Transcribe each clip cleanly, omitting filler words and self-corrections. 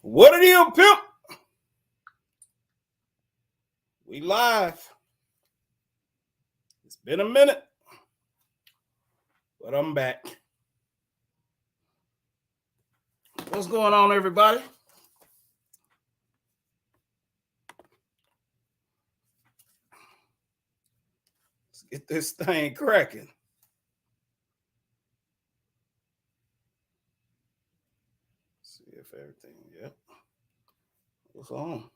What it is, pimp? We live. It's been a minute, but I'm back. What's going on, everybody? Let's get this thing cracking. See if everything, yep. What's on?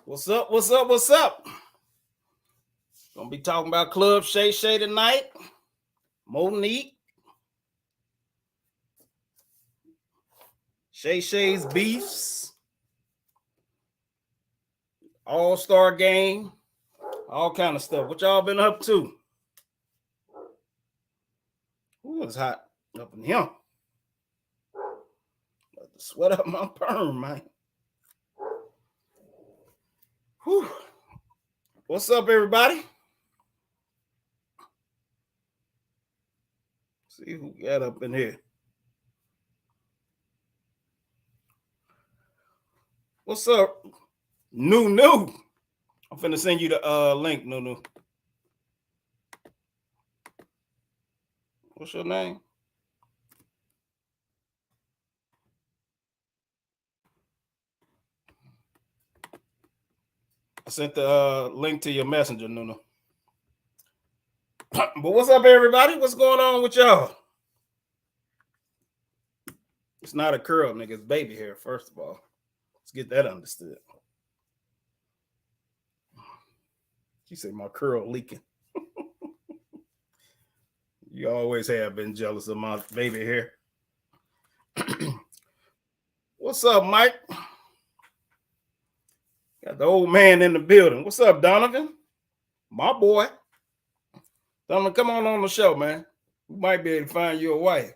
What's up? What's up? What's up? Gonna be talking about Club Shay Shay tonight. Monique. Shay Shay's beefs. All-Star game. All kind of stuff. What y'all been up to? Ooh, it's hot up in here. Got to sweat up my perm, man. Whew. What's up, everybody? See who got up in here. What's up, New? I'm finna send you the link, New. What's your name? I sent the link to your messenger, Nunu. But what's up, everybody? What's going on with y'all? It's not a curl, nigga. It's baby hair, first of all. Let's get that understood. She said my curl leaking. You always have been jealous of my baby hair. What's up, Mike? Got the old man in the building. What's up, Donovan? My boy. Donovan, come on the show, man. We might be able to find you a wife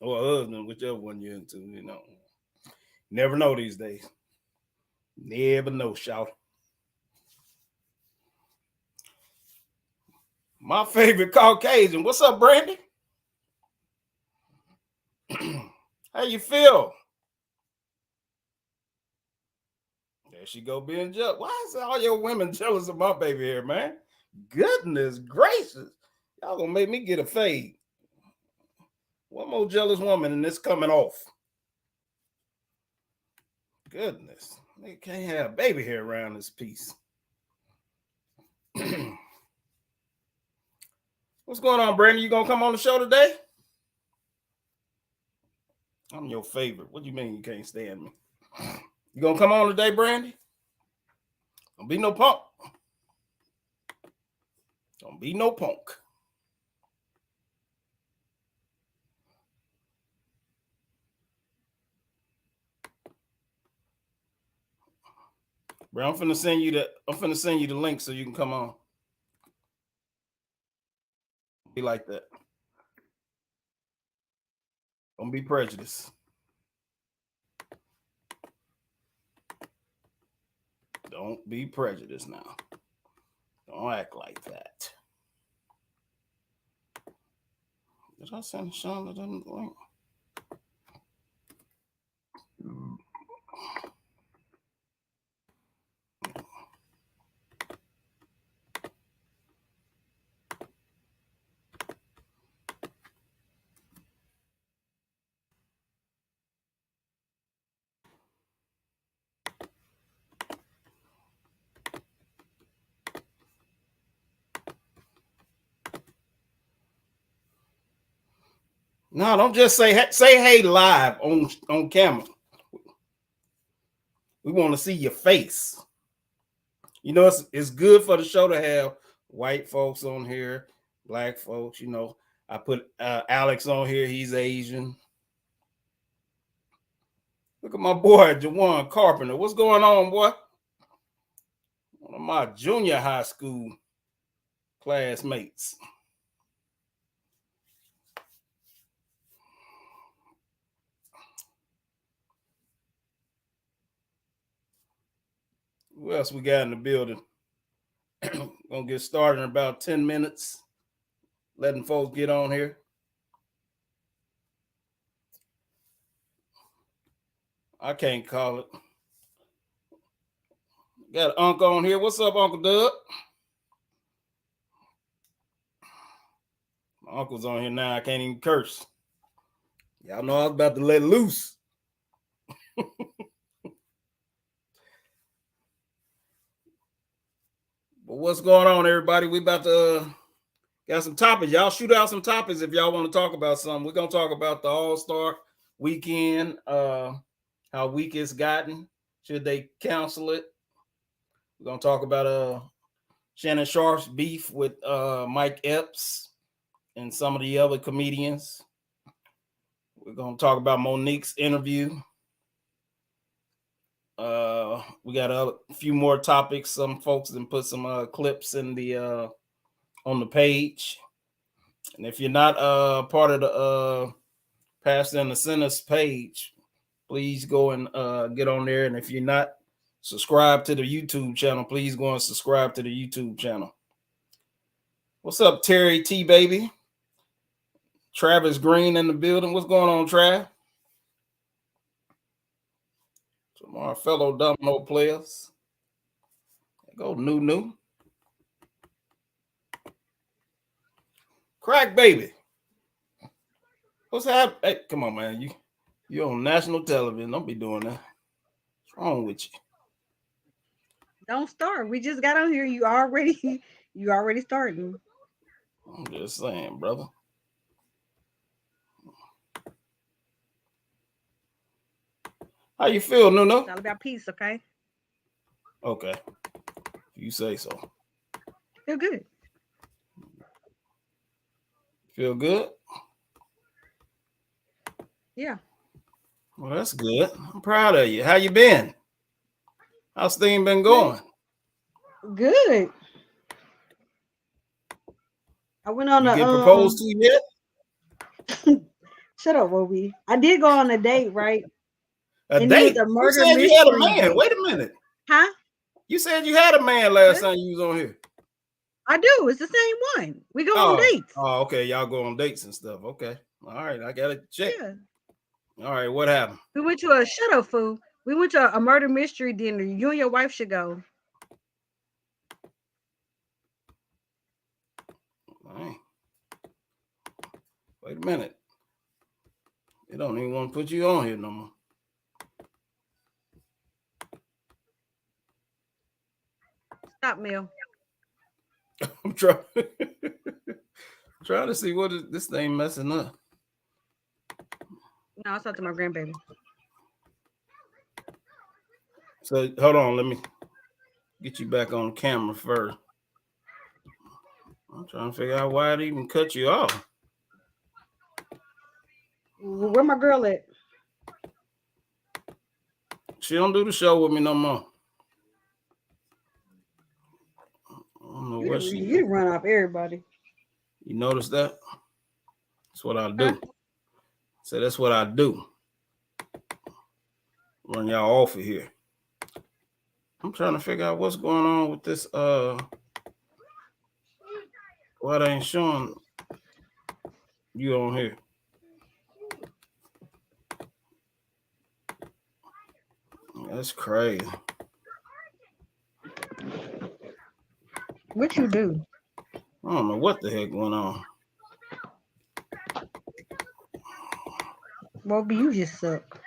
or a husband, whichever one you're into, you know. Never know these days. Never know, shout. My favorite Caucasian. What's up, Brandy? How you feel? There she go being jealous. Why is all your women jealous of my baby hair, man? Goodness gracious. Y'all gonna make me get a fade. One more jealous woman and it's coming off. Goodness. They can't have baby hair around this piece. What's going on, Brandon? You gonna come on the show today? I'm your favorite. What do you mean you can't stand me? You gonna come on today, Brandy? Don't be no punk. Don't be no punk. Bro, I'm finna send you the link so you can come on. Be like that. Don't be prejudiced. Don't be prejudiced now. Don't act like that. Did I send Sean the link? No, don't just say hey live on camera. We want to see your face. You know, it's good for the show to have white folks on here, black folks. You know, I put Alex on here. He's Asian. Look at my boy, Jawan Carpenter. What's going on, boy? One of my junior high school classmates. Who else we got in the building? Gonna get started in about 10 minutes. Letting folks get on here. I can't call it. Got Uncle on here. What's up, Uncle Doug? My uncle's on here now. I can't even curse. Y'all know I was about to let loose. But what's going on, everybody? We about to got some topics. Y'all shoot out some topics if y'all want to talk about something. We're gonna talk about the All-Star weekend, how weak it's gotten. Should they cancel it? We're gonna talk about Shannon Sharp's beef with Mike Epps and some of the other comedians. We're gonna talk about Monique's interview. We got a few more topics. Some folks then put some clips in the on the page. And if you're not part of the Pastor and the Sinner's page, please go and get on there. And if you're not subscribed to the YouTube channel, please go and subscribe to the YouTube channel. What's up, Terry T, baby? Travis Green in the building. What's going on, Trav? Some of our fellow domino players. There go New. Crack baby. What's happening? Hey, come on, man. You're on national television. Don't be doing that. What's wrong with you? Don't start. We just got on here. You already starting. I'm just saying, brother. How you feel, Nuno? It's all about peace, okay? Okay. You say so. Feel good. Feel good? Yeah. Well, that's good. I'm proud of you. How you been? How's things been going? Good. I went on You get proposed to yet? Shut up, Roby. I did go on a date, right? A and date? It was a You murder said you had a mystery man. date. Wait a minute. Huh? You said you had a man last time you was on here. I do. It's the same one. We go on dates. Oh, okay. Y'all go on dates and stuff. Okay. All right. I got to check. Yeah. All right. What happened? We went to a shut up fool. We went to a murder mystery dinner. You and your wife should go. All right. Wait a minute. They don't even want to put you on here no more. Stop, Mel. I'm trying to see what is this thing messing up. No, I was talking to my grandbaby. So hold on, let me get you back on camera first. I'm trying to figure out why it even cut you off. Where my girl at? She don't do the show with me no more. I don't know what she. You run off everybody. You notice that? That's what I do. Huh? So that's what I do. Run y'all off of here. I'm trying to figure out what's going on with this. Why they ain't showing you on here? That's crazy. What you do? I don't know what the heck went on. Bobby, you just suck.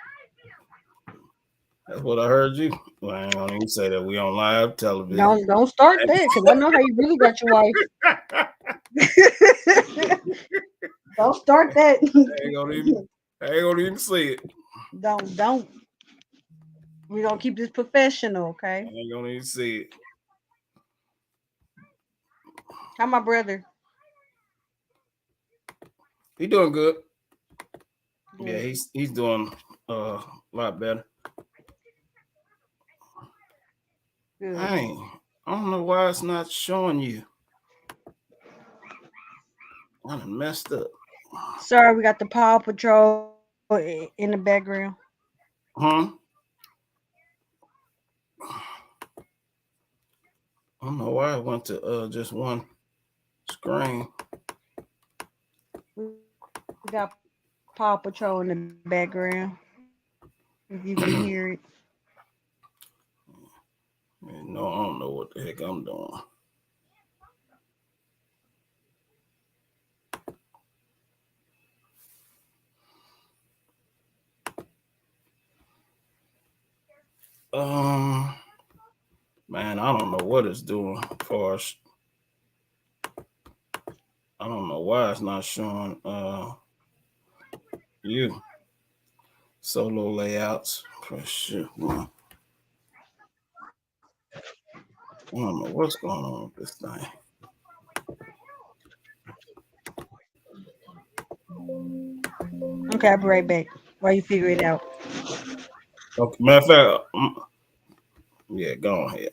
That's what I heard you. Well, I ain't gonna even say that we on live television. Don't start that, because I know how you really got your wife. Don't start that. I ain't gonna even see it. Don't. We're gonna keep this professional, okay? I ain't gonna even see it. How my brother? He doing good. Yeah, he's doing a lot better. Good. I don't know why it's not showing you. I done messed up. Sorry, we got the Paw Patrol in the background. Huh? I don't know why I went to just one screen. We got Paw Patrol in the background. if you can hear it. No, I don't know what the heck I'm doing. Man, I don't know what it's doing for us. I don't know why it's not showing you solo layouts. Press shift one. I don't know what's going on with this thing. Okay, I'll be right back while you figure it out. Okay, matter of fact, yeah, go ahead.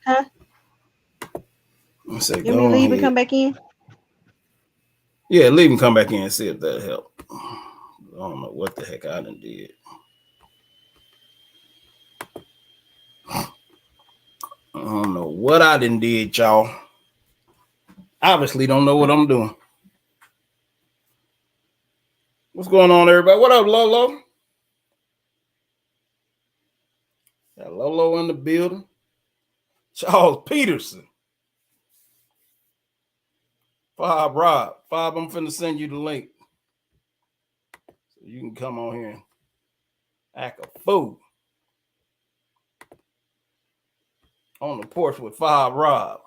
Huh? I say You want me to go leave and ahead. come back in? Yeah, leave and come back in and see if that helped. I don't know what the heck I done did. I don't know what I done did, y'all. Obviously, don't know what I'm doing. What's going on, everybody? What up, Lolo? Got Lolo in the building. Charles Peterson. Rob. I'm finna send you the link. So you can come on here and act a fool. On the porch with Rob.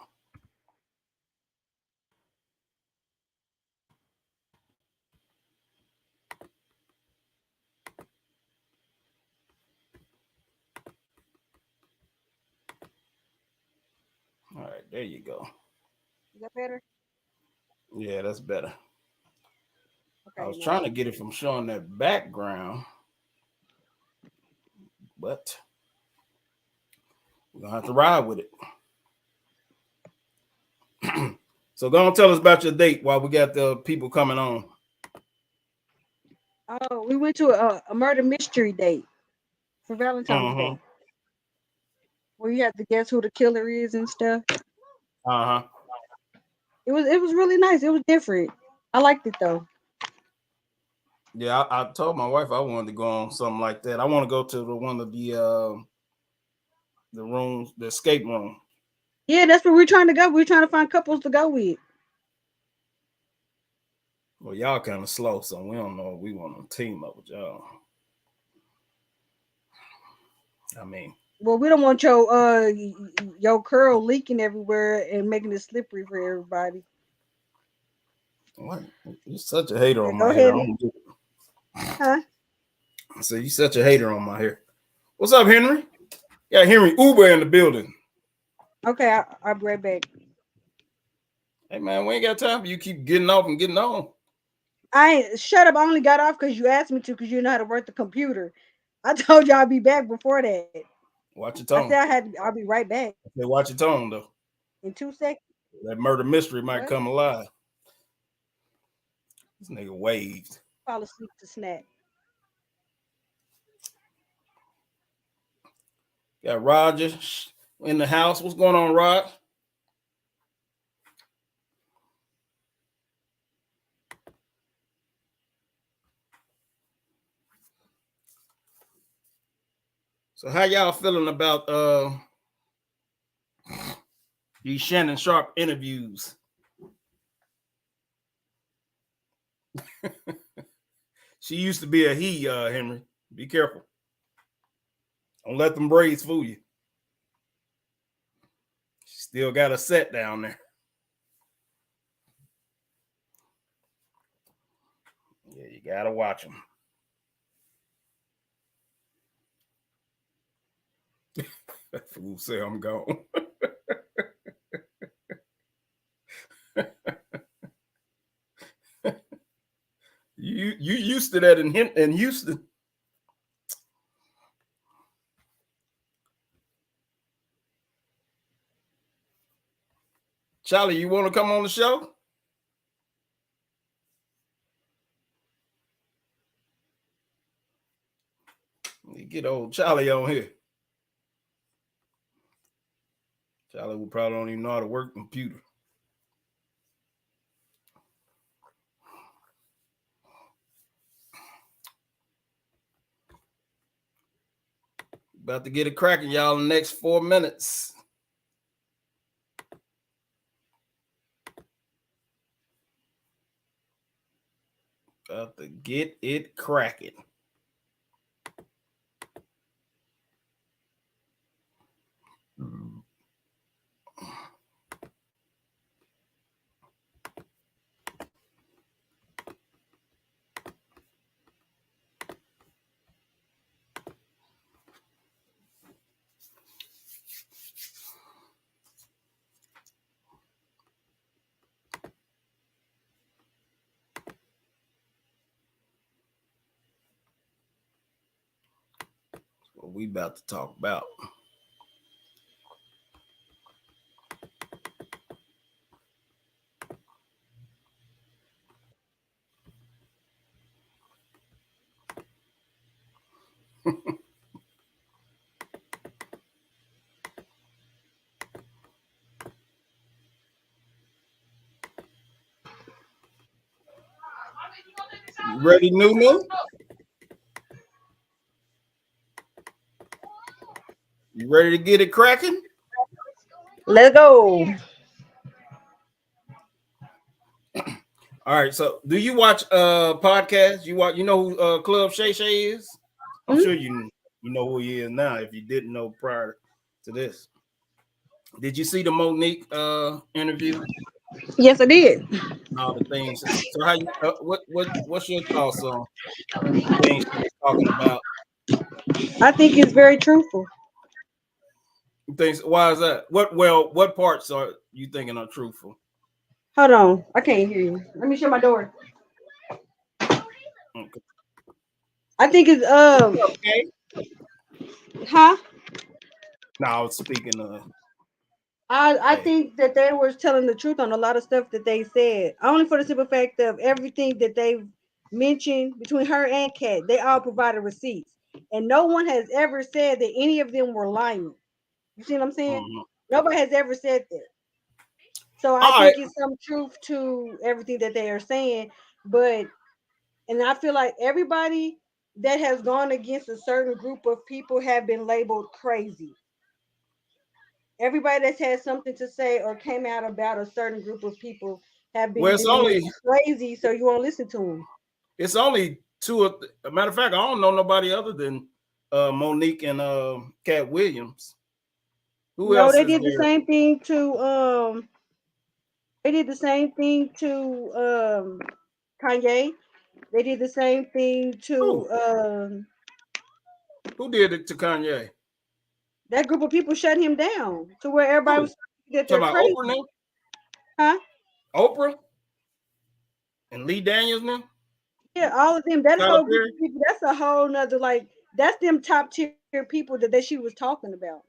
All right, there you go. Is that better? Yeah, that's better. I Okay, was now. trying to get it from showing that background, but we're gonna have to ride with it. So go on, tell us about your date while we got the people coming on. Oh, we went to a murder mystery date for Valentine's Uh-huh. Day, where you have to guess who the killer is and stuff. Uh-huh. It was really nice. It was different. I liked it though. Yeah, I told my wife I wanted to go on something like that. I want to go to one of the rooms, the escape room. Yeah, that's where we're trying to go. We're trying to find couples to go with. Well, y'all kind of slow, so we don't know if we want to team up with y'all. I mean, Well, we don't want your curl leaking everywhere and making it slippery for everybody. what? You're such a hater Yeah, on go my hair. ahead. I don't get it. Huh? So you such a hater on my hair. What's up, Henry? Yeah, Henry Uber in the building. Okay, I'll be right back. Hey man, we ain't got time for you keep getting off and getting on. I ain't shut up. I only got off because you asked me to because you know how to work the computer. I told you I'd be back before that. Watch your I said tone. I'll be right back Hey, watch your tone though. in 2 seconds. That murder mystery might What? come alive. This nigga waved. Fall asleep to snack. Got Roger in the house. What's going on, Rod? So how y'all feeling about these Shannon Sharp interviews? She used to be a he, Henry. Be careful. Don't let them braids fool you. She still got a set down there. Yeah, you gotta watch them. That fool say I'm gone. you used to that in Houston. Charlie, you want to come on the show? You get old Charlie on here. Charlie will probably don't even know how to work a computer. About to get it cracking, y'all, in the next 4 minutes. About to get it cracking. What we about to talk about. You ready, Nunu? You ready to get it cracking? Let's go. All right. So, do you watch podcasts? You know who Club Shay Shay is? I'm Mhm. sure you know who he is now. If you didn't know prior to this, did you see the Monique interview? Yes, I did. All the things. So, how you? What's your thoughts on the things she was talking about? I think it's very truthful. Things. Why is that? What parts are you thinking are truthful? Hold on. I can't hear you. Let me shut my door. Okay. I think it's Okay. huh? No, I was speaking of. I Hey. think that they were telling the truth on a lot of stuff that they said. Only for the simple fact of everything that they've mentioned between her and Kat, they all provided receipts. And no one has ever said that any of them were lying. You see what I'm saying? Mhm. Nobody has ever said that. So I All right. think it's some truth to everything that they are saying. But and I feel like everybody that has gone against a certain group of people have been labeled crazy. Everybody that's had something to say or came out about a certain group of people have Well, been deemed crazy, so you won't listen to them. it's only two. A matter of fact, I don't know nobody other than Monique and Cat Williams. Who No, else they is did the there? same thing to they did the same thing to Kanye. They did the same thing Who? to Who did it to Kanye? that group of people shut him down to where everybody Who? was that they're Talking about crazy. Oprah now? Huh? Oprah and Lee Daniels now? Yeah, all of them. That Tyler whole group Perry? of people, that's a whole nother like that's them top tier people that she was talking about.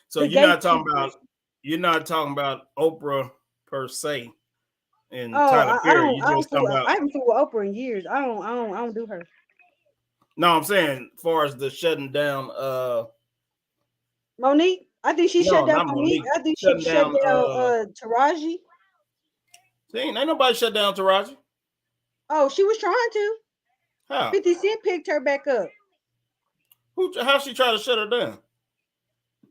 So The gatekeepers. you're not talking about Oprah per se and Oh, Tyler Perry. You I don't just talking fool. about I haven't fooled with Oprah in years. I don't do her. no, I'm saying as far as the shutting down Monique, I think she shut no, down not Monique. Monique. I think she Shutting shut down down Taraji. see, ain't nobody shut down Taraji. Oh, she was trying to. How? 50 Cent picked her back up. How she try to shut her down?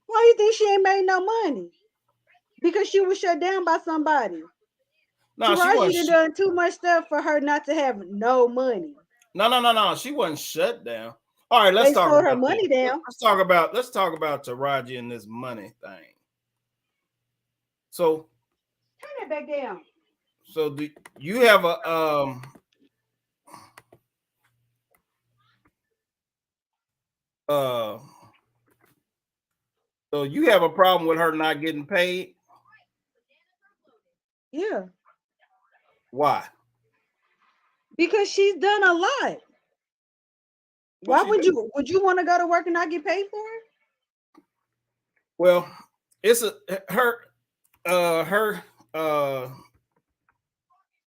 Why you think she ain't made no money? Because she was shut down by somebody. No, she Taraji wasn't. done done too much stuff for her not to have no money. No. She wasn't shut down. All right, let's They talk slowed her about that. money down. Let's talk about Taraji and this money thing. So Turn that back down. do you have a uh so you have a problem with her not getting paid? Yeah, Why? because she's done a lot. What Why she do? would you want to go to work and not get paid for it? Well, it's a her uh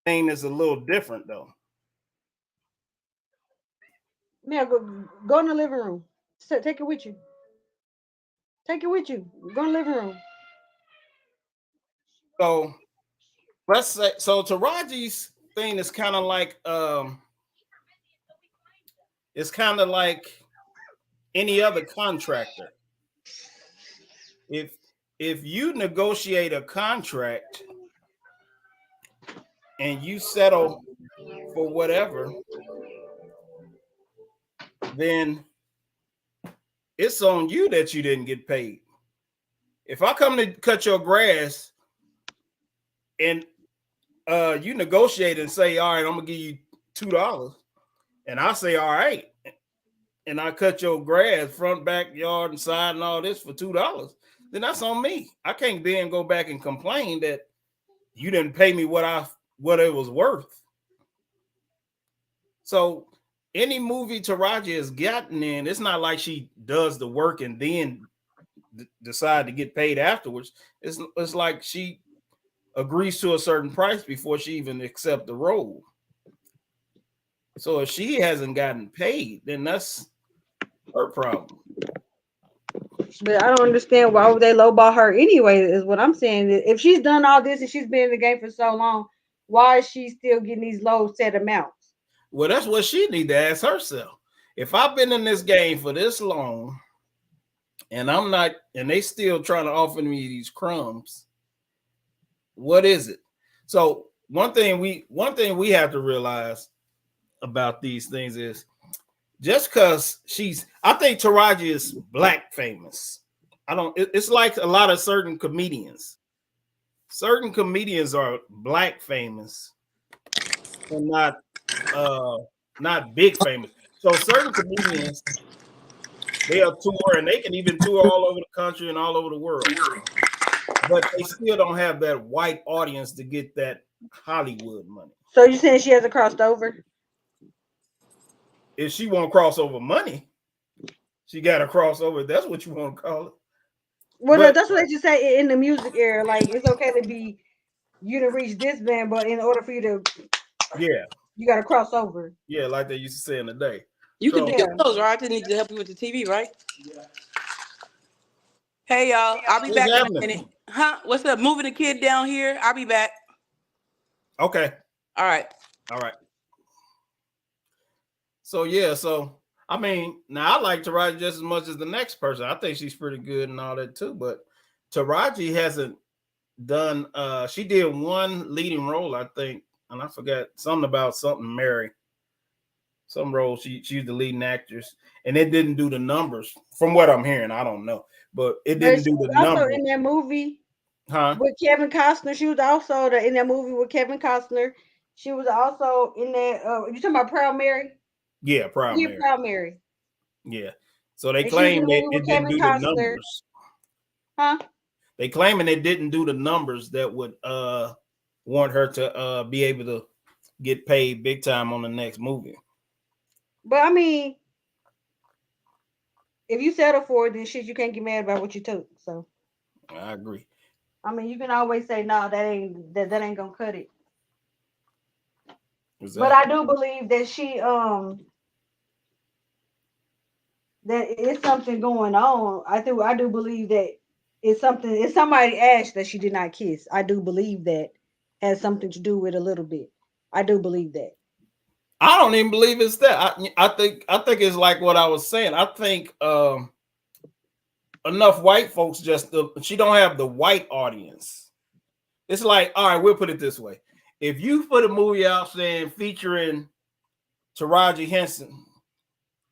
thing is a little different though. Man, go in the living room. Take it with you. Take it with you. Go in the living room. So let's say so Taraji's thing is kind of like it's kind of like any other contractor. If you negotiate a contract and you settle for whatever, then it's on you that you didn't get paid. If I come to cut your grass and you negotiate and say, all right, I'm gonna give you $2, and I say, all right, and I cut your grass, front, backyard, and side, and all this for $2, then that's on me. I can't then go back and complain that you didn't pay me what it was worth. So any movie Taraji has gotten in, it's not like she does the work and then decide to get paid afterwards. It's like she agrees to a certain price before she even accept the role. So if she hasn't gotten paid, then that's her problem. But I don't understand why would they lowball her anyway, is what I'm saying. If she's done all this and she's been in the game for so long, why is she still getting these low set amounts? Well, that's what she need to ask herself. If I've been in this game for this long and I'm not, and they still trying to offer me these crumbs, what is it? So one thing we have to realize about these things is just because I think Taraji is black famous. It's like a lot of certain comedians. Certain comedians are black famous and not big famous. So certain comedians, they'll tour and they can even tour all over the country and all over the world, but they still don't have that white audience to get that Hollywood money. So you saying she hasn't crossed over? If she won't cross over money, she got to cross over. That's what you want to call it. Well, but that's what they just say in the music era. Like, it's okay to be, you to reach this band, but in order for you to, you got to cross over. Yeah, like they used to say in the day. You can do your clothes, right? I just need to help you with the TV, right? Yeah. Hey, y'all. I'll be back in a minute. Huh? What's up? Moving the kid down here. I'll be back. Okay. All right. So I mean, now I like Taraji just as much as the next person. I think she's pretty good and all that too. But Taraji hasn't done. She did one leading role, I think, and I forgot something about something Mary. Some role she's the leading actress, and it didn't do the numbers from what I'm hearing. I don't know, but it didn't do the numbers. Also in that movie, with Kevin Costner, she was also in that movie with Kevin Costner. She was also in that. You talking about Proud Mary? Yeah, Proud Mary. Proud Mary. Yeah. So they claim that it didn't do the numbers. Huh? They claiming it didn't do the numbers that would want her to be able to get paid big time on the next movie. But I mean, if you settle for it, then shit, you can't get mad about what you took. So I agree. I mean, you can always say, no, that ain't gonna cut it. Exactly. But I do believe that she that it's something going on. I do believe that it's somebody asked that she did not kiss. I do believe that has something to do with a little bit. I do believe that. I don't even believe it's that. I think it's like what I was saying. I think enough white folks she don't have the white audience. It's like, all right, we'll put it this way. If you put a movie out saying featuring Taraji Henson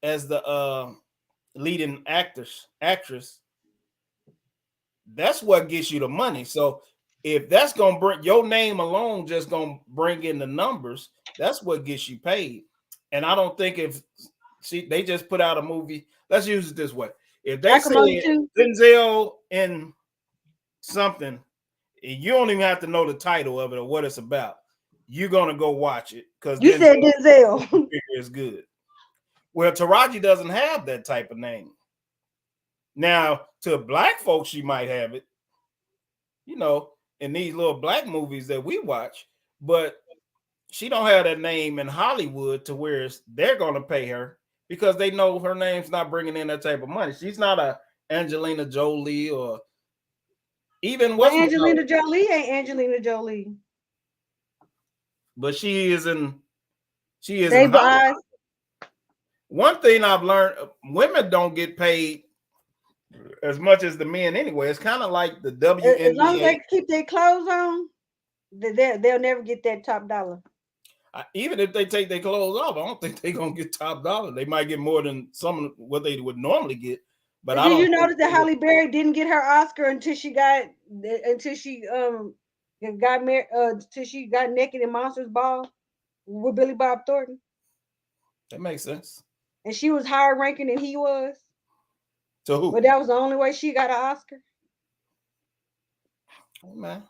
as the leading actress, that's what gets you the money. So if that's gonna bring your name alone, just gonna bring in the numbers, that's what gets you paid. And I don't think if they just put out a movie, let's use it this way. If they say Denzel in something, you don't even have to know the title of it or what it's about. You're gonna go watch it because you said Denzel is good. Well, Taraji doesn't have that type of name. Now, to black folks, she might have it, in these little black movies that we watch, but she don't have that name in Hollywood to where they're gonna pay her because they know her name's not bringing in that type of money. She's not a Angelina Jolie or even what Angelina Jolie ain't Angelina Jolie. But she is in Hollywood. one thing I've learned: women don't get paid as much as the men anyway. It's kind of like the As long as WNBA. they keep their clothes on, they'll never get that top dollar. Even if they take their clothes off, I don't think they're gonna get top dollar. They might get more than some of what they would normally get, but I Did you don't notice think that Halle Berry didn't get her Oscar until she got married until she got naked in Monsters Ball with Billy Bob Thornton, that makes sense. and she was higher ranking than he was, To who? but that was the only way she got an Oscar. Oh, man.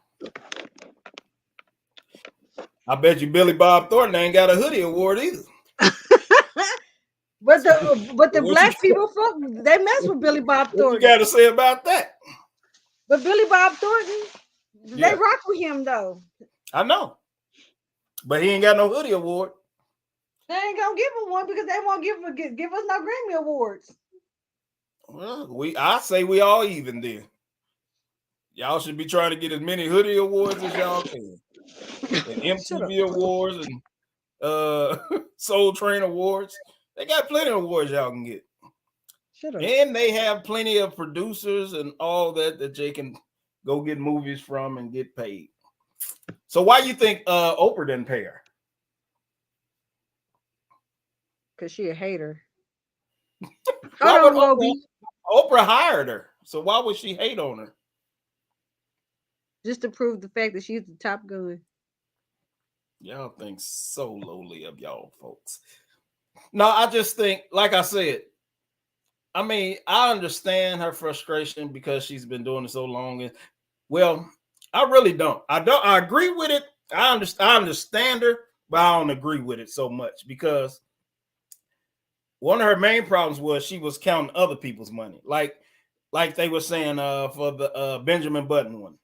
I bet you Billy Bob Thornton ain't got a hoodie award either. But the What black people folk, they mess with Billy Bob What you Thornton. got to say about that? But Billy Bob Thornton, they Yeah. rock with him though. I know, but he ain't got no hoodie award. They ain't gonna give him one because they won't give us no Grammy awards. Well, I say we all even then. Y'all should be trying to get as many hoodie awards as y'all can, and MTV awards and Soul Train awards. They got plenty of awards y'all can get. And they have plenty of producers and all that they can go get movies from and get paid. So why you think Oprah didn't pay her? Because she a hater. Why Hold would on, Oprah hired her? So why would she hate on her? Just to prove the fact that she's the top gun. Y'all think so lowly of y'all folks. No, I just think, like I said, I mean, I understand her frustration because she's been doing it so long. And well, I really don't. I agree with it. I understand her, but I don't agree with it so much because one of her main problems was she was counting other people's money, like they were saying for the Benjamin Button one.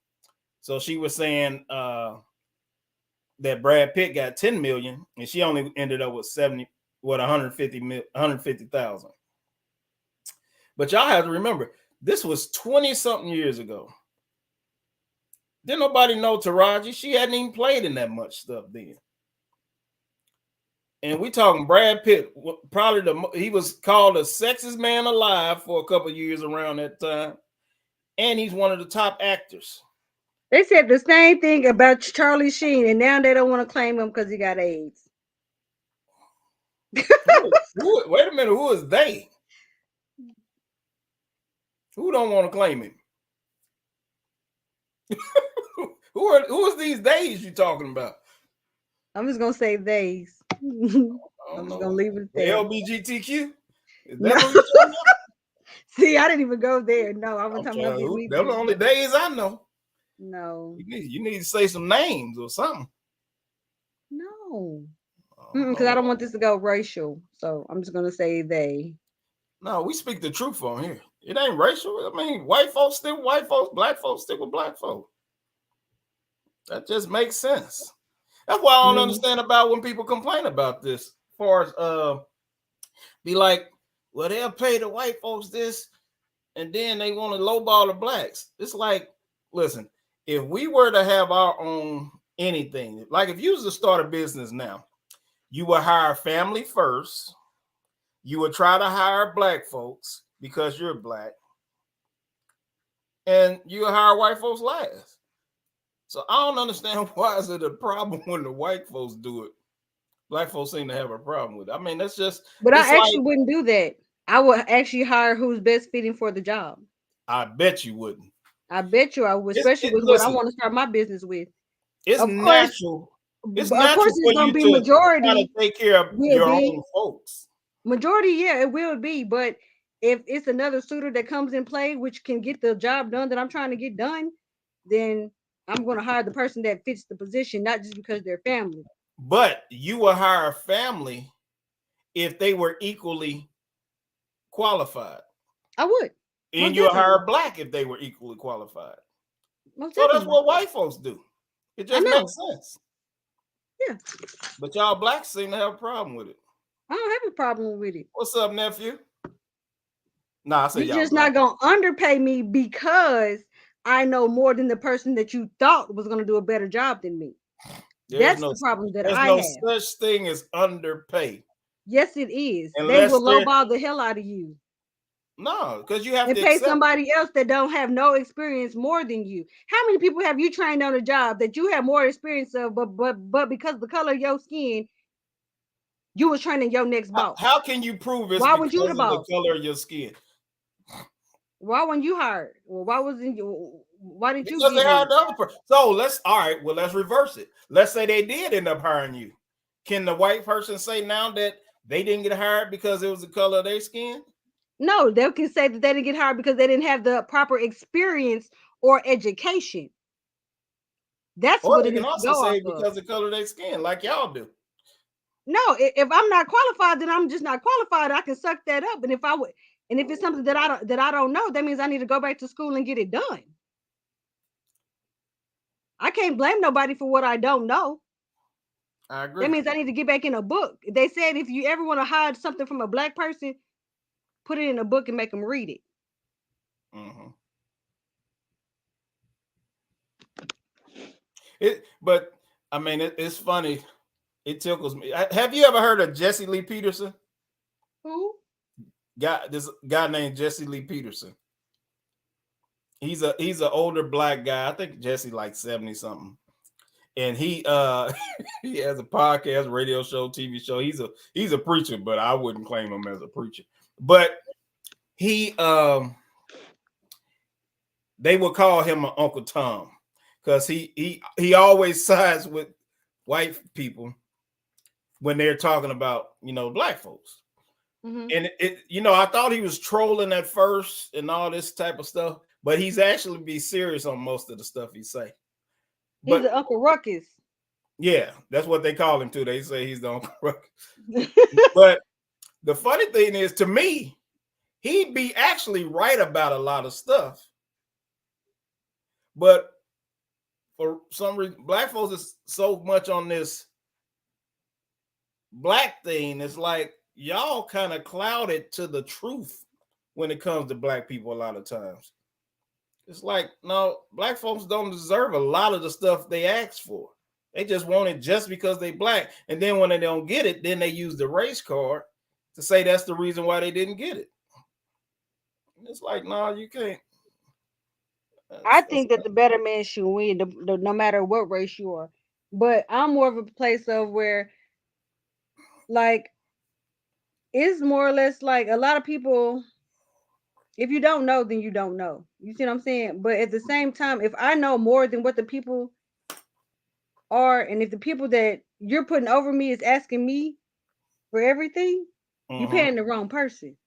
So she was saying that Brad Pitt got 10 million and she only ended up with 150,000. But y'all have to remember, this was 20 something years ago. Didn't nobody know Taraji? She hadn't even played in that much stuff then. And we talking Brad Pitt, probably he was called the sexiest man alive for a couple of years around that time. And he's one of the top actors. They said the same thing about Charlie Sheen, and now they don't want to claim him because he got AIDS. Wait a minute, who is they? Who don't want to claim him? Who is these days you talking about? I'm just gonna say they's. I'm just gonna leave it there. LBGTQ? Is that No. what you're talking about? See, I didn't even go there. No, I'm talking about them the only days I know. No. You need to say some names or something. No. Because I don't want this to go racial. So I'm just gonna say they. No, we speak the truth on here. It ain't racial. I mean, white folks stick with white folks, black folks stick with black folks. That just makes sense. That's why I don't understand about when people complain about this. As far as be like, well, they'll pay the white folks this, and then they want to lowball the blacks. It's like, listen, if we were to have our own anything, like if you was to start a business now, you would hire family first. You would try to hire black folks because you're black, and you hire white folks last. So I don't understand why is it a problem when the white folks do it. Black folks seem to have a problem with it. I mean, that's just. But I actually wouldn't do that. I would actually hire who's best fitting for the job. I bet you wouldn't. I bet you I would, especially with what I want to start my business with. It's natural. It's natural. Of course, it's going to be majority. To take care of your own folks. Majority, yeah, it will be. But if it's another suitor that comes in play, which can get the job done that I'm trying to get done, then I'm going to hire the person that fits the position, not just because they're family. But you will hire family if they were equally qualified. I would. And you'll hire black if they were equally qualified. So that's what white folks do. It just makes sense. Yeah. But y'all blacks seem to have a problem with it. I don't have a problem with it. What's up, nephew? Nah, I say you're just not gonna underpay me because I know more than the person that you thought was gonna do a better job than me. That's the problem that I have. There's no such thing as underpay. Yes, it is. They Unless will they're lowball the hell out of you no, because you have and to pay accept. somebody else that don't have no experience more than you. How many people have you trained on a job that you have more experience of, but because of the color of your skin, you was training your next boss? How can you prove it's Why weren't you because the of the boss? color of your skin? Why weren't you hired? Well, why wasn't you? Why didn't you Because they get hired in? the other person. So let's all right. Well, let's reverse it. Let's say they did end up hiring you. Can the white person say now that they didn't get hired because it was the color of their skin? No, they can say that they didn't get hired because they didn't have the proper experience or education. That's Or what they it can needs to also go off say of. because of the color of their skin, like y'all do. No, if I'm not qualified, then I'm just not qualified. I can suck that up. And if I would, and if it's something that I don't know, that means I need to go back to school and get it done. I can't blame nobody for what I don't know. I That agree. means I need to get back in a book. They said if you ever want to hide something from a black person, put it in a book and make them read it. Mm-hmm. But I mean, it's funny. It tickles me. Have you ever heard of Jesse Lee Peterson? Who? This guy named Jesse Lee Peterson. He's an older black guy. I think Jesse like 70 something. And he he has a podcast, radio show, TV show. He's a preacher, but I wouldn't claim him as a preacher. But he they would call him an Uncle Tom because he always sides with white people when they're talking about black folks. Mm-hmm. And I thought he was trolling at first and all this type of stuff, but he's actually be serious on most of the stuff he say. He's But an Uncle Ruckus. yeah, that's what they call him too. They say he's the Uncle Ruckus. But the funny thing is, to me, he'd be actually right about a lot of stuff. But for some reason, black folks is so much on this black thing. It's like y'all kind of clouded to the truth when it comes to black people a lot of times. It's like, no, black folks don't deserve a lot of the stuff they ask for. They just want it just because they black. And then when they don't get it, then they use the race card to say that's the reason why they didn't get it. It's like, no, you can't. I think that the better man should win, no matter what race you are. But I'm more of a place of where, like, it's more or less like a lot of people. If you don't know, then you don't know. You see what I'm saying? But at the same time, if I know more than what the people are, and if the people that you're putting over me is asking me for everything, you're paying the wrong person.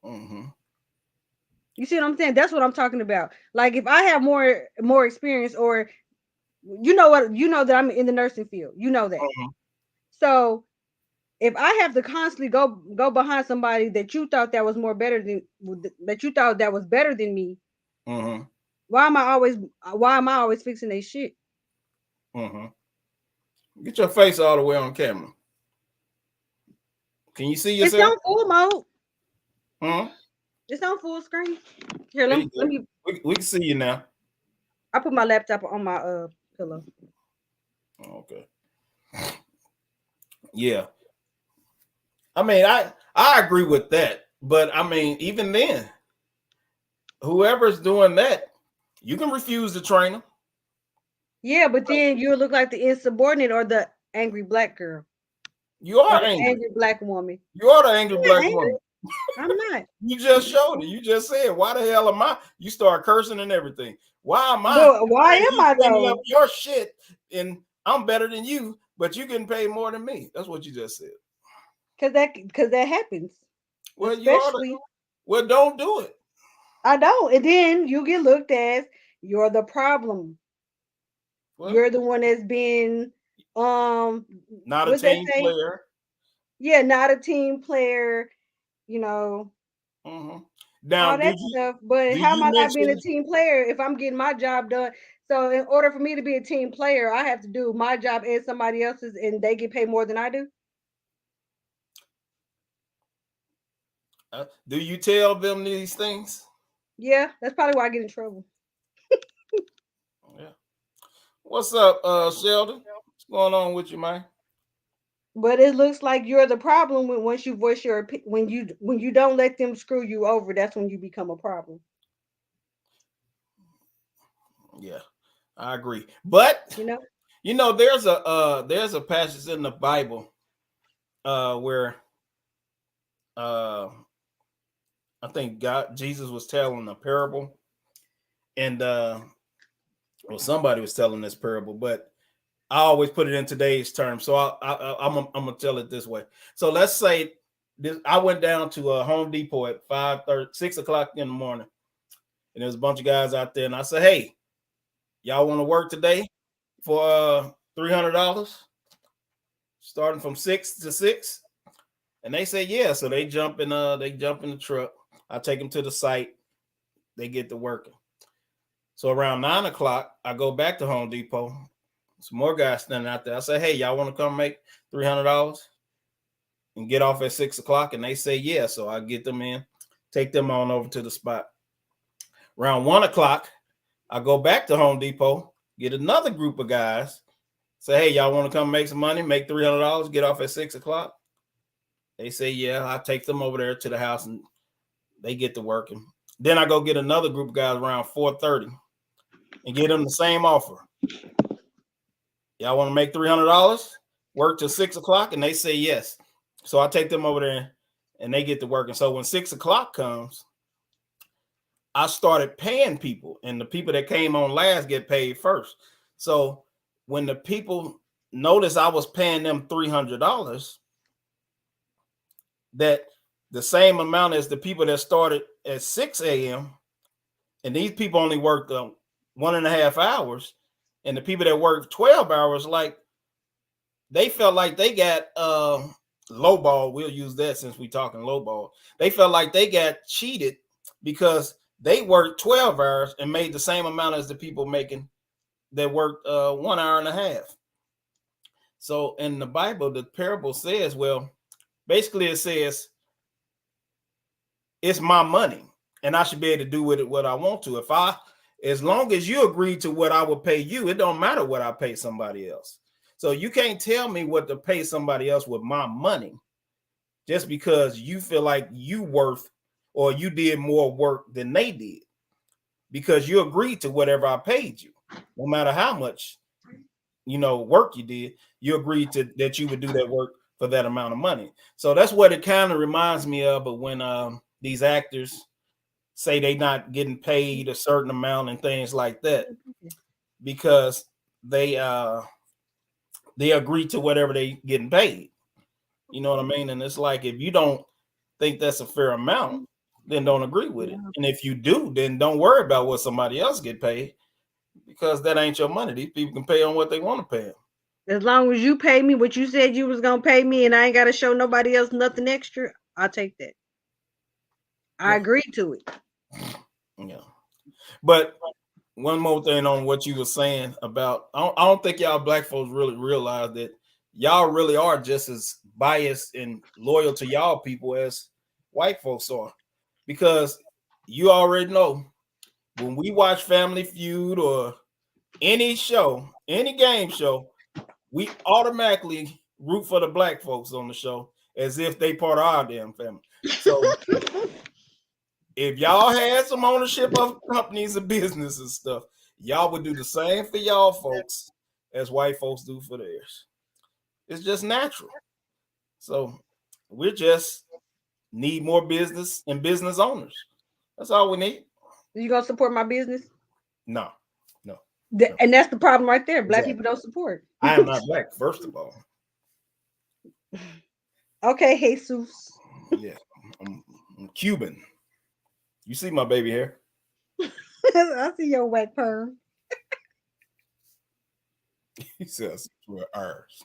Mm-hmm. You see what I'm saying? That's what I'm talking about. Like if I have more experience, or you know that I'm in the nursing field. You know that. Mm-hmm. So if I have to constantly go behind somebody that you thought that was better than me, Mm-hmm. why am I always fixing their shit? Mm-hmm. Get your face all the way on camera. Can you see It's yourself? on full mode. Hmm? It's on full screen. Here, There let you me, go. We can see you now. I put my laptop on my pillow. Okay. Yeah. I mean, I agree with that. But I mean, even then, whoever's doing that, you can refuse to train them. Yeah, but then you look like the insubordinate or the angry black girl. You Or are the angry. angry black woman. You are the angry I'm not black angry. woman. I'm not. You just showed it. You just said, why the hell am I? You start cursing and everything. Why am I? But why am I cleaning up though? your shit and I'm better than you, but you getting paid more than me? That's what you just said. Because that happens. Well, Especially well, don't do it. I don't. And then you get looked as you're the problem. Well, You're the one that's been not a what they team say? player. Yeah, not a team player, you know, Mm-hmm. Now, all that stuff. But do how am you I not being mention? a team player if I'm getting my job done? So in order for me to be a team player, I have to do my job and somebody else's, and they get paid more than I do. Do you tell them these things? Yeah, that's probably why I get in trouble. Yeah. What's up, Sheldon? What's going on with you, man? But it looks like you're the problem when once you voice your when you don't let them screw you over, that's when you become a problem. Yeah, I agree. But You know? there's a passage in the Bible where uh I think Jesus was telling a parable, and well, somebody was telling this parable, but I always put it in today's terms. So I'm gonna tell it this way. So let's say this: I went down to Home Depot at 5:30, 6 o'clock in the morning, and there's a bunch of guys out there, and I said, "Hey, y'all want to work today for $300, starting from 6 to 6?" And they say, "Yeah." So they jump in the truck. I take them to the site. They get to working. So around 9 o'clock, I go back to Home Depot. Some more guys standing out there. I say, "Hey, y'all want to come make $300 and get off at 6 o'clock?" And they say, "Yeah." So I get them in, take them on over to the spot. Around 1 o'clock, I go back to Home Depot, get another group of guys, say, "Hey, y'all want to come make some money, make $300, get off at 6 o'clock?" They say, "Yeah." I take them over there to the house and they get to working. Then I go get another group of guys around 4:30 and get them the same offer. "Y'all want to make $300, work till 6 o'clock?" And they say yes. So I take them over there and they get to work. And so when 6 o'clock comes, I started paying people, and the people that came on last get paid first. So when the people noticed I was paying them $300, that the same amount as the people that started at 6 a.m., and these people only worked 1.5 hours, and the people that worked 12 hours, like, they felt like they got low ball. We'll use that since we're talking low ball. They felt like they got cheated because they worked 12 hours and made the same amount as the people making that worked 1 hour and a half. So in the Bible, the parable says, well, basically it says it's my money and I should be able to do with it what I want to. As long as you agree to what I would pay you, it don't matter what I pay somebody else. So you can't tell me what to pay somebody else with my money just because you feel like you worth or you did more work than they did, because you agreed to whatever I paid you, no matter how much work you did. You agreed to that you would do that work for that amount of money. So that's what it kind of reminds me of. But when these actors say they not getting paid a certain amount and things like that, because they agree to whatever they getting paid. You know what I mean? And it's like, if you don't think that's a fair amount, then don't agree with it. And if you do, then don't worry about what somebody else get paid, because that ain't your money. These people can pay on what they want to pay them. As long as you pay me what you said you was gonna pay me, and I ain't gotta show nobody else nothing extra, I'll take that. I agree to it. Yeah. But one more thing on what you were saying about, I don't think y'all black folks really realize that y'all really are just as biased and loyal to y'all people as white folks are, because you already know when we watch Family Feud or any show, any game show, we automatically root for the black folks on the show as if they part of our damn family. So if y'all had some ownership of companies and business and stuff, y'all would do the same for y'all folks as white folks do for theirs. It's just natural. So we just need more business and business owners. That's all we need. You gonna support my business? No, no. And that's the problem right there. Black Exactly. people don't support. I am not black, first of all. Okay, Jesus. Yeah, I'm Cuban. You see my baby hair? I see your wet perm. He says we're ours.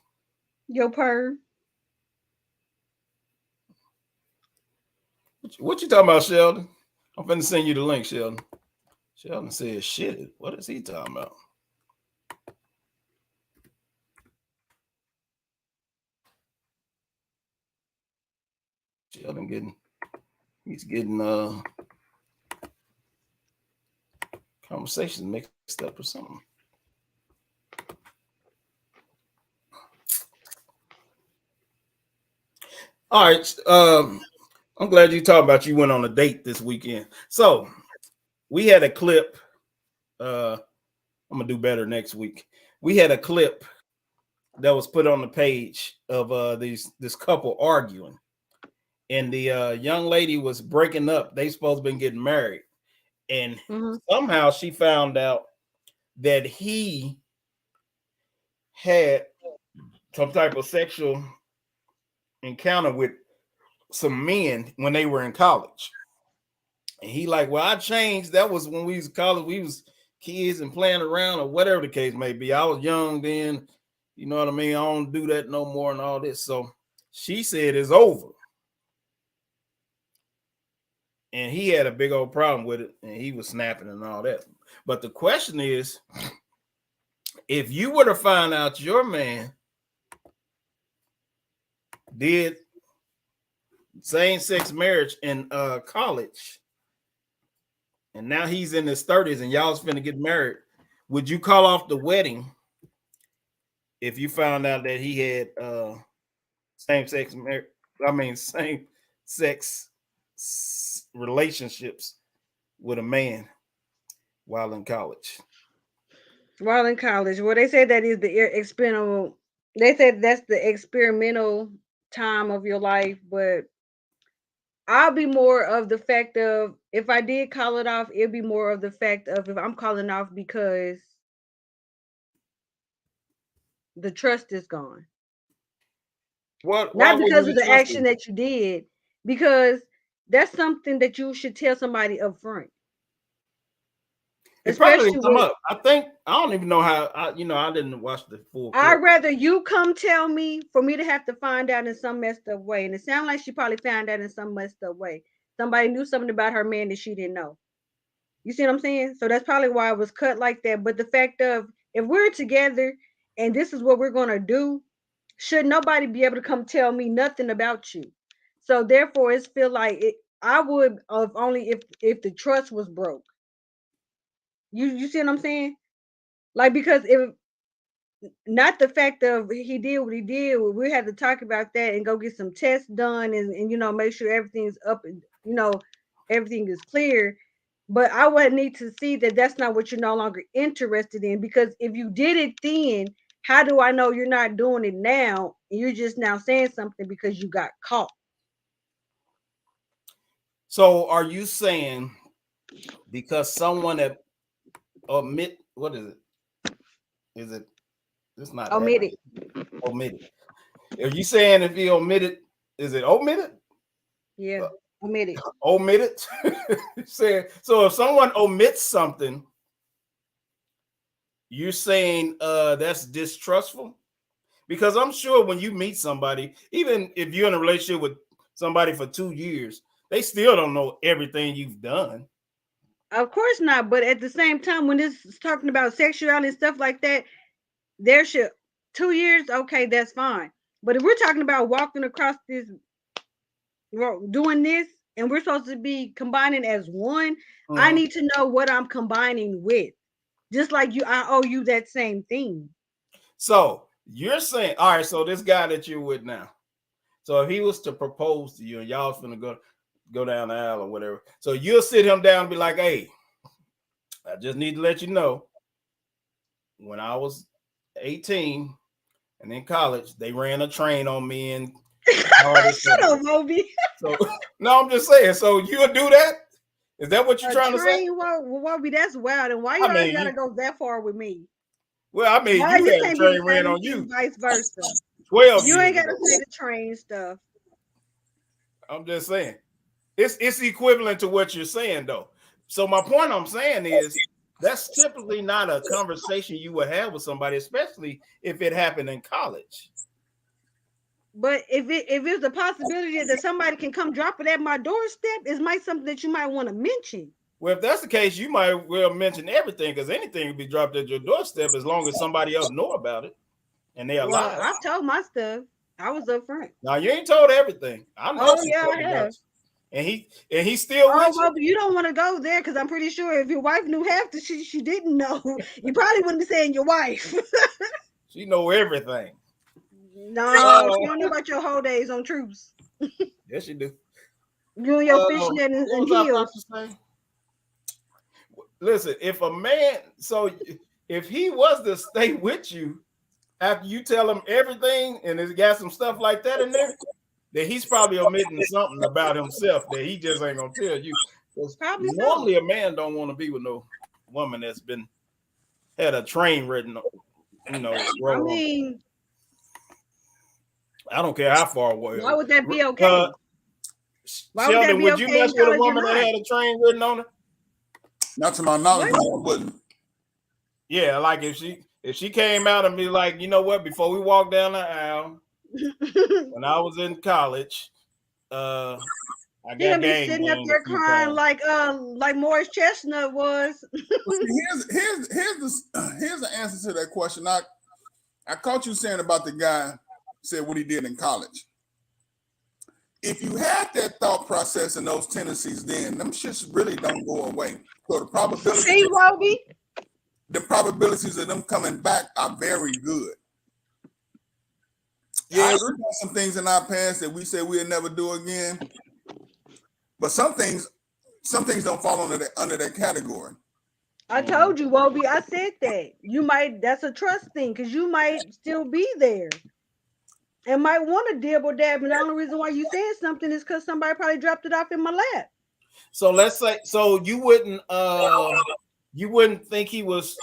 Your perm. What you talking about, Sheldon? I'm finna send you the link, Sheldon. Sheldon says shit. What is he talking about? Sheldon he's getting conversations mixed up or something. All right. I'm glad you talked about you went on a date this weekend. So we had a clip. I'm gonna do better next week. We had a clip that was put on the page of this couple arguing, and the young lady was breaking up. They supposed to been getting married, and somehow she found out that he had some type of sexual encounter with some men when they were in college. And he like, well, I changed. That was when we was in college. We was kids and playing around or whatever the case may be. I was young then. You know what I mean? I don't do that no more and all this. So she said it's over. And he had a big old problem with it. And he was snapping and all that. But the question is, if you were to find out your man did same-sex marriage in college, and now he's in his 30s and y'all's finna get married, would you call off the wedding if you found out that he had same-sex relationships with a man while in college? While in college, well, they say that is the experimental. They said that's the experimental time of your life, but I'll be more of the fact of if I did call it off, it'd be more of the fact of if I'm calling off because the trust is gone. Why Not wouldn't because you of the trust action him? that you did, because that's something that you should tell somebody up front. It probably Especially didn't come with up. I think I don't even know how. I didn't watch the full I'd clip. rather you come tell me for me to have to find out in some messed up way. And it sounds like she probably found out in some messed up way. Somebody knew something about her man that she didn't know. You see what I'm saying? So that's probably why it was cut like that. But the fact of if we're together and this is what we're gonna do, should nobody be able to come tell me nothing about you? So therefore, it's feel like it. I would of only if the trust was broke. You see what I'm saying? Like because if not the fact of he did what he did, we had to talk about that and go get some tests done and make sure everything's up and everything is clear. But I would need to see that that's not what you're no longer interested in, because if you did it then, how do I know you're not doing it now and you're just now saying something because you got caught? So are you saying because someone that omit what is it? Is it it's not Omit it. omitted? Are you saying if he omitted, is it omitted? Yeah, omit it. Omitted? So if someone omits something, you're saying that's distrustful? Because I'm sure when you meet somebody, even if you're in a relationship with somebody for 2 years, they still don't know everything you've done. Of course not, but at the same time, when this is talking about sexuality and stuff like that, there should 2 years, okay, that's fine. But if we're talking about walking across this doing this and we're supposed to be combining as one, I need to know what I'm combining with. Just like you, I owe you that same thing. So you're saying, all right, so this guy that you're with now, so if he was to propose to you and y'all's gonna go down the aisle or whatever, so you'll sit him down and be like, hey, I just need to let you know, when I was 18 and in college, they ran a train on me and all this Shut stuff. up, Moby. So no, I'm just saying. So you'll do that? Is that what you're A trying to say? train, Moby, that's wild. And why you I always mean, gotta go that far with me? well, I mean, Why you you had a can't be the train ran same on you thing, vice versa? 12 You ain't years gotta ago. say the train stuff. I'm just saying. It's equivalent to what you're saying, though. So my point I'm saying is that's typically not a conversation you would have with somebody, especially if it happened in college. But if it's a possibility that somebody can come drop it at my doorstep, it might something that you might want to mention. Well, if that's the case, you might well mention everything, because anything will be dropped at your doorstep as long as somebody else know about it and they're Well, alive. I've told my stuff. I was up front. Now you ain't told everything. I know Oh some yeah, stuff I about have. you. And he's still Oh with you. well, but you don't want to go there because I'm pretty sure if your wife knew half the shit she didn't know, you probably wouldn't be saying your wife. She know everything. No, she don't know about your whole days on troops. Yes, you do. You and your fishnet What and was I about heels. to say? Listen, if a man, so if he was to stay with you after you tell him everything and it's got some stuff like that in there, then he's probably omitting something about himself that he just ain't gonna tell you. Probably Normally, so. a man don't want to be with no woman that's had a train written, I roll on. mean, I don't care how far away. why would that be okay? Why would that Sheldon, be would you okay mess in with a college or woman that not? had a train written on her? Not to my knowledge, What? no, I wouldn't. Yeah, like if she came out and be like, you know what, before we walk down the aisle, when I was in college, I He got gonna be gang sitting up banged a there few crying times. like Morris Chestnut was. Well, here's the answer to that question. I caught you saying about the guy said what he did in college. If you had that thought process and those tendencies, then them shits really don't go away. So See, Roby? the probabilities of them coming back are very good. Yeah, we've done some things in our past that we said we'll never do again, but some things don't fall under that category. I told you, Roby. I said that. That's a trust thing because you might still be there and might want to dib or dab. And the only reason why you saying something is because somebody probably dropped it off in my lap. So let's say, so you wouldn't think he was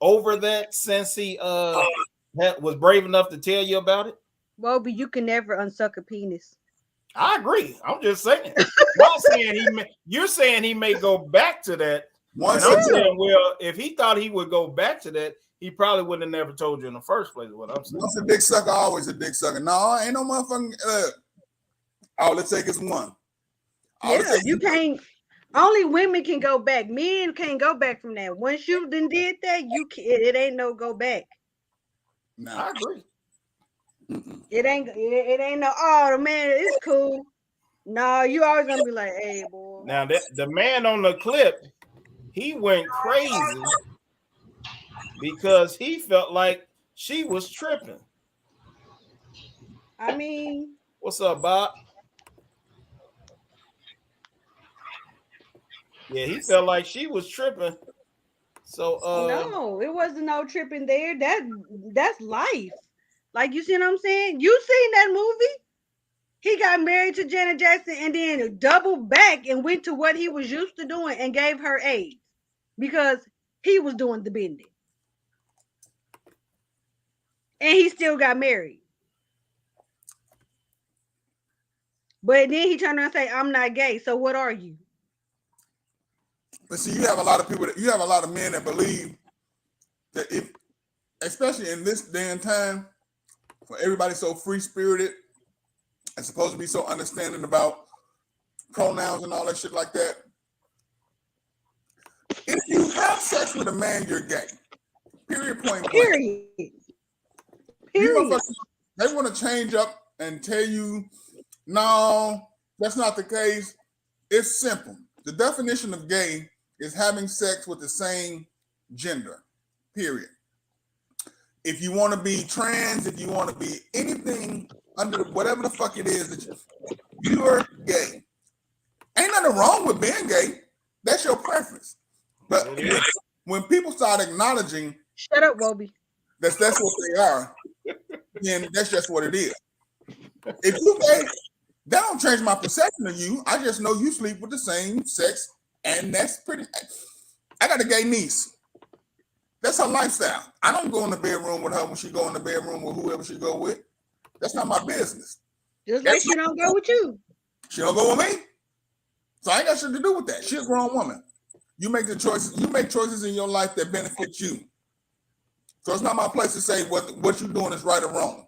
over that since he was brave enough to tell you about it? Roby, you can never unsuck a penis. I agree. I'm just saying. Not saying you're saying he may go back to that. And I'm saying, well, if he thought he would go back to that, he probably would have never told you in the first place. What I'm saying. Once a dick sucker, always a dick sucker. No, ain't no motherfucking. All it takes is one. You can't. Only women can go back. Men can't go back from that. Once you done did that, it ain't no go back. No, I agree. It ain't no. Oh man, it's cool. No, you always gonna be like, hey boy. Now the man on the clip, he went crazy because he felt like she was tripping. I mean, what's up, Bob? Yeah, he felt like she was tripping. So no, it wasn't no tripping there. That's life. Like, you see what I'm saying? You seen that movie? He got married to Janet Jackson and then doubled back and went to what he was used to doing and gave her AIDS because he was doing the bending. And he still got married. But then he turned around and say, I'm not gay. So what are you? But see, you have a lot of men that believe that if, especially in this day and time, where everybody's so free-spirited and supposed to be so understanding about pronouns and all that shit like that, if you have sex with a man, you're gay. Period, point blank. Period. They want to change up and tell you, no, that's not the case. It's simple. The definition of gay is having sex with the same gender, period. If you want to be trans, if you want to be anything under whatever the fuck it is that you're gay. Ain't nothing wrong with being gay. That's your preference. But when people start acknowledging, shut up, Roby. that's what they are, then that's just what it is. If you gay, that don't change my perception of you. I just know you sleep with the same sex, and that's pretty. I got a gay niece. That's her lifestyle. I don't go in the bedroom with her when she go in the bedroom with whoever she go with. That's not my business. Just like she don't go with you. She don't go with me. So I ain't got shit to do with that. She's a grown woman. You make the choices. You make choices in your life that benefit you. So it's not my place to say what you're doing is right or wrong.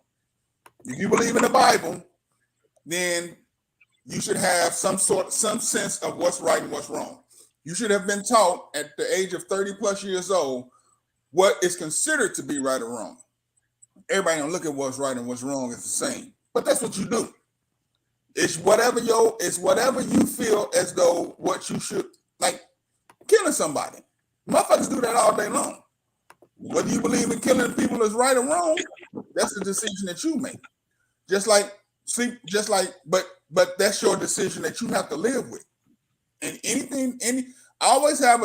If you believe in the Bible, then you should have some sense of what's right and what's wrong. You should have been taught at the age of 30 plus years old what is considered to be right or wrong. Everybody don't look at what's right and what's wrong as the same, but that's what you do. It's whatever you feel as though what you should, like killing somebody. Motherfuckers do that all day long. Whether you believe in killing people is right or wrong, that's the decision that you make. But but that's your decision that you have to live with. And I always have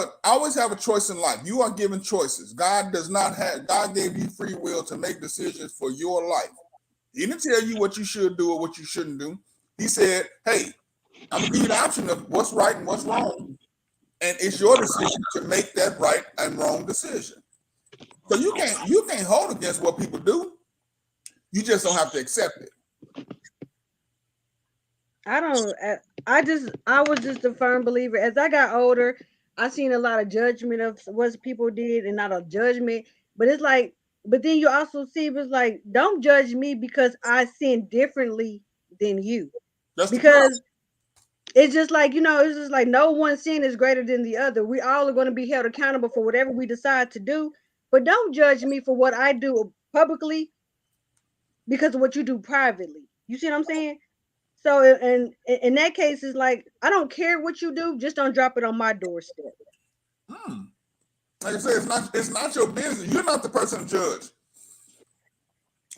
a choice in life. You are given choices. God gave you free will to make decisions for your life. He didn't tell you what you should do or what you shouldn't do. He said, hey, I'm gonna give you the option of what's right and what's wrong. And it's your decision to make that right and wrong decision. So you can't hold against what people do. You just don't have to accept it. I was just a firm believer. As I got older, I seen a lot of judgment of what people did and not a judgment. But it's like, but then you also see it was like, don't judge me because I sin differently than you. That's because it's just like, it's just like no one sin is greater than the other. We all are going to be held accountable for whatever we decide to do. But don't judge me for what I do publicly because of what you do privately. You see what I'm saying? So, and in that case, it's like, I don't care what you do, just don't drop it on my doorstep. Like I said, it's not your business. You're not the person to judge.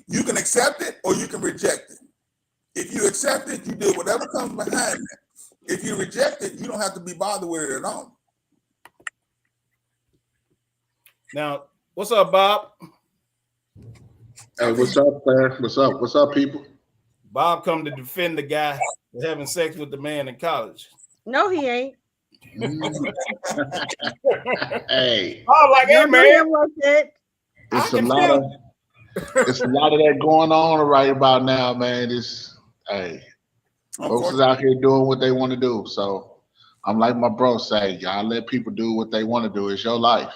You can accept it or you can reject it. If you accept it, you do whatever comes behind it. If you reject it, you don't have to be bothered with it at all. Now, what's up, Bob? Hey, what's up, player? What's up? What's up, people? Bob come to defend the guy for having sex with the man in college. No, he ain't. Hey, Oh, like, hey, man. Like that. It's a lot of that going on right about now, man. Folks is out here doing what they want to do. So I'm like my bro say, y'all let people do what they want to do. It's your life.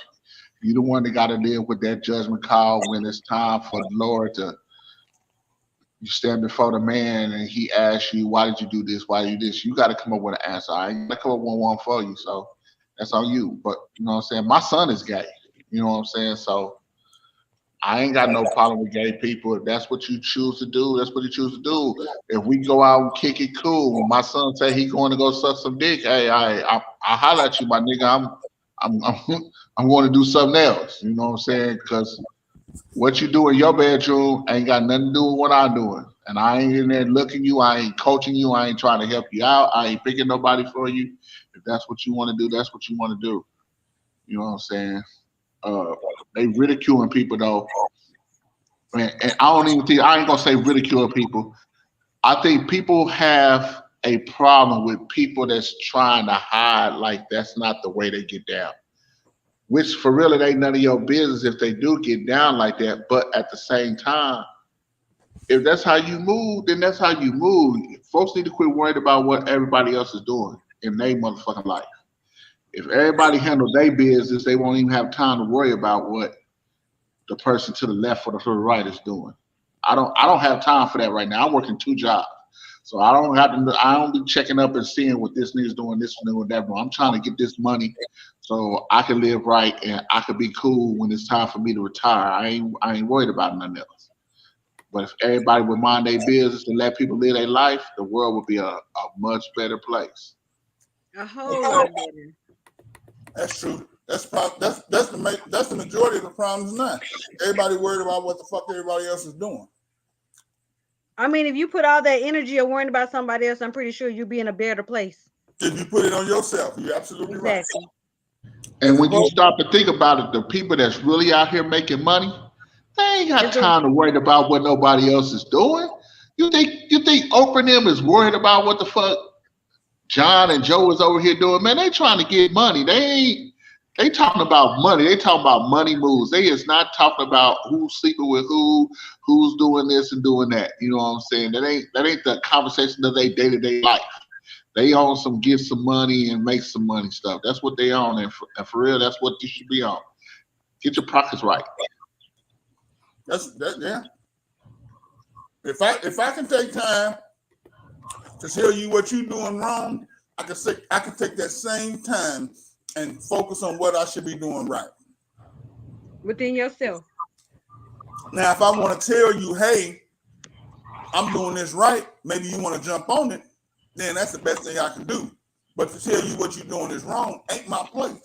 You the one that got to live with that judgment call when it's time for the Lord to. You stand before the man and he asks you, why did you do this? Why did you do this? You got to come up with an answer. I ain't got to come up with one for you. So that's on you. But you know what I'm saying? My son is gay. You know what I'm saying? So I ain't got no problem with gay people. If that's what you choose to do, that's what you choose to do. If we go out and kick it, cool. When my son say he going to go suck some dick, hey, I holler at you, my nigga. I'm going to do something else. You know what I'm saying? Because what you do in your bedroom ain't got nothing to do with what I'm doing. And I ain't in there looking you. I ain't coaching you. I ain't trying to help you out. I ain't picking nobody for you. If that's what you want to do, that's what you want to do. You know what I'm saying? They ridiculing people though. And I don't even think, I ain't gonna say ridiculing people. I think people have a problem with people that's trying to hide like that's not the way they get down. Which for real, it ain't none of your business if they do get down like that. But at the same time, if that's how you move, then that's how you move. Folks need to quit worried about what everybody else is doing in their motherfucking life. If everybody handles their business, they won't even have time to worry about what the person to the left or to the right is doing. I don't have time for that right now. I'm working 2 jobs. So I don't be checking up and seeing what this nigga's doing, this and doing that. I'm trying to get this money so I can live right and I can be cool when it's time for me to retire. I ain't worried about nothing else. But if everybody would mind their business and let people live their life, the world would be a much better place. A whole lot better. That's true. That's the majority of the problems now. Everybody worried about what the fuck everybody else is doing. I mean, if you put all that energy of worrying about somebody else, I'm pretty sure you'll be in a better place. If you put it on yourself, you're absolutely right. And when you stop to think about it, the people that's really out here making money, they ain't got time to worry about what nobody else is doing. You think Oprah and them is worried about what the fuck John and Joe is over here doing? Man, they trying to get money. They talking about money. They talking about money moves. They is not talking about who's sleeping with who's doing this and doing that. You know what I'm saying? That ain't the conversation of their day-to-day life. They own some get some money and make some money stuff. That's what they own. And for real, that's what you should be on. Get your pockets right. Yeah. If I can take time to tell you what you're doing wrong, I can take that same time and focus on what I should be doing right. Within yourself. Now, if I want to tell you, hey, I'm doing this right, maybe you want to jump on it, then that's the best thing I can do. But to tell you what you're doing is wrong ain't my place.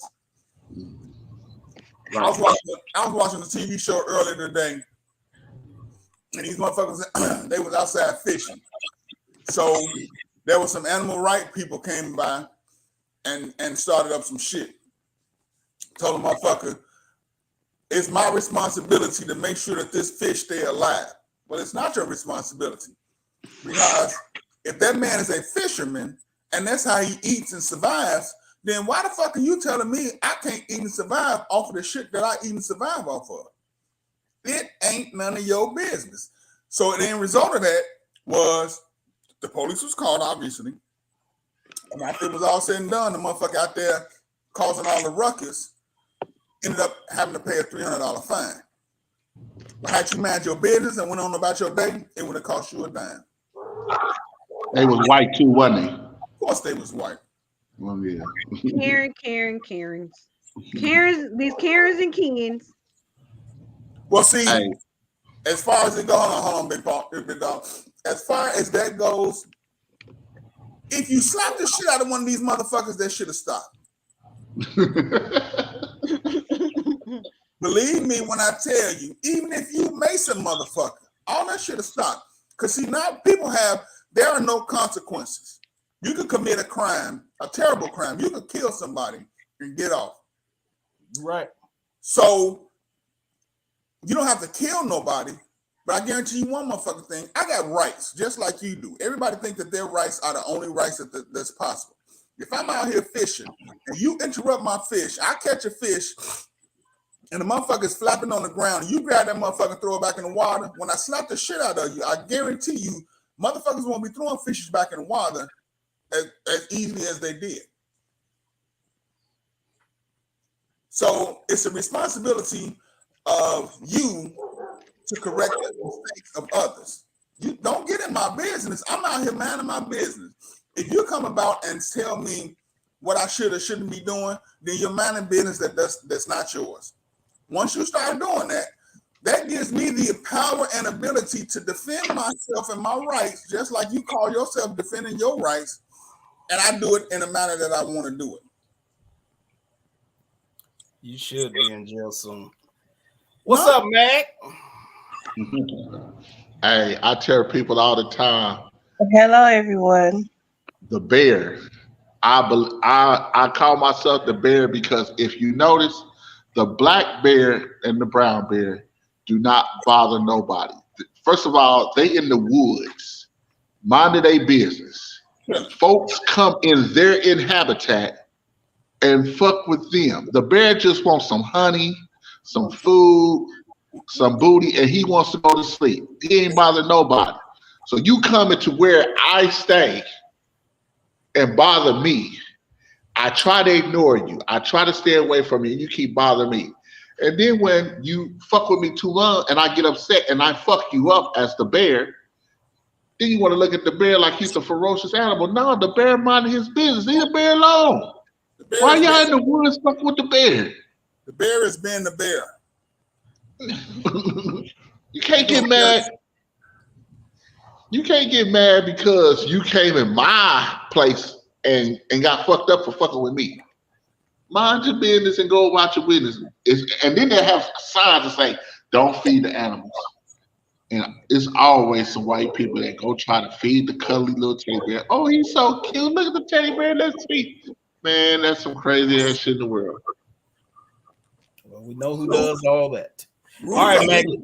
Right. I was watching a TV show earlier today, and these motherfuckers, they was outside fishing. So there was some animal right people came by and started up some shit. Told the motherfucker, it's my responsibility to make sure that this fish stay alive. Well, it's not your responsibility. Because if that man is a fisherman and that's how he eats and survives, then why the fuck are you telling me I can't eat and survive off of the shit that I eat and survive off of? It ain't none of your business. So the end result of that was the police was called, obviously. And after it was all said and done, the motherfucker out there causing all the ruckus ended up having to pay a $300 fine. But had you mind your business and went on about your day, it would have cost you a dime. They was white too, wasn't they? Of course they was white. Well, yeah. Karens. These Karens and Kens. Well, see, Hey, as far as it goes, hold on, big dog. As far as that goes, if you slap the shit out of one of these motherfuckers, that should have stopped. Believe me when I tell you, even if you mace a motherfucker, all that should have stopped. Because see, now there are no consequences. You could commit a crime, a terrible crime. You could kill somebody and get off. Right. So you don't have to kill nobody, but I guarantee you one motherfucking thing. I got rights, just like you do. Everybody think that their rights are the only rights that's possible. If I'm out here fishing and you interrupt my fish, I catch a fish and the motherfucker's flapping on the ground, you grab that motherfucker and throw it back in the water. When I slap the shit out of you, I guarantee you, motherfuckers won't be throwing fishes back in the water as easily as they did. So it's a responsibility of you to correct the mistakes of others. You don't get in my business. I'm out here minding my business. If you come about and tell me what I should or shouldn't be doing, then you're minding business that's not yours. Once you start doing that, that gives me the power and ability to defend myself and my rights, just like you call yourself defending your rights, and I do it in a manner that I want to do it. You should be in jail soon. What's up, Mac? hey, I tell people all the time, Hello, everyone. the bear. I call myself the bear because if you notice, the black bear and the brown bear do not bother nobody. First of all, they in the woods, minding their business. Folks come in their habitat and fuck with them. The bear just wants some honey, some food, some booty, and he wants to go to sleep. He ain't bothering nobody. So you come into where I stay and bother me. I try to ignore you. I try to stay away from you, and you keep bothering me. And then when you fuck with me too long and I get upset and I fuck you up as the bear, then you want to look at the bear like he's a ferocious animal. No, the bear minding his business. Leave the bear alone. Why y'all in the woods fucking with the bear? The bear is being the bear. You can't get mad. You can't get mad because you came in my place and got fucked up for fucking with me. Mind your business and go about your business. And then they have signs that say, don't feed the animals. And it's always some white people that go try to feed the cuddly little teddy bear. Oh, he's so cute. Look at the teddy bear. Let's feed. Man, that's some crazy ass shit in the world. Well, we know who does all that. All right, Maggie.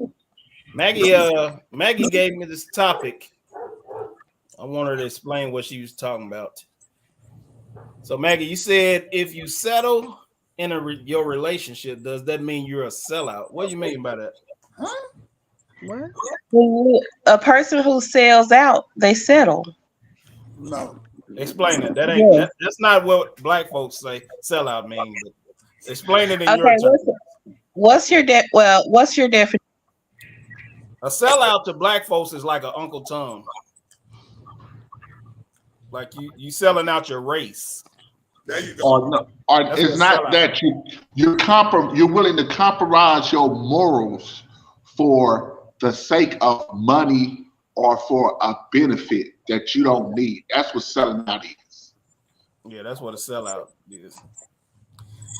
Maggie gave me this topic. I want her to explain what she was talking about. So, Maggie, you said if you settle in your relationship, does that mean you're a sellout? What do you mean by that? Huh? What? A person who sells out, they settle. No. Explain it. That ain't that's not what black folks say sellout means. Explain it in your terms. What's your definition? A sellout to black folks is like an Uncle Tom. Like you selling out your race. There you go. Or no, or That's it's not that you're willing to compromise your morals for the sake of money or for a benefit that you don't need. That's what selling out is. Yeah, that's what a sellout is.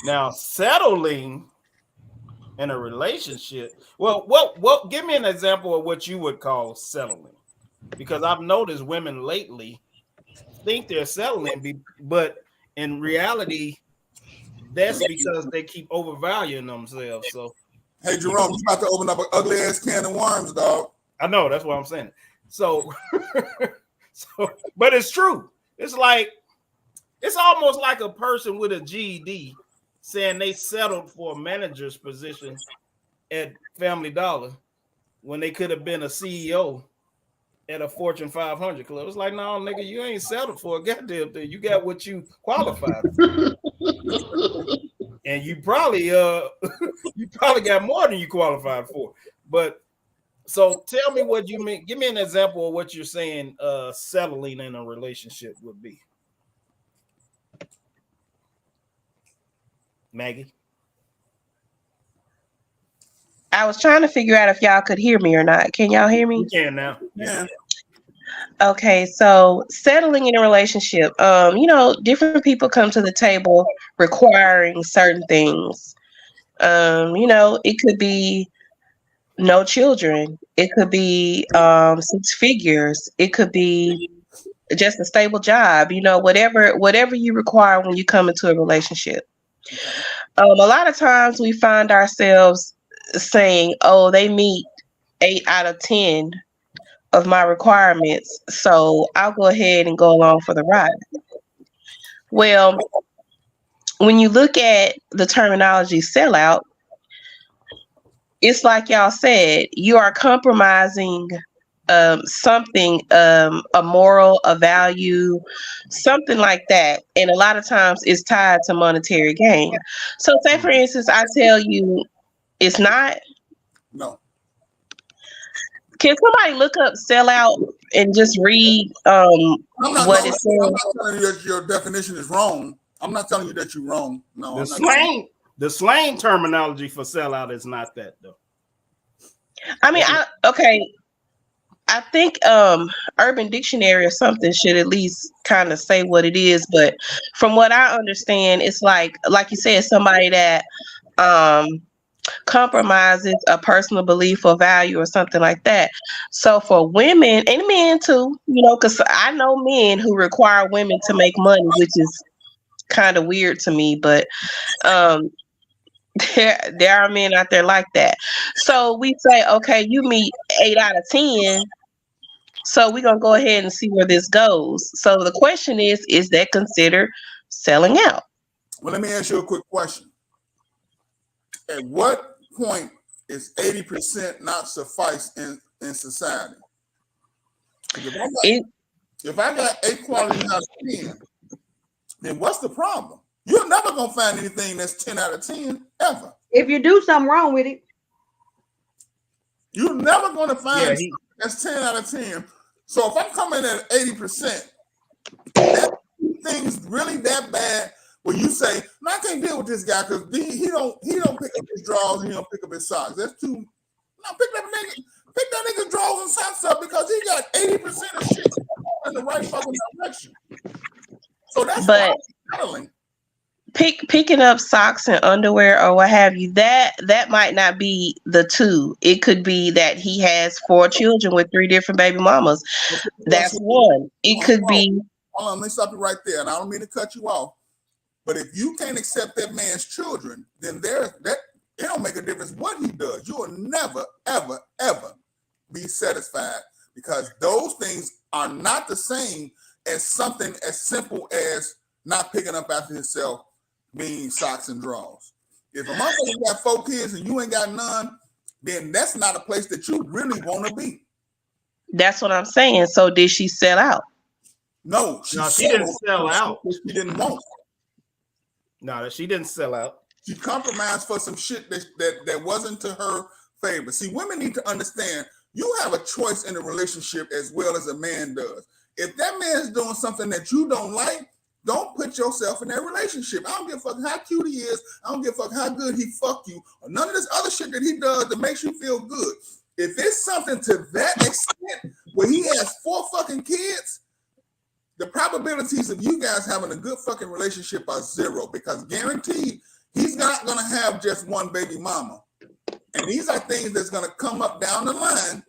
Now, settling in a relationship. Well, what? Give me an example of what you would call settling, because I've noticed women lately think they're settling, but in reality, that's because they keep overvaluing themselves. So, hey, Jerome, you about to open up an ugly ass can of worms, dog. I know that's what I'm saying. So, but it's true. It's like it's almost like a person with a GED saying they settled for a manager's position at Family Dollar when they could have been a CEO at a Fortune 500 club. It's like, no, nigga, you ain't settled for a goddamn thing. You got what you qualified for. And you probably got more than you qualified for. But so tell me what you mean. Give me an example of what you're saying settling in a relationship would be. Maggie. I was trying to figure out if y'all could hear me or not. Can y'all hear me? You can now. Yeah. Okay, so settling in a relationship, different people come to the table requiring certain things. It could be no children. It could be 6 figures. It could be just a stable job. Whatever you require when you come into a relationship. A lot of times we find ourselves saying, "Oh, they meet 8 out of 10 of my requirements, so I'll go ahead and go along for the ride." Well, when you look at the terminology sellout, it's like y'all said, you are compromising something, a moral, a value, something like that. And a lot of times it's tied to monetary gain. So say, for instance, I tell you it's not. No. Can somebody look up sellout and just read what it says? I'm not telling you that your definition is wrong. I'm not telling you that you're wrong. No. The slang terminology for sellout is not that though. I mean, I think Urban Dictionary or something should at least kind of say what it is. But from what I understand, it's like you said, somebody that compromises a personal belief or value or something like that. So for women and men too, because I know men who require women to make money, which is kind of weird to me, but there are men out there like that. So we say, okay, you meet 8 out of 10. So we're going to go ahead and see where this goes. So the question is that considered selling out? Well, let me ask you a quick question. At what point is 80% not suffice in society? If I got 8 qualities out of 10, then what's the problem? You're never going to find anything that's 10 out of 10 ever. If you do something wrong with it. You're never going to find something that's 10 out of 10. So if I'm coming at 80%, that thing's really that bad where you say, no, I can't deal with this guy because he don't pick up his drawers and he don't pick up his socks. That's too. No, pick that nigga's drawers and socks up because he got 80% of shit in the right fucking direction. So that's why I'm settling. Picking up socks and underwear or what have you, that might not be the two. It could be that he has 4 children with 3 different baby mamas. That's one. It could be. Hold on, let me stop you right there. And I don't mean to cut you off. But if you can't accept that man's children, then it don't make a difference what he does. You will never, ever, ever be satisfied because those things are not the same as something as simple as not picking up after himself, being socks and drawers. If a motherfucker got 4 kids and you ain't got none, then that's not a place that you really want to be. That's what I'm saying. So did she sell out? No, she didn't sell out. She didn't want. No, she didn't sell out. She compromised for some shit that wasn't to her favor. See, women need to understand you have a choice in a relationship as well as a man does. If that man's doing something that you don't like, don't put yourself in that relationship. I don't give a fuck how cute he is. I don't give a fuck how good he fuck you. Or none of this other shit that he does that makes you feel good. If it's something to that extent where he has 4 fucking kids, the probabilities of you guys having a good fucking relationship are 0 because guaranteed he's not going to have just 1 baby mama. And these are things that's going to come up down the line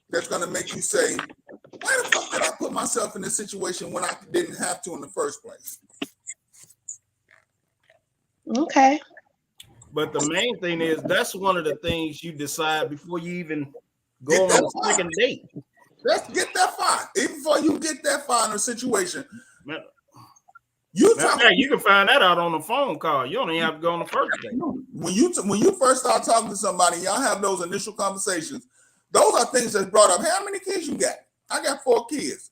that's going to make you say, why the fuck did I put myself in this situation when I didn't have to in the first place. Okay. But the main thing is that's one of the things you decide before you even go Get on that the far. second date. Let's get that far. Even before you get that far in a situation, Man, you you can find that out on a phone call. You don't even have to go on the first date. when you first start talking to somebody, y'all have those initial conversations. Those are things that's brought up. Hey, how many kids you got? I got 4 kids.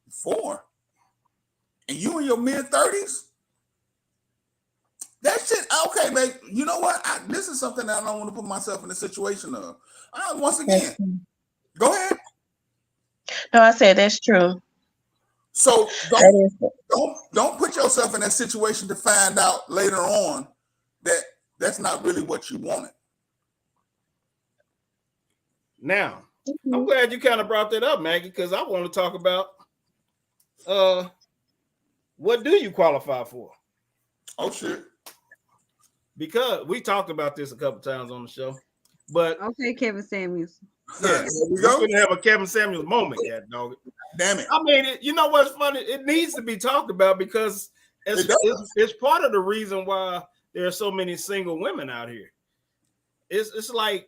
4. And you in your mid-30s? That shit, okay, babe. You know what? This is something that I don't want to put myself in a situation of. Once again, go ahead. No, I said that's true. So That is don't put yourself in that situation to find out later on that that's not really what you wanted. Now, I'm glad you kind of brought that up, Maggie, because I want to talk about what do you qualify for? Oh shit. Because we talked about this a couple times on the show, but Okay, Kevin Samuels. yeah, we we're go. gonna have a Kevin Samuels moment, that dog. Damn it. I mean, you know what's funny? It needs to be talked about because it's part of the reason why there are so many single women out here. It's like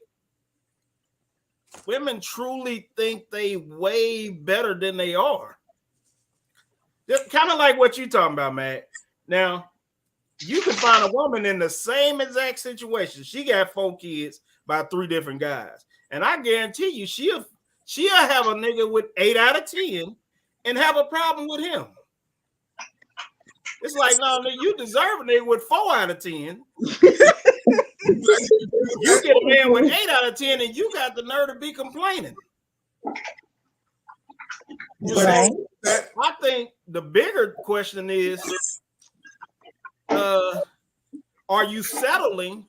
women truly think they way better than they are. Kind of like what you talking about, Matt. Now, you can find a woman in the same exact situation. She got 4 kids by 3 different guys. And I guarantee you, she'll have a nigga with 8 out of 10 and have a problem with him. It's like, no, you deserve a nigga with 4 out of 10. You get a man with 8 out of 10 and you got the nerve to be complaining. right. So I think the bigger question is, are you settling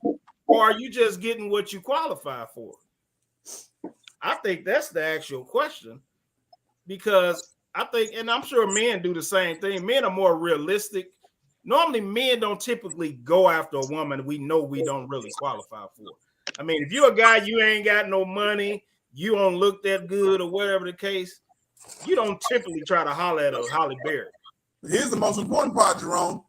or are you just getting what you qualify for? I think that's the actual question, because I think, and I'm sure men do the same thing. Men are more realistic. Normally, men don't typically go after a woman we know we don't really qualify for. I mean, if you're a guy, you ain't got no money, you don't look that good or whatever the case, you don't typically try to holler at a Holly Berry. Here's the most important part, Jerome.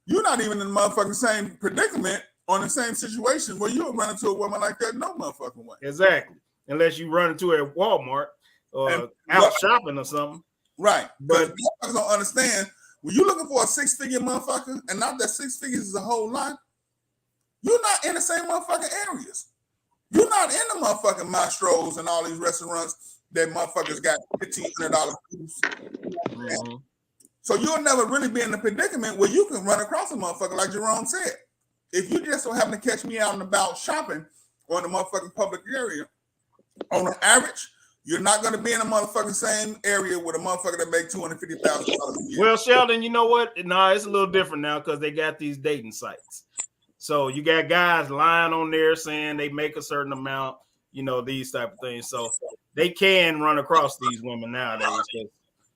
You're not even in the motherfucking same predicament or in the same situation where you would run into a woman like that no motherfucking way. Exactly. Unless you run into her at Walmart or out shopping or something. Right. But motherfuckers don't understand, when you're looking for a 6-figure motherfucker, and not that 6 figures is a whole lot, you're not in the same motherfucking areas. You're not in the motherfucking Mastros and all these restaurants that motherfuckers got $1,500 foods. Mm-hmm. So you'll never really be in the predicament where you can run across a motherfucker like Jerome said. If you just so happen to catch me out and about shopping or in the motherfucking public area, on an average, you're not going to be in a motherfucking same area with a motherfucker that make $250,000 a year. Well, Sheldon, you know what? No, it's a little different now because they got these dating sites. So you got guys lying on there saying they make a certain amount, you know, these type of things. So they can run across these women nowadays.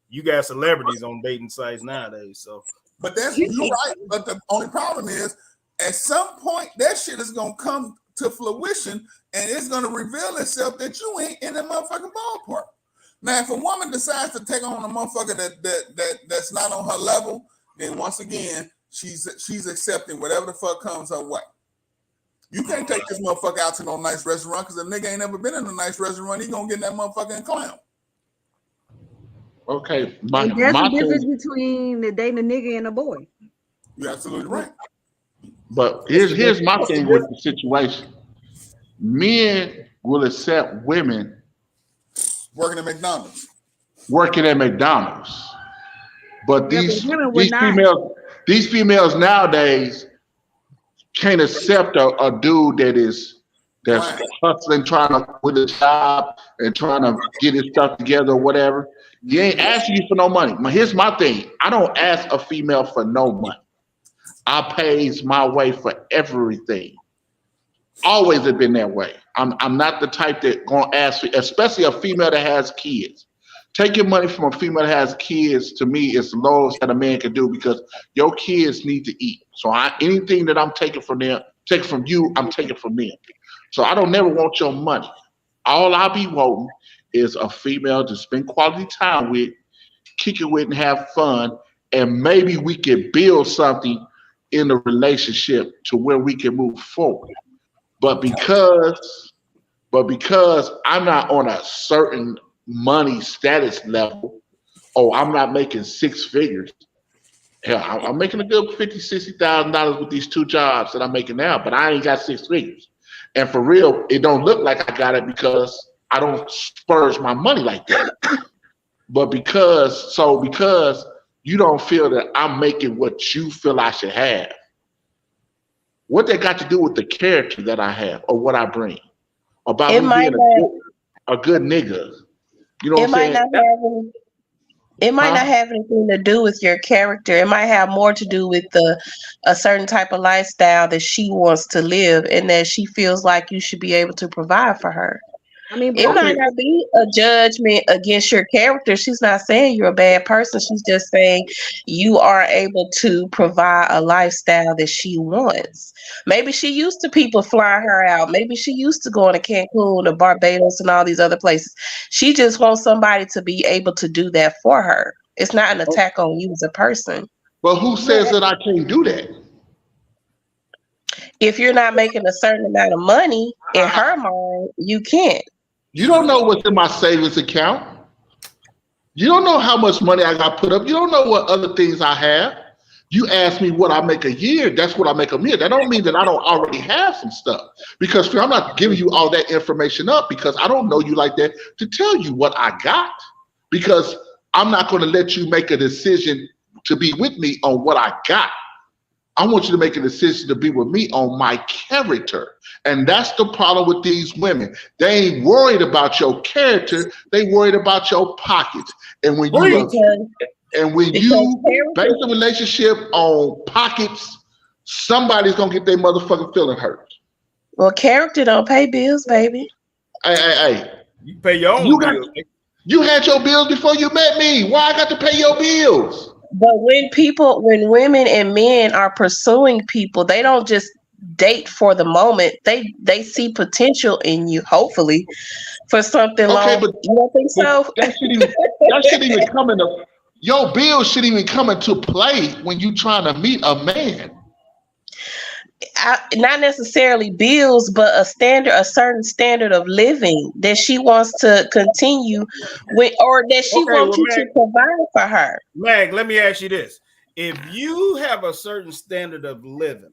You got celebrities on dating sites nowadays. So, but that's you're right. But the only problem is, at some point, that shit is gonna come to fruition, and it's gonna reveal itself that you ain't in the motherfucking ballpark. Now, if a woman decides to take on a motherfucker that's not on her level, then once again, she's accepting whatever the fuck comes her way. You can't take this motherfucker out to no nice restaurant because the nigga ain't never been in a nice restaurant. He gonna get in that motherfucking clown. Okay, There's a difference between the dating a nigga and a boy. You're absolutely right. But here's my thing with the situation. Men will accept women working at McDonald's. But these females nowadays can't accept a dude that's hustling, trying to with a job and trying to get his stuff together or whatever. He ain't asking you for no money. Here's my thing. I don't ask a female for no money. I pays my way for everything. Always have been that way. I'm not the type that gonna ask, especially a female that has kids. Taking money from a female that has kids, to me, is the lowest that a man can do because your kids need to eat. So anything that I'm taking from them, taking from you, I'm taking from them. So I don't never want your money. All I be wanting is a female to spend quality time with, kick it with, and have fun, and maybe we can build something in the relationship to where we can move forward. But because I'm not on a certain money status level, I'm not making six figures. Hell, I'm making a good $50,000-$60,000 with these two jobs that I'm making now, but I ain't got six figures. And for real, it don't look like I got it because I don't spurge my money like that. But because you don't feel that I'm making what you feel I should have, what that got to do with the character that I have or what I bring? About It me might being not. a good nigga. You know what It I'm might saying? not have. It might not Huh? have anything to do with your character. It might have more to do with a certain type of lifestyle that she wants to live and that she feels like you should be able to provide for her. I mean, It but might Okay. not be a judgment against your character. She's not saying you're a bad person. She's just saying you are able to provide a lifestyle that she wants. Maybe she used to people flying her out. Maybe she used to going to Cancun or Barbados and all these other places. She just wants somebody to be able to do that for her. It's not an attack on you as a person. But who says that I can't do that? If you're not making a certain amount of money, in her mind, you can't. You don't know what's in my savings account. You don't know how much money I got put up. You don't know what other things I have. You ask me what I make a year. That's what I make a year. That don't mean that I don't already have some stuff. Because I'm not giving you all that information up because I don't know you like that to tell you what I got. Because I'm not going to let you make a decision to be with me on what I got. I want you to make a decision to be with me on my character. And that's the problem with these women. They ain't worried about your character. They worried about your pockets. And when you base a relationship on pockets, somebody's gonna get their motherfucking feeling hurt. Well, character don't pay bills, baby. Hey. You pay your own bills. You had your bills before you met me. Why I got to pay your bills? But when women and men are pursuing people, they don't just date for the moment. They see potential in you, hopefully, for something long. But you don't think so? That shouldn't even come into your bills shouldn't even come into play when you trying to meet a man. Not necessarily bills, but a certain standard of living that she wants to continue with, or that she wants you to provide for her. Mag, let me ask you this: if you have a certain standard of living,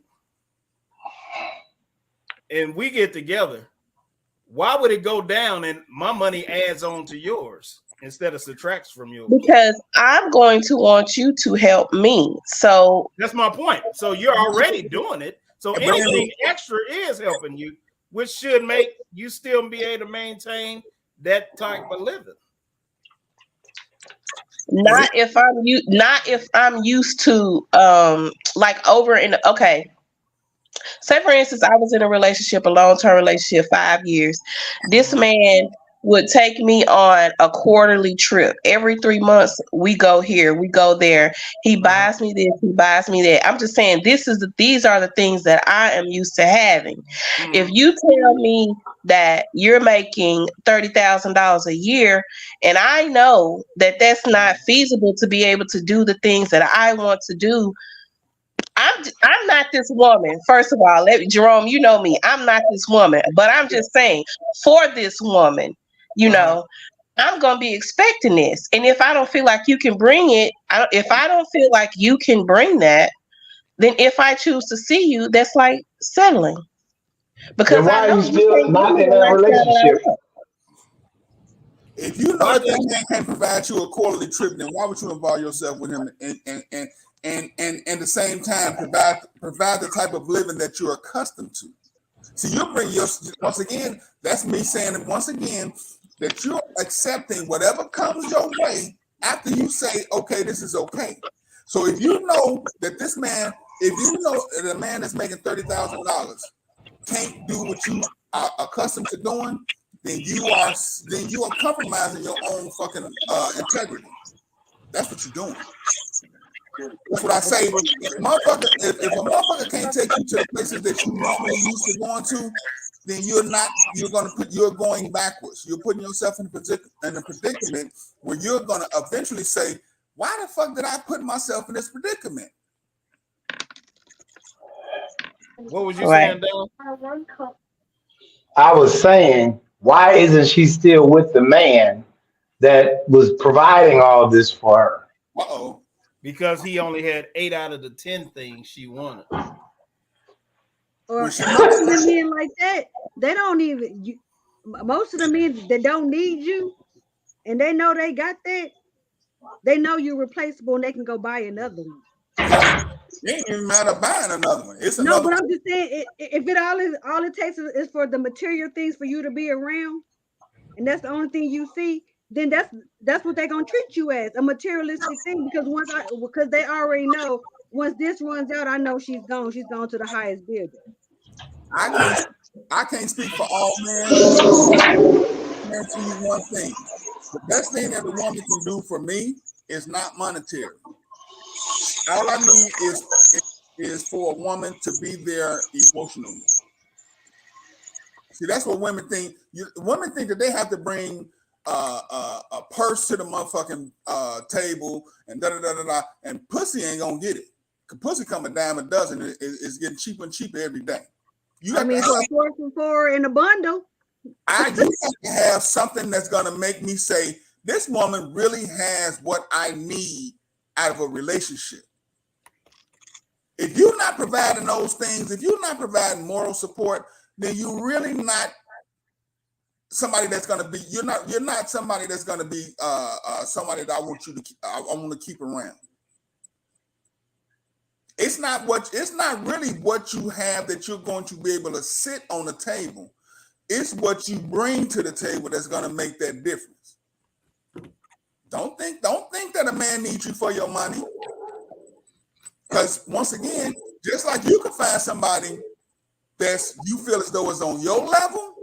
and we get together, why would it go down and my money adds on to yours instead of subtracts from yours? Because I'm going to want you to help me. So that's my point. So you're already doing it. So anything extra is helping you, which should make you still be able to maintain that type of living. Not if I'm used to say for instance, I was in a long-term relationship, 5 years. This man would take me on a quarterly trip. Every 3 months, we go here, we go there. He buys me this, he buys me that. I'm just saying these are the things that I am used to having. If you tell me that you're making $30,000 a year, and I know that that's not feasible to be able to do the things that I want to do, I'm not this woman. First of all, Jerome, you know me. I'm not this woman, but I'm just saying, for this woman, I'm gonna be expecting this. And if I don't feel like you can bring it, if I don't feel like you can bring that, then if I choose to see you, that's like settling. Because why are you still not in that relationship? If you know that man can't provide you a quarterly trip, then why would you involve yourself with him and at the same time provide the type of living that you're accustomed to? See, you bring once again, that's me saying once again that you're accepting whatever comes your way after you say, okay, this is okay. So if you know that the man that's making $30,000 can't do what you are accustomed to doing, then you are compromising your own fucking integrity. That's what you're doing. That's what I say. If a motherfucker can't take you to the places that you normally used to going to, then you're going backwards. You're putting yourself in a predicament where you're gonna eventually say, why the fuck did I put myself in this predicament? What was you saying, Don? I was saying, why isn't she still with the man that was providing all this for her? Uh-oh. Because he only had 8 out of the 10 things she wanted. Or most of the men like that, they don't even. Most of the men that don't need you, and they know they got that, they know you're replaceable, and they can go buy another one. It ain't even matter buying another one. It's No, another. but I'm just saying, if it all it takes is for the material things for you to be around, and that's the only thing you see, then that's what they're gonna treat you as, a materialistic thing. Because they already know once this runs out, I know she's gone. She's gone to the highest bidder. I can't speak for all men. I'm going to tell you one thing. The best thing that a woman can do for me is not monetary. All I need is for a woman to be there emotionally. See, that's what women think. Women think that they have to bring a purse to the motherfucking table and da-da-da-da-da, and pussy ain't gonna get it. Cause pussy come a dime a dozen. It's getting cheaper and cheaper every day. For a 4 in a bundle. I do have to have something that's gonna make me say, this woman really has what I need out of a relationship. If you're not providing those things, if you're not providing moral support, then you're really not somebody that's gonna be. You're not somebody that's gonna be somebody that I want to keep around. It's not really what you have that you're going to be able to sit on the table. It's what you bring to the table that's gonna make that difference. Don't think that a man needs you for your money. Because once again, just like you can find somebody that you feel as though is on your level,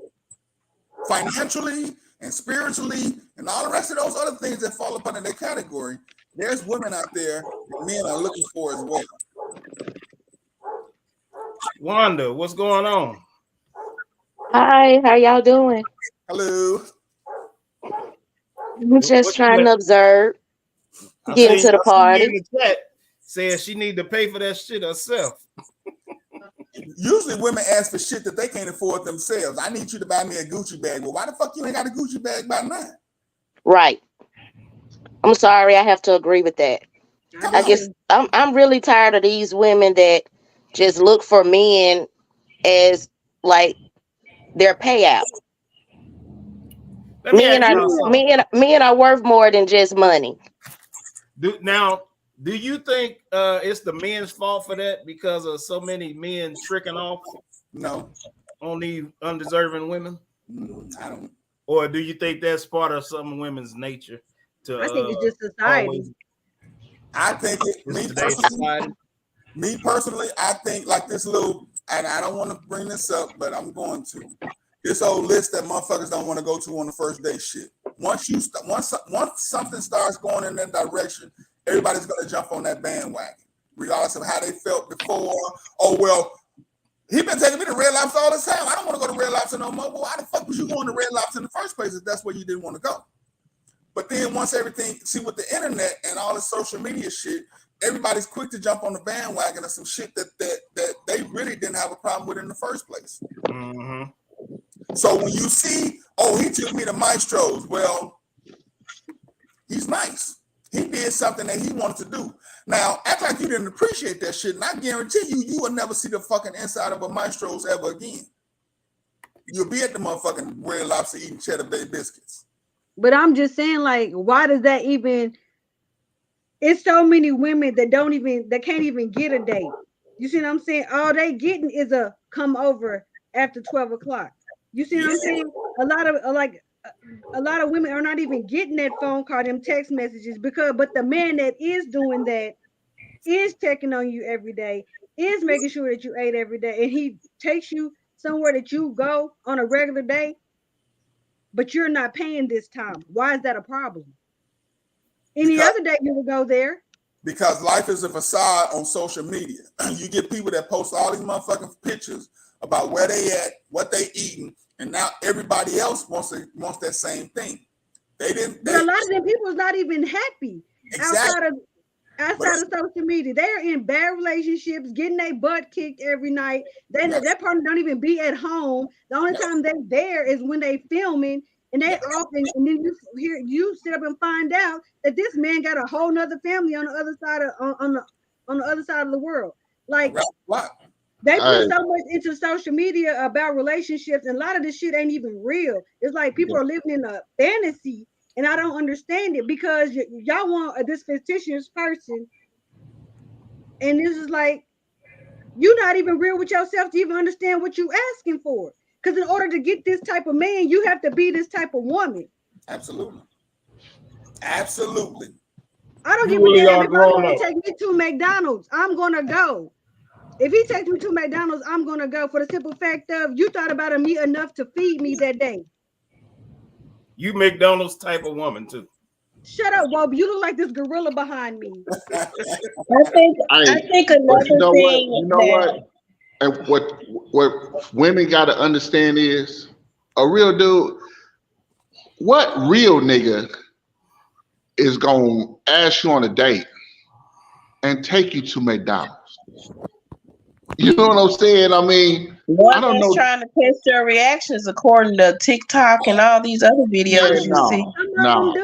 financially and spiritually, and all the rest of those other things that fall up under that category, there's women out there that men are looking for as well. Wanda, what's going on? Hi, how y'all doing? Hello. I'm just trying to observe, getting to the party. In the chat says she need to pay for that shit herself. Usually women ask for shit that they can't afford themselves. I need you to buy me a Gucci bag. Well, why the fuck you ain't got a Gucci bag by now? Right. I'm sorry, I have to agree with that. I guess I'm really tired of these women that just look for men as like their payout. Men are worth more than just money. Do you think it's the men's fault for that because of so many men tricking off? No. On these undeserving women? I don't. Or do you think that's part of some women's nature? I think it's just society. I think me personally, I think like this little, and I don't want to bring this up, but I'm going to. This old list that motherfuckers don't want to go to on the first date shit. Once something starts going in that direction, everybody's going to jump on that bandwagon, regardless of how they felt before. Oh, well, he been taking me to Red Lobster all this time. I don't want to go to Red Lobster no more. Well, why the fuck was you going to Red Lobster in the first place if that's where you didn't want to go? But then once everything, see, with the internet and all the social media shit, everybody's quick to jump on the bandwagon of some shit that they really didn't have a problem with in the first place. Mm-hmm. So when you see, oh, he took me to Maestro's, well, he's nice. He did something that he wanted to do. Now, act like you didn't appreciate that shit, and I guarantee you will never see the fucking inside of a Maestro's ever again. You'll be at the motherfucking Red Lobster eating Cheddar Bay biscuits. But I'm just saying, like, why does that even? It's so many women that can't even get a date. You see what I'm saying? All they getting is a come over after 12 o'clock. You see what I'm saying? A lot of women are not even getting that phone call, them text messages, but the man that is doing that is checking on you every day, is making sure that you ate every day, and he takes you somewhere that you go on a regular day, but you're not paying this time. Why is that a problem? Any other day you would go there. Because life is a facade on social media. You get people that post all these motherfucking pictures about where they at, what they eating, and now everybody else wants that same thing. They didn't. But a lot of them people is not even happy Exactly. outside of social media. They're in bad relationships, getting their butt kicked every night. That partner don't even be at home. The only time they're there is when they filming, and they often, and then you sit up and find out that this man got a whole nother family on the other side of on the other side of the world. Like what? They put so much into social media about relationships, and a lot of this shit ain't even real. It's like people are living in a fantasy, and I don't understand it because y'all want this fictitious person, and this is like you're not even real with yourself to even understand what you asking for. Because in order to get this type of man, you have to be this type of woman. Absolutely. I don't give a damn if I'm gonna take me to McDonald's. I'm gonna go. If he takes me to McDonald's, I'm gonna go for the simple fact of you thought about me enough to feed me that day. You McDonald's type of woman too. Shut up, Bob. You look like this gorilla behind me. I think another thing. You know what? And what women got to understand is a real dude. What real nigga is gonna ask you on a date and take you to McDonald's? You know what I'm saying? I mean, I don't know. Trying to test your reactions according to TikTok and all these other videos you see. No.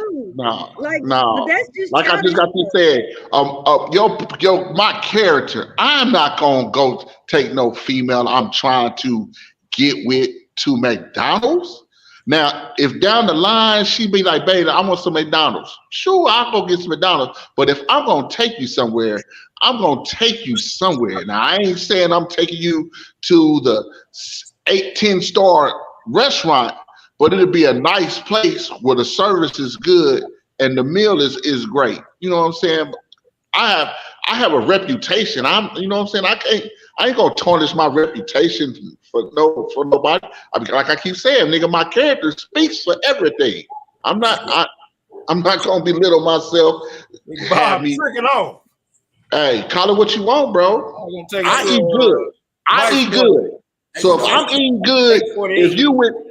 But that's just like I just got to say, my character. I'm not gonna go take no female I'm trying to get with to McDonald's. Now, if down the line she be like, baby, I want some McDonald's. Sure, I'll go get some McDonald's. But if I'm gonna take you somewhere, I'm gonna take you somewhere. Now, I ain't saying I'm taking you to the 8-10-star restaurant, but it'll be a nice place where the service is good and the meal is great. You know what I'm saying? I have a reputation. You know what I'm saying? I ain't gonna tarnish my reputation for nobody. I mean, like I keep saying, nigga, my character speaks for everything. I'm not gonna belittle myself. Bob, freaking off. Hey, call it what you want, bro. I eat good. I eat good. So if I'm eating good,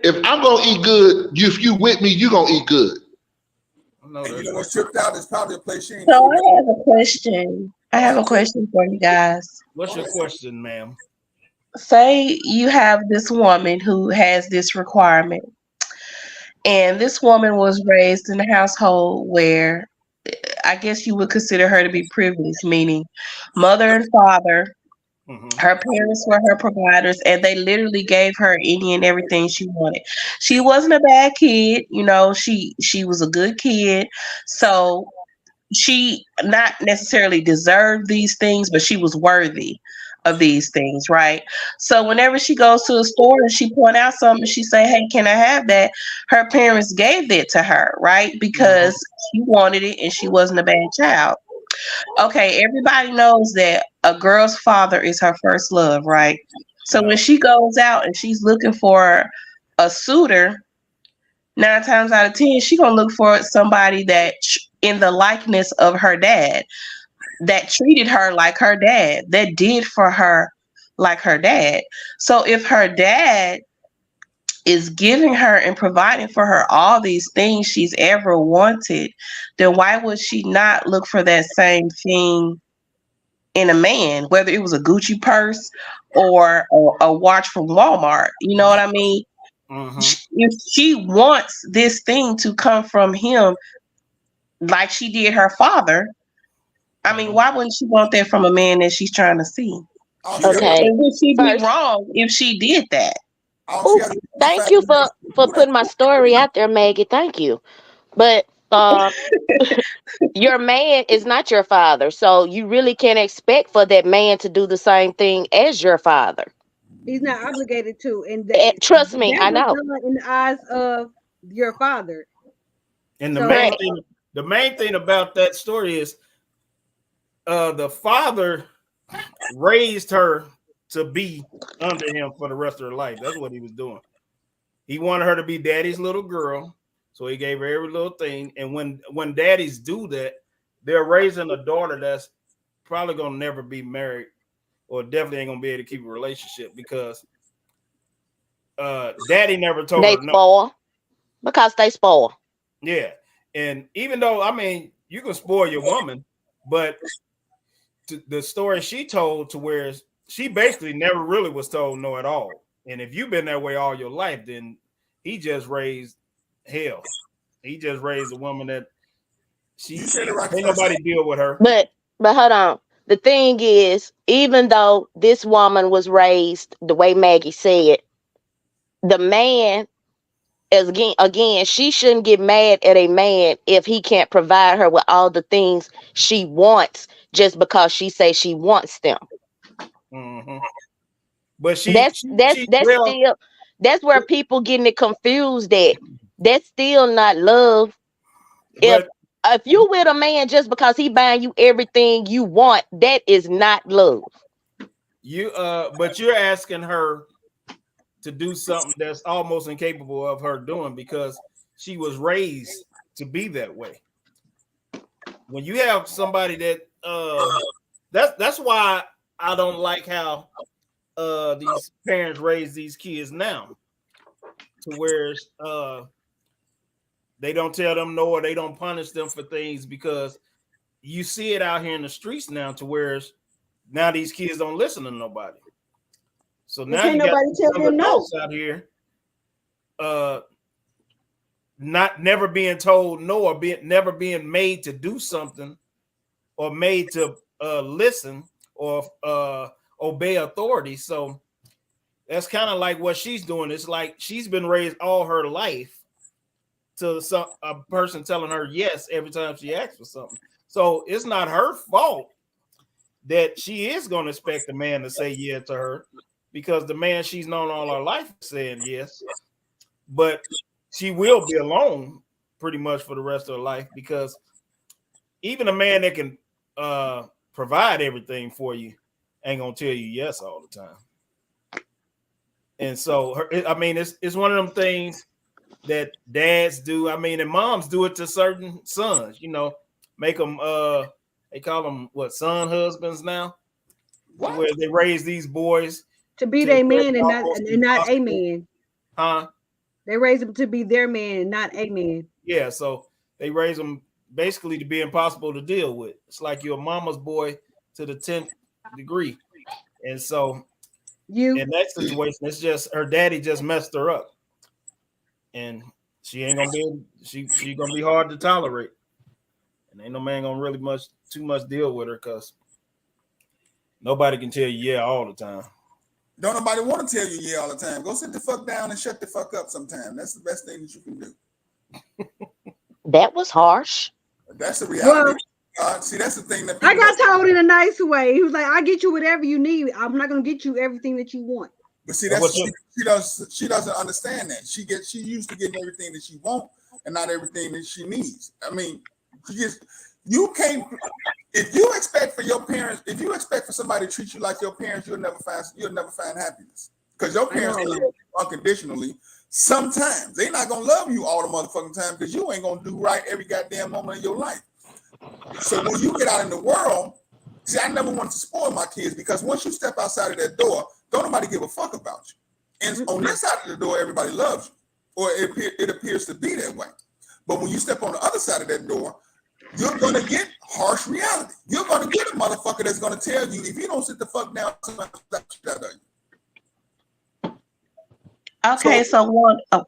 if I'm gonna eat good, if you with me, you gonna eat good. And you know what's tripped out is probably a place she ain't. So I have a question. I have a question for you guys. What's your question, ma'am? Say you have this woman who has this requirement, and this woman was raised in a household where I guess you would consider her to be privileged, meaning mother and father. Her parents were her providers, and they literally gave her any and everything she wanted. She wasn't a bad kid, you know. She was a good kid, so she not necessarily deserved these things, but she was worthy of these things, right? So whenever she goes to a store and she point out something, she say, "Hey, can I have that?" Her parents gave that to her, right? Because she wanted it and she wasn't a bad child. Okay, everybody knows that a girl's father is her first love, right? So when she goes out and she's looking for a suitor, 9 times out of 10, she's gonna look for somebody that in the likeness of her dad, that treated her like her dad, that did for her like her dad. So if her dad is giving her and providing for her all these things she's ever wanted, then why would she not look for that same thing in a man, whether it was a Gucci purse or a watch from Walmart? You know what I mean? If she wants this thing to come from him like she did her father, I mean, why wouldn't she want that from a man that she's trying to see? Okay. And would she be wrong if she did that? Ooh, thank you for putting my story out there, Maggie. Thank you. But your man is not your father, so you really can't expect for that man to do the same thing as your father. He's not obligated to, and trust me, I know. In the eyes of your father. And the main thing about that story is the father raised her to be under him for the rest of her life. That's what he was doing. He wanted her to be daddy's little girl, so he gave her every little thing. And when daddies do that, they're raising a daughter that's probably gonna never be married, or definitely ain't gonna be able to keep a relationship, because daddy never told They her no. spoil because they spoil. Yeah. And even though, I mean, you can spoil your woman, but the story she told to where she basically never really was told no at all. And if you've been that way all your life, then he just raised hell. He just raised a woman that ain't nobody deal with her. But hold on. The thing is, even though this woman was raised the way Maggie said, the man is again, she shouldn't get mad at a man if he can't provide her with all the things she wants just because she says she wants them. Mm-hmm. But That's still that's where people getting it confused at. That's still not love. But If you with a man just because he buying you everything you want, that is not love. But you're asking her to do something that's almost incapable of her doing because she was raised to be that way. When you have somebody that's why I don't like how these parents raise these kids now, to where they don't tell them no or they don't punish them for things, because you see it out here in the streets now, to where now these kids don't listen to nobody. So now you got some adults out here never being told no, or never being made to do something, or made to listen or obey authority. So that's kind of like what she's doing. It's like she's been raised all her life to a person telling her yes every time she asks for something. So it's not her fault that she is going to expect the man to say yes to her, because the man she's known all her life is saying yes. But she will be alone pretty much for the rest of her life, because even a man that can provide everything for you ain't gonna tell you yes all the time. And so it's one of them things that dads do. I mean, and moms do it to certain sons, make them they call them son husbands now, where they raise these boys to be their man and not a man. Huh? They raise them to be their man, not a man. Yeah, so they raise them basically to be impossible to deal with. It's like you're a mama's boy to the 10th degree. And so in that situation, it's just her daddy just messed her up. And she ain't gonna be she gonna be hard to tolerate. And ain't no man gonna really too much deal with her, because nobody can tell you yeah all the time. Don't nobody want to tell you yeah all the time. Go sit the fuck down and shut the fuck up sometime. That's the best thing that you can do. That was harsh. That's the reality. See, that's the thing that I got told in a nice way. He was like, "I get you whatever you need. I'm not gonna get you everything that you want." But see, she doesn't understand that. She used to getting everything that she wants and not everything that she needs. I mean, you can't. If you expect for somebody to treat you like your parents, you'll never find happiness, because your parents love you unconditionally. Sometimes they're not gonna love you all the motherfucking time, because you ain't gonna do right every goddamn moment of your life. So when you get out in the world, see, I never wanted to spoil my kids, because once you step outside of that door, don't nobody give a fuck about you. And on this side of the door, everybody loves you, or it appears to be that way. But when you step on the other side of that door, you're going to get harsh reality. You're going to get a motherfucker that's going to tell you, if you don't sit the fuck down, somebody will slap the shit out of you. Okay, so Wanda,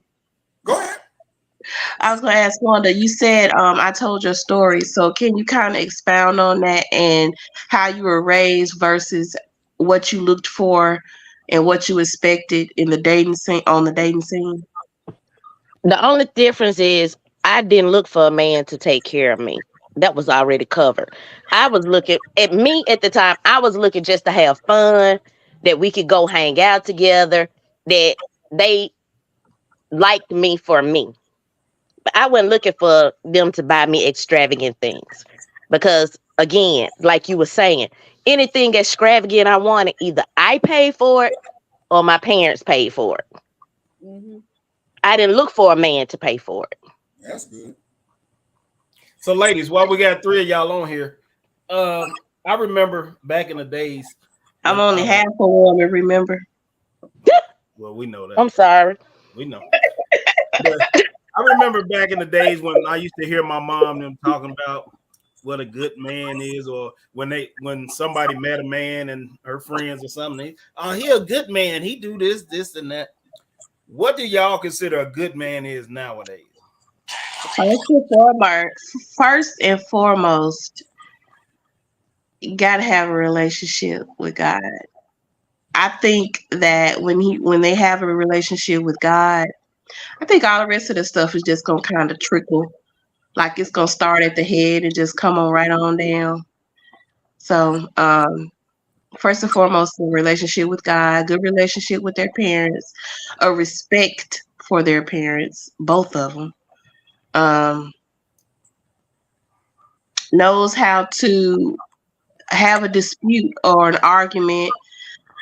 go ahead. I was going to ask Wanda, you said I told your story. So can you kind of expound on that and how you were raised versus what you looked for and what you expected in the dating scene, on the dating scene? The only difference is I didn't look for a man to take care of me. That was already covered. I was looking at me at the time. I was looking just to have fun, that we could go hang out together, that they liked me for me. But I wasn't looking for them to buy me extravagant things, because again, like you were saying, anything extravagant I wanted, either I paid for it or my parents paid for it. Mm-hmm. I didn't look for a man to pay for it. That's good. So, ladies, while we got three of y'all on here, I remember back in the days. I'm only half a woman, remember? Well, we know that. I'm sorry. We know. But I remember back in the days when I used to hear my mom them talking about what a good man is, or when somebody met a man and her friends or something, he a good man. He do this, and that. What do y'all consider a good man is nowadays? First and foremost, you gotta have a relationship with God. I think that when they have a relationship with God, I think all the rest of the stuff is just gonna kind of trickle. Like it's gonna start at the head and just come on right on down. So, first and foremost, a relationship with God, good relationship with their parents, a respect for their parents, both of them. Um, knows how to have a dispute or an argument,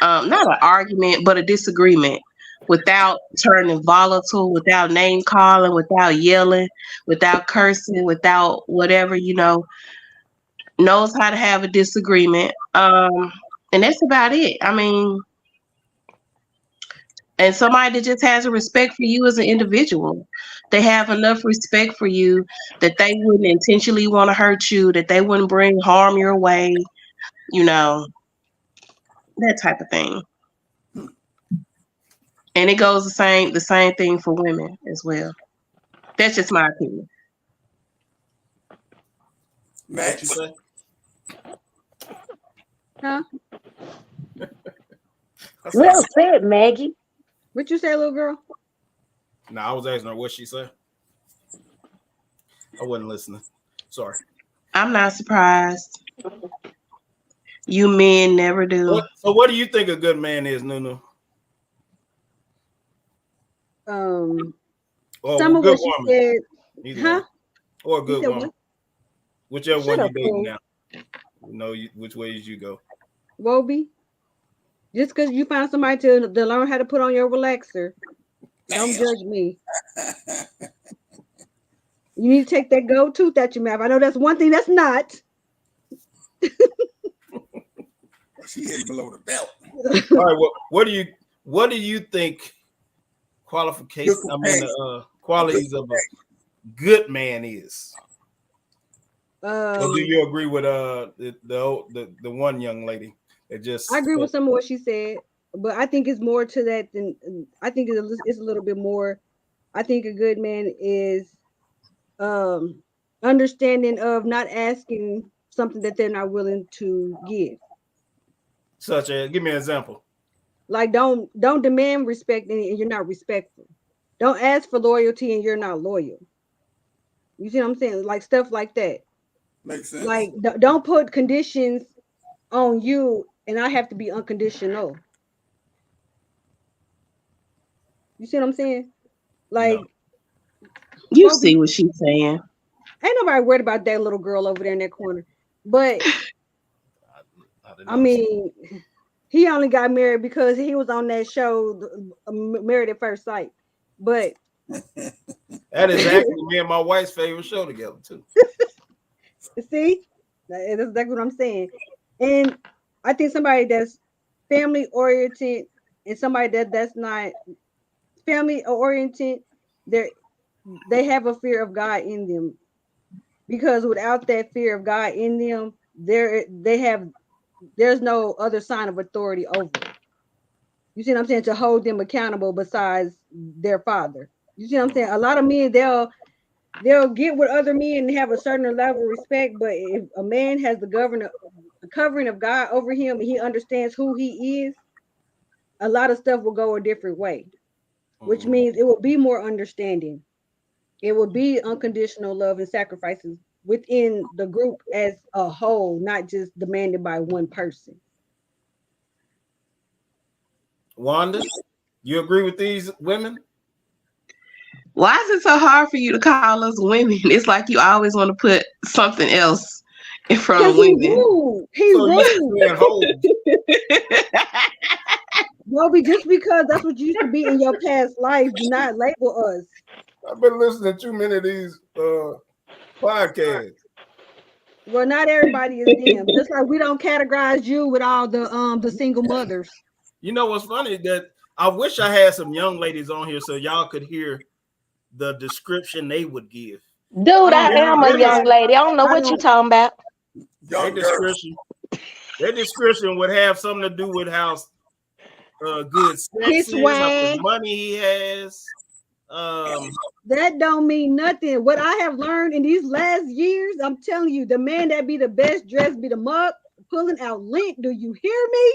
not an argument, but a disagreement without turning volatile, without name calling, without yelling, without cursing, without whatever, knows how to have a disagreement. And that's about it. I mean, and somebody that just has a respect for you as an individual. They have enough respect for you that they wouldn't intentionally want to hurt you, that they wouldn't bring harm your way, that type of thing. And it goes the same thing for women as well. That's just my opinion. What you say? Huh? Well said, Maggie. What you say, little girl? No, I was asking her what she said. I wasn't listening. Sorry. I'm not surprised. You men never do. So what do you think a good man is, Nunu? Or Some a of good what she woman. said. Either Huh? one. Or a good woman. What? Whichever Shut one up, you're dating fool. now. You know which ways you go. Roby, just because you find somebody to learn how to put on your relaxer, don't judge me. You need to take that gold tooth out your mouth. I know that's one thing that's not. She hit below the belt. All right. Well, what do you think qualifications? Qualities of a good man is? Or do you agree with the one young lady that just? I agree with some of what she said, but I think it's more to that than I think it's a little bit more. I think a good man is understanding of not asking something that they're not willing to give. Such as, give me an example. Like don't demand respect and you're not respectful. Don't ask for loyalty and you're not loyal. You see what I'm saying? Like stuff like that. Makes sense. Like don't put conditions on you and I have to be unconditional. You see what I'm saying? Like you see what she's saying. Ain't nobody worried about that little girl over there in that corner. But I mean, he only got married because he was on that show, Married at First Sight. But that is actually me and my wife's favorite show together too. See, that's exactly what I'm saying. And I think somebody that's family oriented and somebody that's not family oriented, they have a fear of God in them. Because without that fear of God in them, there's no other sign of authority over them. You see what I'm saying? To hold them accountable besides their father. You see what I'm saying? A lot of men, they'll get with other men and have a certain level of respect, but if a man has the covering of God over him and he understands who he is, a lot of stuff will go a different way, which means it will be more understanding. It will be unconditional love and sacrifices within the group as a whole, not just demanded by one person. Wanda, you agree with these women? Why is it so hard for you to call us women? It's like you always want to put something else in front of women. He's rude. Bobby, just because that's what you used to be in your past life, do not label us. I've been listening to too many of these podcasts. Well, not everybody is them. Just like we don't categorize you with all the single mothers. You know what's funny? That I wish I had some young ladies on here so y'all could hear the description they would give. Dude, I Oh, am a young lady. I don't know I what you don't- talking about. Their description would have something to do with how good sex His is, how much swag. money he has. That don't mean nothing. What I have learned in these last years, I'm telling you, the man that be the best dressed be the mug pulling out lint. Do you hear me?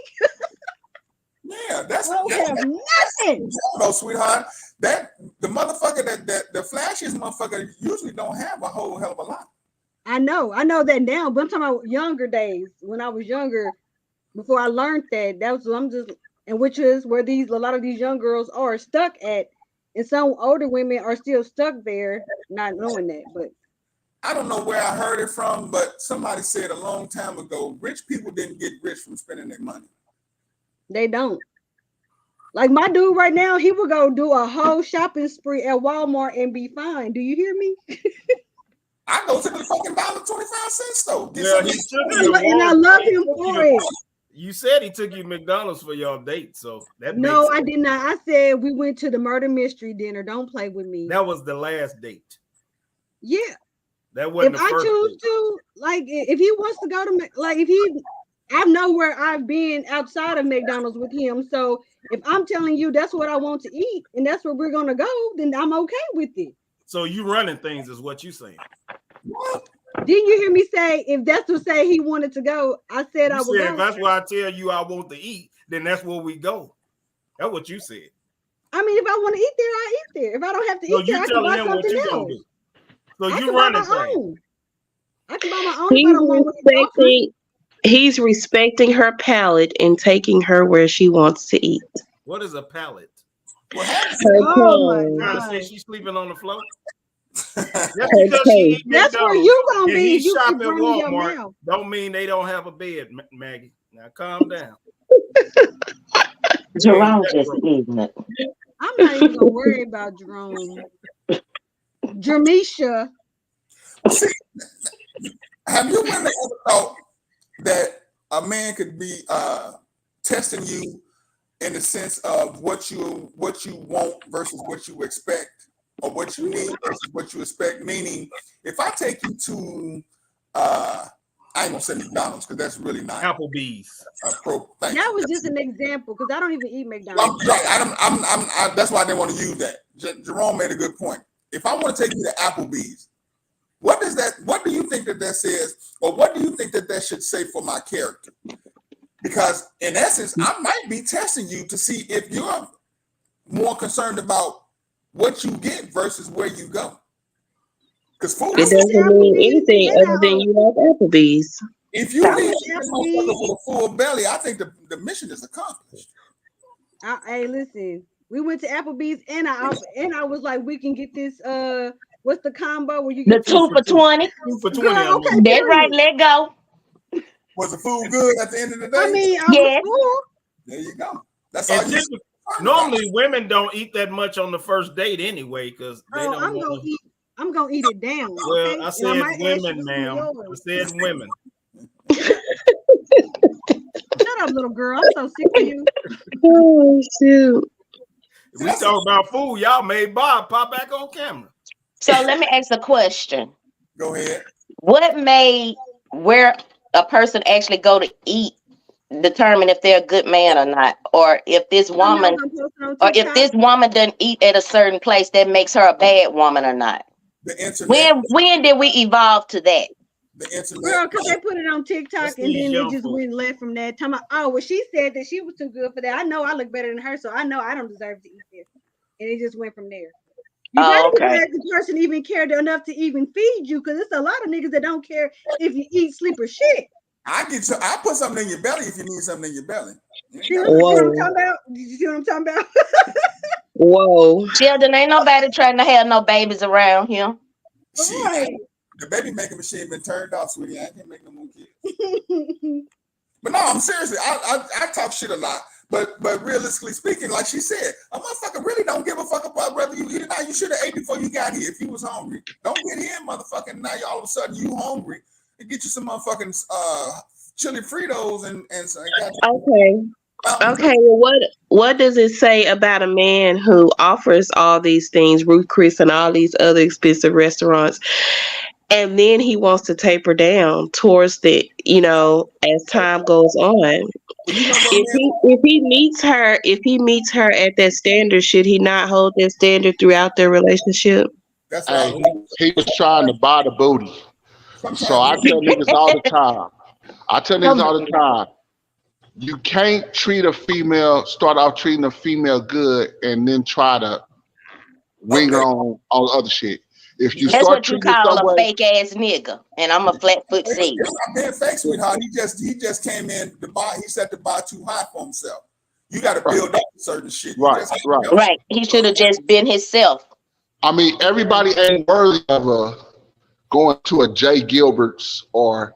Yeah, that's don't have nothing. No, sweetheart. That the motherfucker that the flashiest motherfucker usually don't have a whole hell of a lot. I know that now, but I'm talking about younger days when I was younger. Before I learned that was I'm just, and which is where a lot of these young girls are stuck at, and some older women are still stuck there, not knowing that. But I don't know where I heard it from, but somebody said a long time ago, rich people didn't get rich from spending their money. they don't. Like my dude right now, he would go do a whole shopping spree at Walmart and be fine. Do you hear me? I go to the fucking $1.25 store. Well, he took you to And I Walmart. love him for it. You said he took you to McDonald's for your date, so that No, makes I sense. did not. I said we went to the murder mystery dinner. Don't play with me. That was the last date. Yeah. That wasn't If the I first choose date. to, like, if he wants to go to, like, if he, I know where I've been outside of McDonald's with him. So if I'm telling you that's what I want to eat and that's where we're gonna go, then I'm okay with it. So you running things is what you saying. Didn't you hear me say if that's to say he wanted to go? I said I You would said go. if that's why I tell you I want to eat, then that's where we go. That's what you said. I mean, if I want to eat there, I eat there. If I don't have to So eat there, you I can telling buy him what something you gonna else. do. So I you can buy running my things. own. I can buy my own if I don't want what he's offering. He's respecting her palate and taking her where she wants to eat. What is a pallet? Her Oh my tongue. Trying to say God. she's sleeping on the floor? Just Her because she taste. eat That's where McDonald's you gonna and be he if you shop keep at running your Walmart mouth. don't mean they don't have a bed, Maggie. Now calm down. Jerome just ignorant. I'm not even gonna worry about Jerome. Jermisha. Have you women ever thought that a man could be testing you in the sense of what you want versus what you expect, or what you need versus what you expect? Meaning, if I take you to I ain't gonna say McDonald's because that's really not Applebee's. That was just an example because I don't even eat McDonald's. That's why I didn't want to use that. Jerome made a good point. If I want to take you to Applebee's, what do you think that says, or what do you think that should say for my character? Because in essence, I might be testing you to see if you're more concerned about what you get versus where you go. Because food It doesn't mean anything other than you like Applebee's. if you leave with a full belly, I think the mission is accomplished. Hey, listen, we went to Applebee's and I was like, we can get this. What's the combo where you The get 2 for 20? 2 for 20. Girl, okay, That's period. right. Let go. Was the food good at the end of the day? I mean, I Yes. was full. There you go. That's all And you. normally women don't eat that much on the first date anyway, because they Oh, don't I'm want to. I'm gonna eat it down. Well, Okay? I And said might ask you women, for ma'am. I yours. said women. Shut up, little girl. I'm so sick of you. Oh shoot! We talk about food. Y'all made Bob pop back on camera. So let me ask a question. Go ahead. What made where a person actually go to eat determine if they're a good man or not? Or if this woman doesn't eat at a certain place, that makes her a bad woman or not? The internet. When did we evolve to that? The internet. Girl, because they put it on TikTok and then they just went left from that. Talking about, oh, well, she said that she was too good for that. I know I look better than her, so I know I don't deserve to eat this. And it just went from there. You gotta be glad the person even cared enough to even feed you, because there's a lot of niggas that don't care if you eat, sleep, or shit. I put something in your belly if you need something in your belly. See what I'm talking about? Did you see what I'm talking about? Whoa. Children, ain't nobody trying to have no babies around here. Right. The baby making machine been turned off, sweetie. I can't make no more kids. But no, I'm seriously. I talk shit a lot, but realistically speaking, like she said, a motherfucker really don't give a fuck about whether you eat or not. You should have ate before you got here if you was hungry. Don't get here, motherfucker. Now you all of a sudden you hungry and get you some motherfucking chili Fritos and Okay. Okay, well, what does it say about a man who offers all these things, Ruth Chris and all these other expensive restaurants, and then he wants to taper down towards as time goes on? Well, you know what, If man? he meets her at that standard, should he not hold that standard throughout their relationship? That's what I Hey, was. he was trying to buy the booty. So I Sometimes tell niggas all the time. You can't start off treating a female good and then try to wing her on other shit. If you That's start what you treating it call some a way, fake ass nigga, and I'm a flat-foot C. it's not being fake, sweetheart. He just came in to buy. He set the bar too high for himself. You got to build up certain shit. You right, just can't right. help it. Right. He should have just been himself. I mean, everybody ain't worthy of going to a Jay Gilbert's or,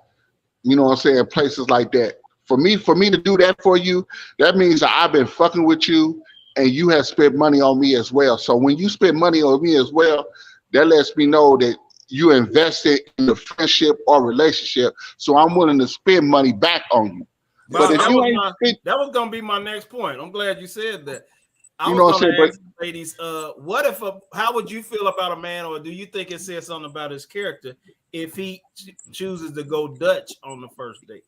you know what I'm saying, places like that. For me to do that for you, that means that I've been fucking with you and you have spent money on me as well. So when you spend money on me as well, that lets me know that you invested in the friendship or relationship. So I'm willing to spend money back on you. But if that you that was gonna be my next point. I'm glad you said that. I You know was what I'm gonna saying? ask ladies, how would you feel about a man, or do you think it says something about his character if he chooses to go Dutch on the first date?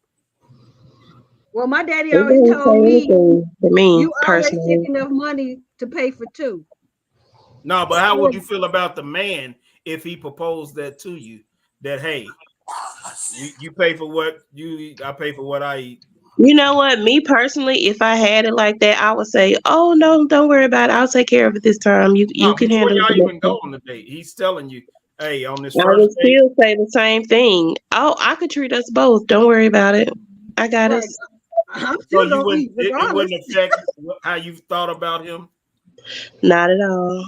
Well, my daddy It always doesn't say told me, anything to me you always personally. take enough money to pay for two. No, but how would you feel about the man if he proposed that to you? That hey, you pay for what you eat, I pay for what I eat. You know what? Me personally, if I had it like that, I would say, "Oh no, don't worry about it. I'll take care of it this time. You No, can before handle it." y'all The even next go time." on the date, he's telling you, hey, on this I first would date, still say the same thing. Oh, I could treat us both. Don't worry about it. I got Right. us. I'm so still you gonna wouldn't eat it regardless. wouldn't affect how you thought about him. Not at all.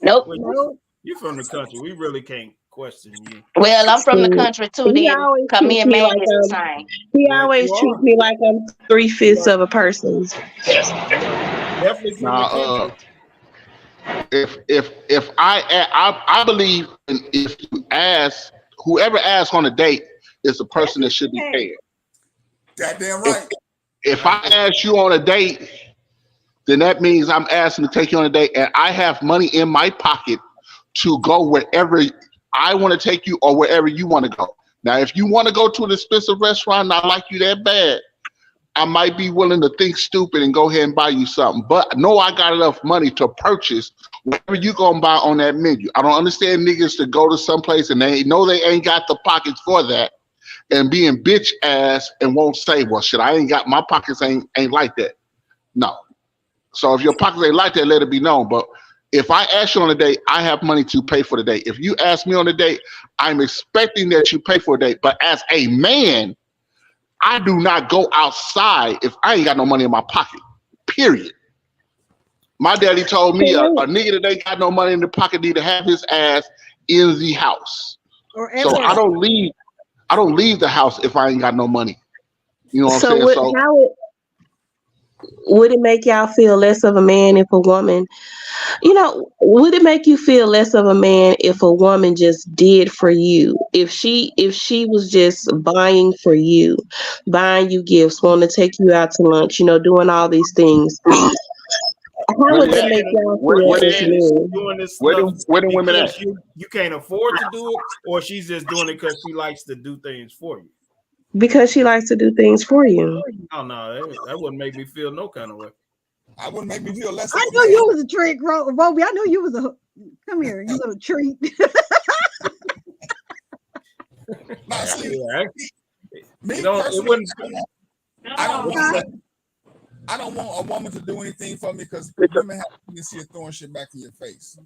Nope. Well, No. you from the country, we really can't question you. Well, I'm from the See, country too. he Then always come treats in, me man, like is the same. he Well, always you treats are. me like I'm 3/5 of a person. Definitely from the country. If I believe if you ask, whoever asks on a date is the person that should be paying. Goddamn right. If I ask you on a date, then that means I'm asking to take you on a date, and I have money in my pocket to go wherever I want to take you or wherever you want to go. Now, if you want to go to an expensive restaurant and I like you that bad, I might be willing to think stupid and go ahead and buy you something. But no, I got enough money to purchase whatever you gonna buy on that menu. I don't understand niggas to go to some place and they know they ain't got the pockets for that and being bitch ass and won't say, well, shit, I ain't got, my pockets ain't like that. No. So if your pockets ain't like that, let it be known. But if I ask you on a date, I have money to pay for the date. If you ask me on a date, I'm expecting that you pay for a date. But as a man, I do not go outside if I ain't got no money in my pocket, period. My daddy told me a nigga that ain't got no money in the pocket need to have his ass in the house. Or at So work. I don't leave the house if I ain't got no money. You know what I'm saying? How would it make y'all feel less of a man if a woman, would it make you feel less of a man if a woman just did for you? If she was just buying for you, buying you gifts, wanting to take you out to lunch, doing all these things. How would that make y'all feel as men? Doing this Where stuff the women because at? you can't afford to do it, or she's just doing it because she likes to do things for you. Because she likes to do things for you. Oh no, that wouldn't make me feel no kind of way. I wouldn't make me feel less. I knew you was a trick, Roby. I knew you was a. Come here, you little treat. Nah, see, me It personally, wouldn't. I don't want a woman to do anything for me because women have a tendency of throwing shit back in your face.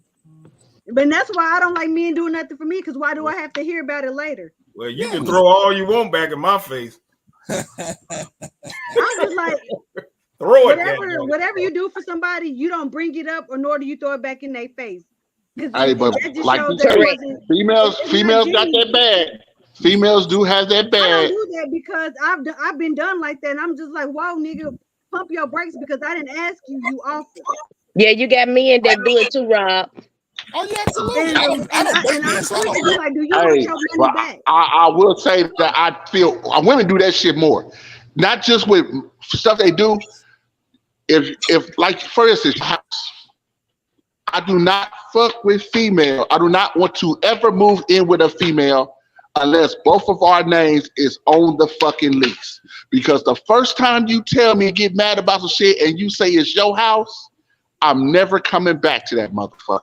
But that's why I don't like men doing nothing for me. Because why do I have to hear about it later? Well, you can throw all you want back in my face. I'm just like, throw it. Whatever you do for somebody, you don't bring it up, or nor do you throw it back in their face. Hey, but that just like shows you that say, females got that bad. Females do have that bad. I don't do that because I've been done like that, and I'm just like, whoa, nigga, pump your brakes because I didn't ask you. You offered. Yeah, you got men that do it too, Rob. Oh yeah, absolutely. And I'm quick to be like, do you want your money back? I will say that I feel women do that shit more. Not just with stuff they do. if like for instance, I do not fuck with female. I do not want to ever move in with a female unless both of our names is on the fucking lease. Because the first time you tell me get mad about some shit and you say it's your house, I'm never coming back to that motherfucker.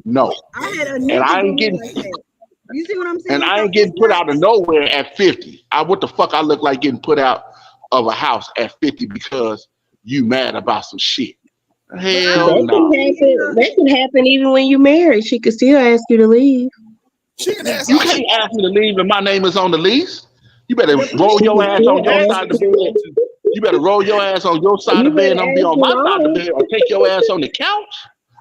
No. I had a And nigga I ain't do me getting like that. You see what I'm saying? and I So ain't getting it's put not- out of nowhere at 50. What the fuck I look like getting put out of a house at 50 because you mad about some shit? Hell That no. can happen. That can happen even when you married. She could still ask you to leave. She can ask You all can't she ask me to leave and my name is on the lease. You better roll She your could ass still on your ask side of the bed. You better roll your ass on your side you. of the bed and Better I'm be ask on my side of the Jerome. bed or take your ass on the couch.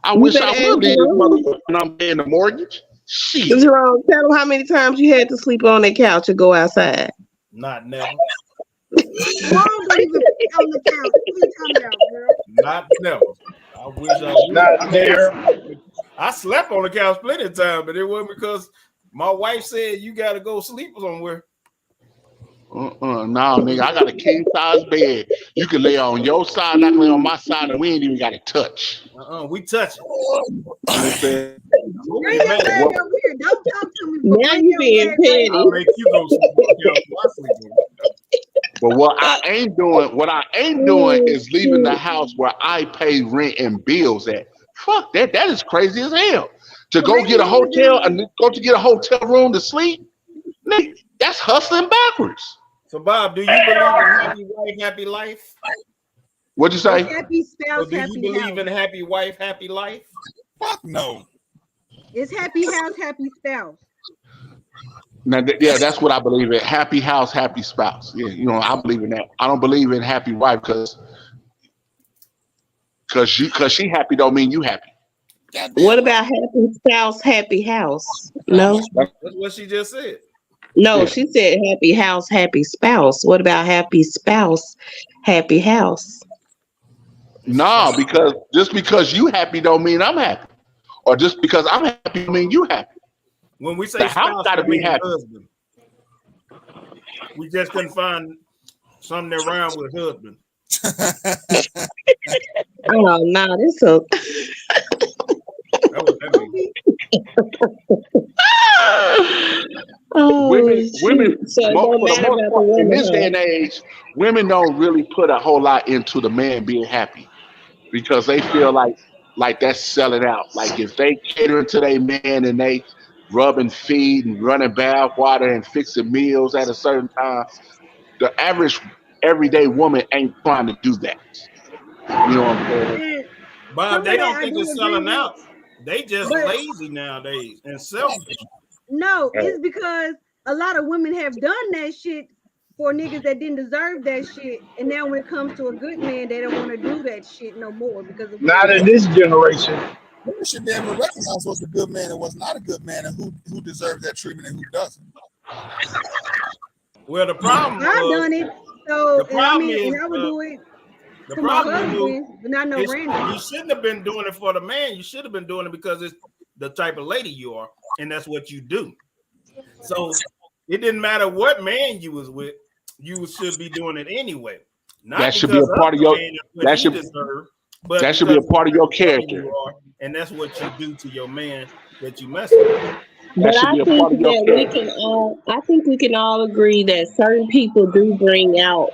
I You wish better I ask would leave this Jerome. motherfucker when I'm paying the mortgage. Shit. Jerome, tell him how many times you had to sleep on that couch or go outside. Not never. Mom don't even sit on the couch. What you talking about, girl? Not never. I wish I would. Not there. I slept on the couch plenty of times, but it wasn't because my wife said you got to go sleep somewhere. No, nigga, I got a king size bed. You can lay on your side, I can lay on my side, and we ain't even got to touch. We touch it. You know what I'm saying? Bring your bag What- over here. Don't talk to me. Now Bring you your being bag right petty. I'll make you go sleep on the couch while I sleep on it. But what I ain't doing is leaving the house where I pay rent and bills at. Fuck that. That is crazy as hell. To go get a hotel and go to get a hotel room to sleep, nigga, that's hustling backwards. So, Bob, do you believe in happy wife, happy life? What'd you say? Happy spouse, Or do you happy believe house. in happy wife, happy life? Fuck no. It's happy house, happy spouse. Now, yeah, that's what I believe in. Happy house, happy spouse. Yeah, you know, I believe in that. I don't believe in happy wife because she happy don't mean you happy. Goddamn. What about happy spouse, happy house? No, That's what she just said. no, Yeah. she said happy house, happy spouse. What about happy spouse, happy house? No, because just because you happy don't mean I'm happy. Or just because I'm happy don't mean you happy. When we say The house spouse, gotta we be mean happy. husband. We just couldn't find something that rhymed with husband. Oh no, this a That was that mean. oh, Women, so it don't for the matter most about the part, in woman, this day huh? and age, women don't really put a whole lot into the man being happy because they feel like that's selling out. Like if they catering to their man and they rubbing feed and running bath water and fixing meals at a certain time, the average everyday woman ain't trying to do that. You know what I'm saying? And Bob, some they of that don't I think do it's agree selling with. out. They just But- lazy nowadays and selfish. No, it's because a lot of women have done that shit for niggas that didn't deserve that shit. And now when it comes to a good man, they don't want to do that shit no more because of Not in this generation. Women should be able to recognize what's a good man and what's not a good man and who deserves that treatment and who doesn't. Well, the problem I've done it. So the problem is, and I would do it the to my problem you husband, but not no is random. you shouldn't have been doing it for the man. You should have been doing it because it's the type of lady you are, and that's what you do. So it didn't matter what man you was with, you should be doing it anyway. Not That should be a because part of the your- man is what that he should- deserve, but that should be a because part of your that's the way character. you are, and that's what you do to your man that you mess with. But should I be a think part of your that we character. can all, I think we can all agree that certain people do bring out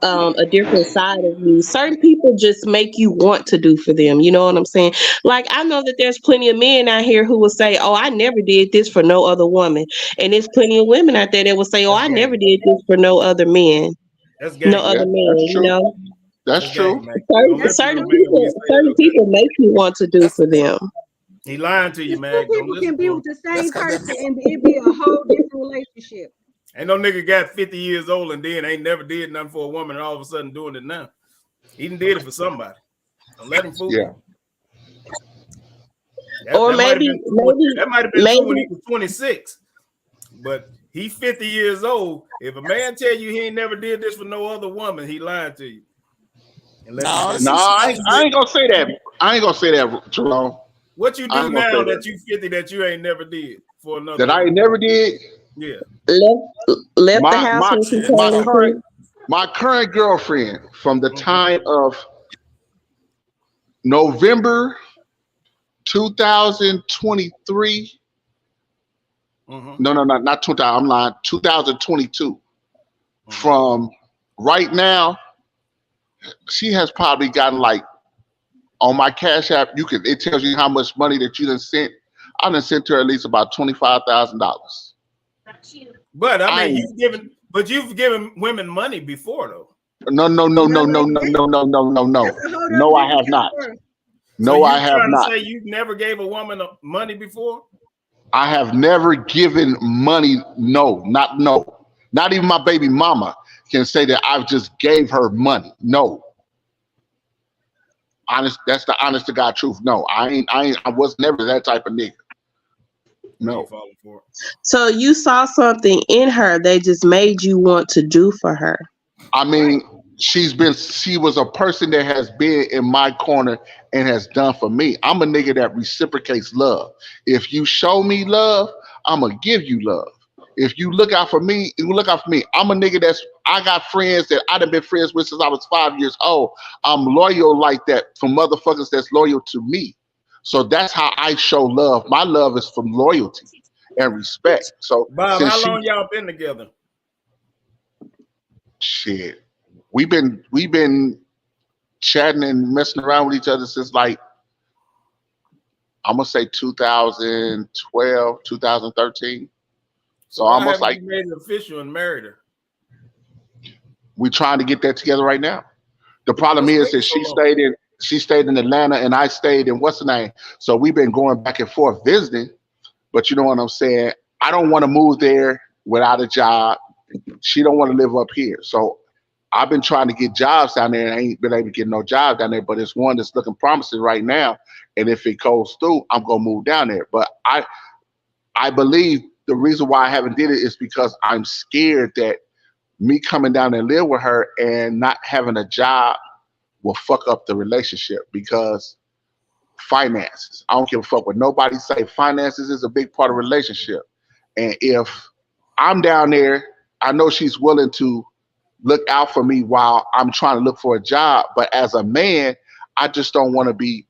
a different side of you. Certain people just make you want to do for them. You know what I'm saying? Like I know that there's plenty of men out here who will say, "Oh, I never did this for no other woman," and there's plenty of women out there that will say, "Oh, I never did this for no other man, That's game. no other man." that's You true. know, That's true. Game, man. Don't listen certain to a man when he people, say that, certain okay? people make you want to do for them. He lying to you, Two man. Don't people listen can be to him. with the same That's 'cause person they're- and it be a whole different relationship. Ain't no nigga got 50 years old and then ain't never did nothing for a woman and all of a sudden doing it now. He done did it for somebody. Don't let him fool you. Yeah. Or might have maybe been true when he maybe was 26. But he 50 years old. If a man tell you he ain't never did this for no other woman, he lying to you. Unless No, he it's- did. No, I ain't gonna say that. I ain't gonna say that, Jerome. What you I do ain't gonna now say that that. you 50 that you ain't never did for another That I woman? ain't never did. Yeah. left the My house my when she my told him current to. my current girlfriend from the time of November 2023. No, not 2000. I'm lying. 2022. From right now, she has probably gotten like on my Cash App. It tells you how much money that you done sent. I done sent her at least about $25,000. But I mean, you've given women money before though. No, I have not. No, I have not. Say you never gave a woman money before? I have never given money. No. Not even my baby mama can say that I've just gave her money. No. That's the honest to God truth. No, I was never that type of nigga. No. So you saw something in her that just made you want to do for her. I mean, she was a person that has been in my corner and has done for me. I'm a nigga that reciprocates love. If you show me love, I'm gonna give you love. If you look out for me, you look out for me. I'm a nigga I got friends that I've been friends with since I was 5 years old. I'm loyal like that for motherfuckers that's loyal to me. So that's how I show love. My love is from loyalty and respect. So Bob, how long y'all been together? Shit. We've been chatting and messing around with each other since like I'm gonna say 2012, 2013. So almost like you made it official and married her. We're trying to get that together right now. The problem is that she stayed in Atlanta and I stayed in what's the name. So we've been going back and forth visiting. But you know what I'm saying? I don't want to move there without a job. She don't want to live up here. So I've been trying to get jobs down there and I ain't been able to get no job down there, but it's one that's looking promising right now. And if it goes through, I'm gonna move down there. But I believe the reason why I haven't did it is because I'm scared that me coming down and live with her and not having a job will fuck up the relationship because finances. I don't give a fuck what nobody say. Finances is a big part of relationship. And if I'm down there, I know she's willing to look out for me while I'm trying to look for a job. But as a man, I just don't want to be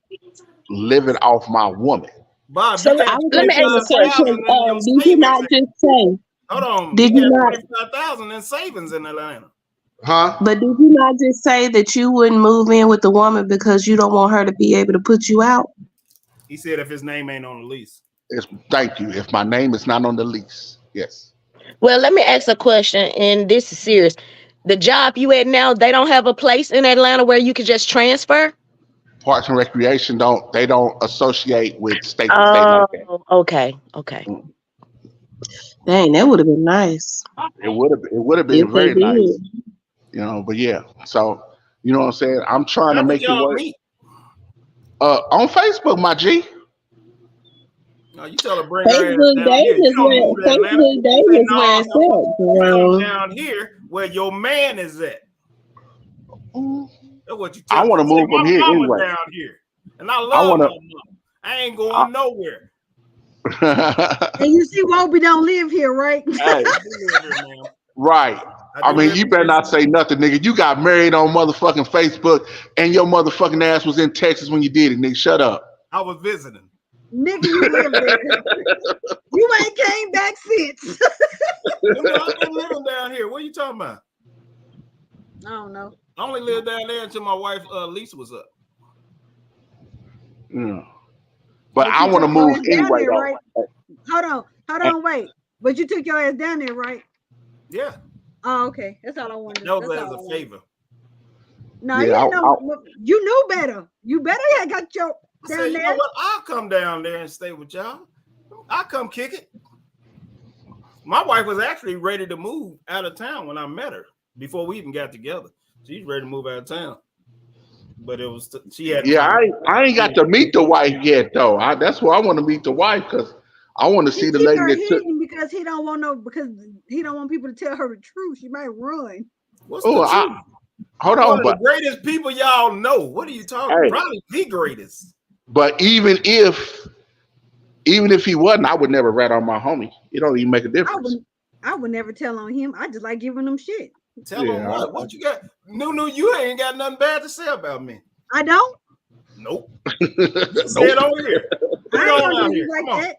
living off my woman. Bob, so let me ask a question. Did you not just say? Hold on. Did you not 25,000 in savings in Atlanta? Huh? But did you not just say that you wouldn't move in with the woman because you don't want her to be able to put you out? He said if his name ain't on the lease. Thank you. If my name is not on the lease, yes. Well, let me ask a question, and this is serious. The job you at now, they don't have a place in Atlanta where you could just transfer? Parks and Recreation don't associate with state to state like that. Okay. Dang, that would have been nice. It would have been very nice. You know, but yeah. So, you know what I'm saying? I'm trying to make it work. On Facebook, my G. No, you tell her bring Facebook Days is where it's at. Down here where your man is at. That's what you tell I want to move from here anyway. Down here. And I love my mom. I ain't going nowhere. And you see, Wobie don't live here, right? Hey. Right. I mean, you better not say nothing, nigga. You got married on motherfucking Facebook and your motherfucking ass was in Texas when you did it, nigga. Shut up. I was visiting. Nigga, you live there. You ain't came back since. I've been living down here. What are you talking about? I don't know. I only lived down there until my wife's lease was up. Yeah. But I want to move anyway, there, right? Hold on, wait. But you took your ass down there, right? Yeah. Oh, okay. That's all I wanted. That was as a favor. No, yeah, you knew better. You better have got your down there. You know what? I'll come down there and stay with y'all. I'll come kick it. My wife was actually ready to move out of town when I met her before we even got together. She's ready to move out of town. But it was she had. Yeah, I ain't got to meet the wife yet though. That's why I want to meet the wife because I want to see the lady that took. Because he don't want people to tell her the truth. She might run. What's the truth? Hold on, but the greatest people y'all know. What are you talking? Hey, probably the greatest. But even if he wasn't, I would never rat on my homie. It don't even make a difference. I would never tell on him. I just like giving them shit. Tell him what? What you got? No, you ain't got nothing bad to say about me. I don't. Nope. Say it over here. Put it I ain't on gonna out do here. you like Come on. that.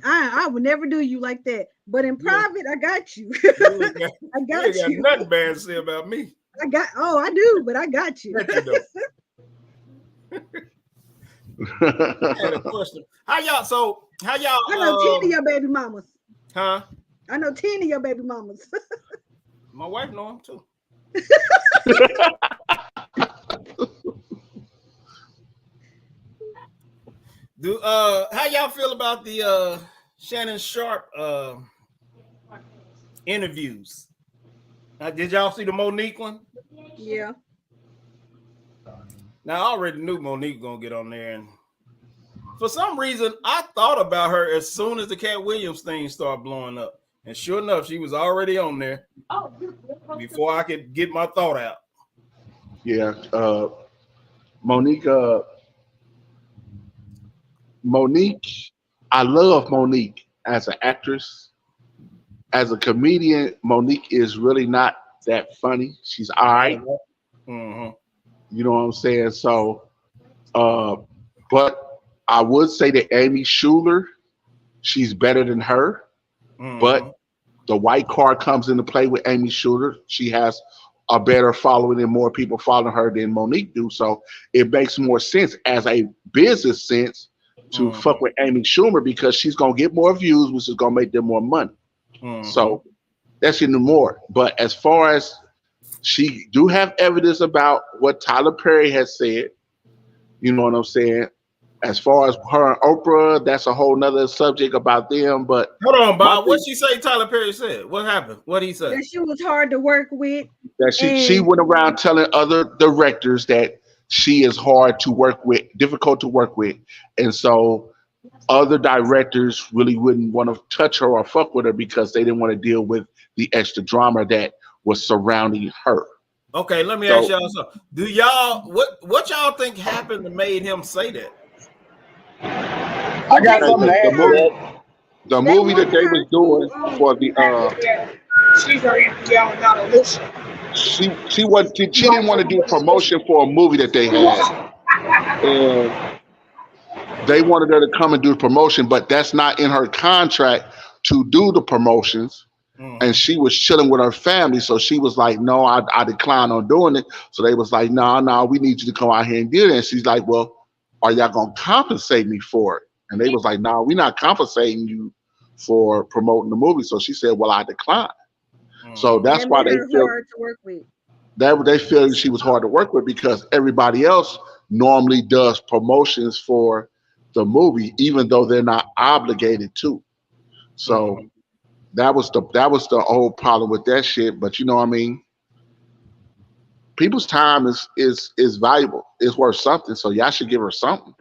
I would never do you like that. But in private, I got you. You ain't got, I you got ain't got you. nothing bad to say about me. I do, but I got you. Bet you don't. I had a question. How y'all? I know 10 of your baby mamas. Huh? I know 10 of your baby mamas. My wife know him too. How y'all feel about the Shannon Sharp interviews? Did y'all see the Monique one? Yeah. Now I already knew Monique gonna get on there, and for some reason I thought about her as soon as the Cat Williams thing started blowing up, and sure enough, she was already on there before I could get my thought out. Yeah, Monique. Monique, I love Monique as an actress. As a comedian, Monique is really not that funny. She's all right. Mm-hmm. You know what I'm saying? So, but I would say that Amy Schumer, she's better than her. Mm-hmm. But the white card comes into play with Amy Schumer. She has a better following and more people following her than Monique do. So it makes more sense as a business sense to fuck with Amy Schumer because she's gonna get more views, which is gonna make them more money. Mm-hmm. So that's in the more. But as far as she do have evidence about what Tyler Perry has said, you know what I'm saying? As far as her and Oprah, that's a whole nother subject about them. But hold on, Bob. What she say? Tyler Perry said. What happened? What he say? That she was hard to work with. That she went around telling other directors that she is hard to work with, difficult to work with, and so other directors really wouldn't want to touch her or fuck with her because they didn't want to deal with the extra drama that was surrounding her. Okay, let me ask y'all something. Do y'all what y'all think happened that made him say that? I got something to add to that. The movie that they was doing for the she didn't want to do promotion for a movie that they had, and they wanted her to come and do promotion, but that's not in her contract to do the promotions. And she was chilling with her family, so she was like, "No, I decline on doing it." So they was like, "No, we need you to come out here and do it." And she's like, "Well, are y'all gonna compensate me for it?" And they was like, "No, we're not compensating you for promoting the movie." So she said, "Well, I decline." So that's why they feel hard to work with. That they feel she was hard to work with because everybody else normally does promotions for the movie, even though they're not obligated to. So that was the whole problem with that shit. But you know what I mean? People's time is valuable. It's worth something. So y'all should give her something.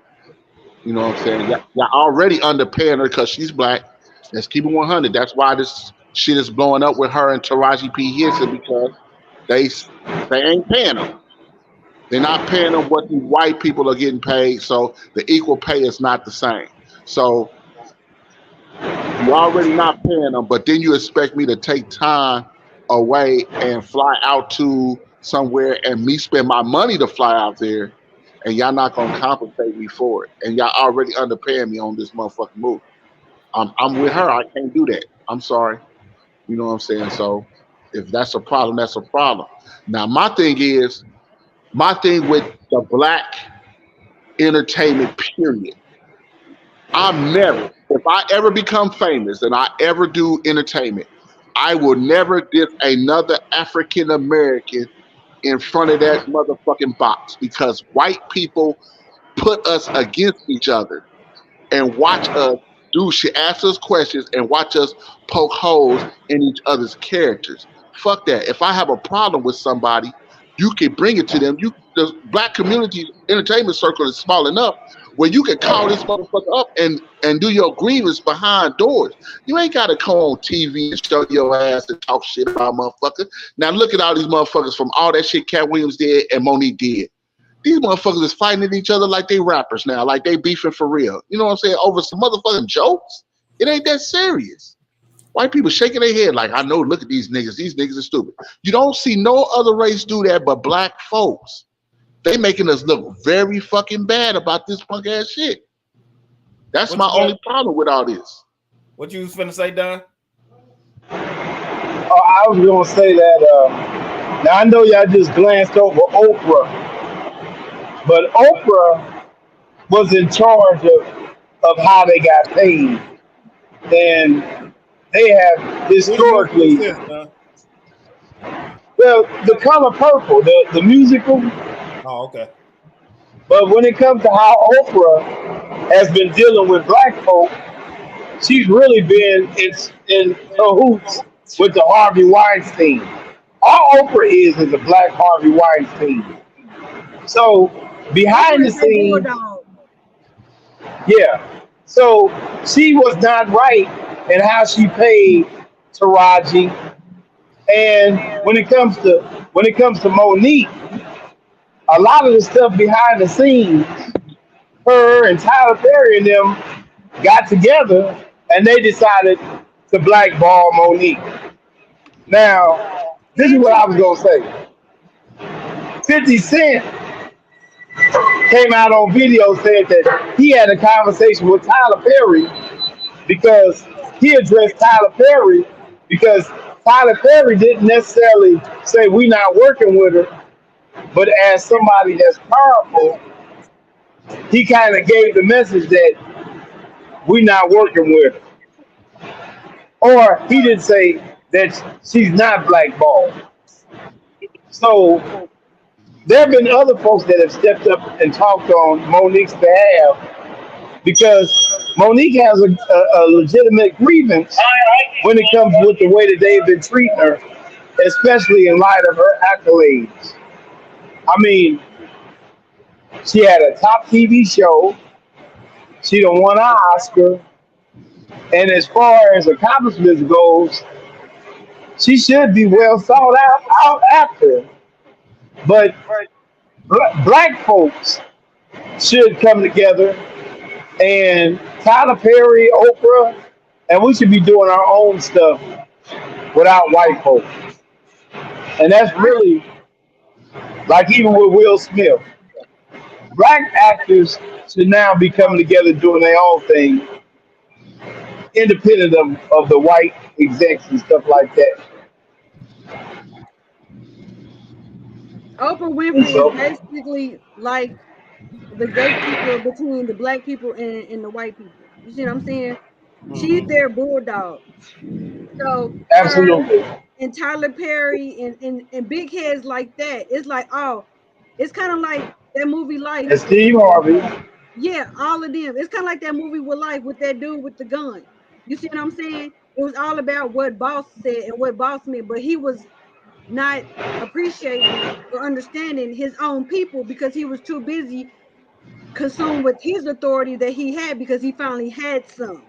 You know what I'm saying? Y'all already underpaying her because she's black. Let's keep it 100. That's why this shit is blowing up with her and Taraji P. Henson because they ain't paying them. They're not paying them what these white people are getting paid. So the equal pay is not the same. So you're already not paying them, but then you expect me to take time away and fly out to somewhere and me spend my money to fly out there, and y'all not gonna compensate me for it. And y'all already underpaying me on this motherfucking movie. I'm with her. I can't do that. I'm sorry. You know what I'm saying? So if that's a problem, that's a problem. Now my thing with the black entertainment period, if I ever become famous and I ever do entertainment, I will never diss another African American in front of that motherfucking box because white people put us against each other and watch us do shit, ask us questions and watch us poke holes in each other's characters. Fuck that. If I have a problem with somebody, you can bring it to them. The black community entertainment circle is small enough where you can call this motherfucker up and do your grievance behind doors. You ain't got to come on TV and show your ass and talk shit about motherfuckers. Now look at all these motherfuckers from all that shit Cat Williams did and Monique did. These motherfuckers is fighting at each other like they rappers now, like they beefing for real. You know what I'm saying? Over some motherfucking jokes. It ain't that serious. White people shaking their head like, I know, look at these niggas. These niggas are stupid. You don't see no other race do that but black folks. They making us look very fucking bad about this punk ass shit. That's What my you got? only problem with all this. What you was finna say, Don? Oh, I was gonna say that. Now I know y'all just glanced over Oprah, but Oprah was in charge of how they got paid, and they have Which movie was historically. this, Don? Well, The Color Purple, the musical. Oh, okay. But when it comes to how Oprah has been dealing with black folk, she's really been in cahoots with the Harvey Weinstein. All Oprah is a black Harvey Weinstein. So behind Oprah the is a scenes, bulldog. yeah. So she was not right in how she paid Taraji. And when it comes to Monique, a lot of the stuff behind the scenes, her and Tyler Perry and them got together and they decided to blackball Monique. Now, this is And what I was Tory. gonna say. 50 Cent came out on video said that he had a conversation with Tyler Perry because he addressed Tyler Perry because Tyler Perry didn't necessarily say we not working with her, but as somebody that's powerful, he kind of gave the message that we not working with her. Or he didn't say that she's not blackballed. So there have been other folks that have stepped up and talked on Monique's behalf because Monique has a legitimate grievance when it comes with the way that they've been treating her, especially in light of her accolades. I mean, she had a top TV show. She done won an Oscar. And as far as accomplishments goes, she should be well sought out after. But black folks should come together and Tyler Perry, Oprah, and we should be doing our own stuff without white folks. And that's really like even with Will Smith. Black actors should now be coming together doing their own thing, independent of the white execs and stuff like that. Oprah Winfrey is So, basically like the gatekeeper between the black people and the white people. You see what I'm saying? She's Mm-hmm. their bulldog. So her absolutely. and Tyler Perry and big heads like that, it's like, oh, it's kind of like that movie Life. And Steve Harvey. Yeah, all of them. It's kind of like that movie with Life with that dude with the gun. You see what I'm saying? It was all about what boss said and what boss meant, but he was not appreciating or understanding his own people because he was too busy consumed with his authority that he had because he finally had some.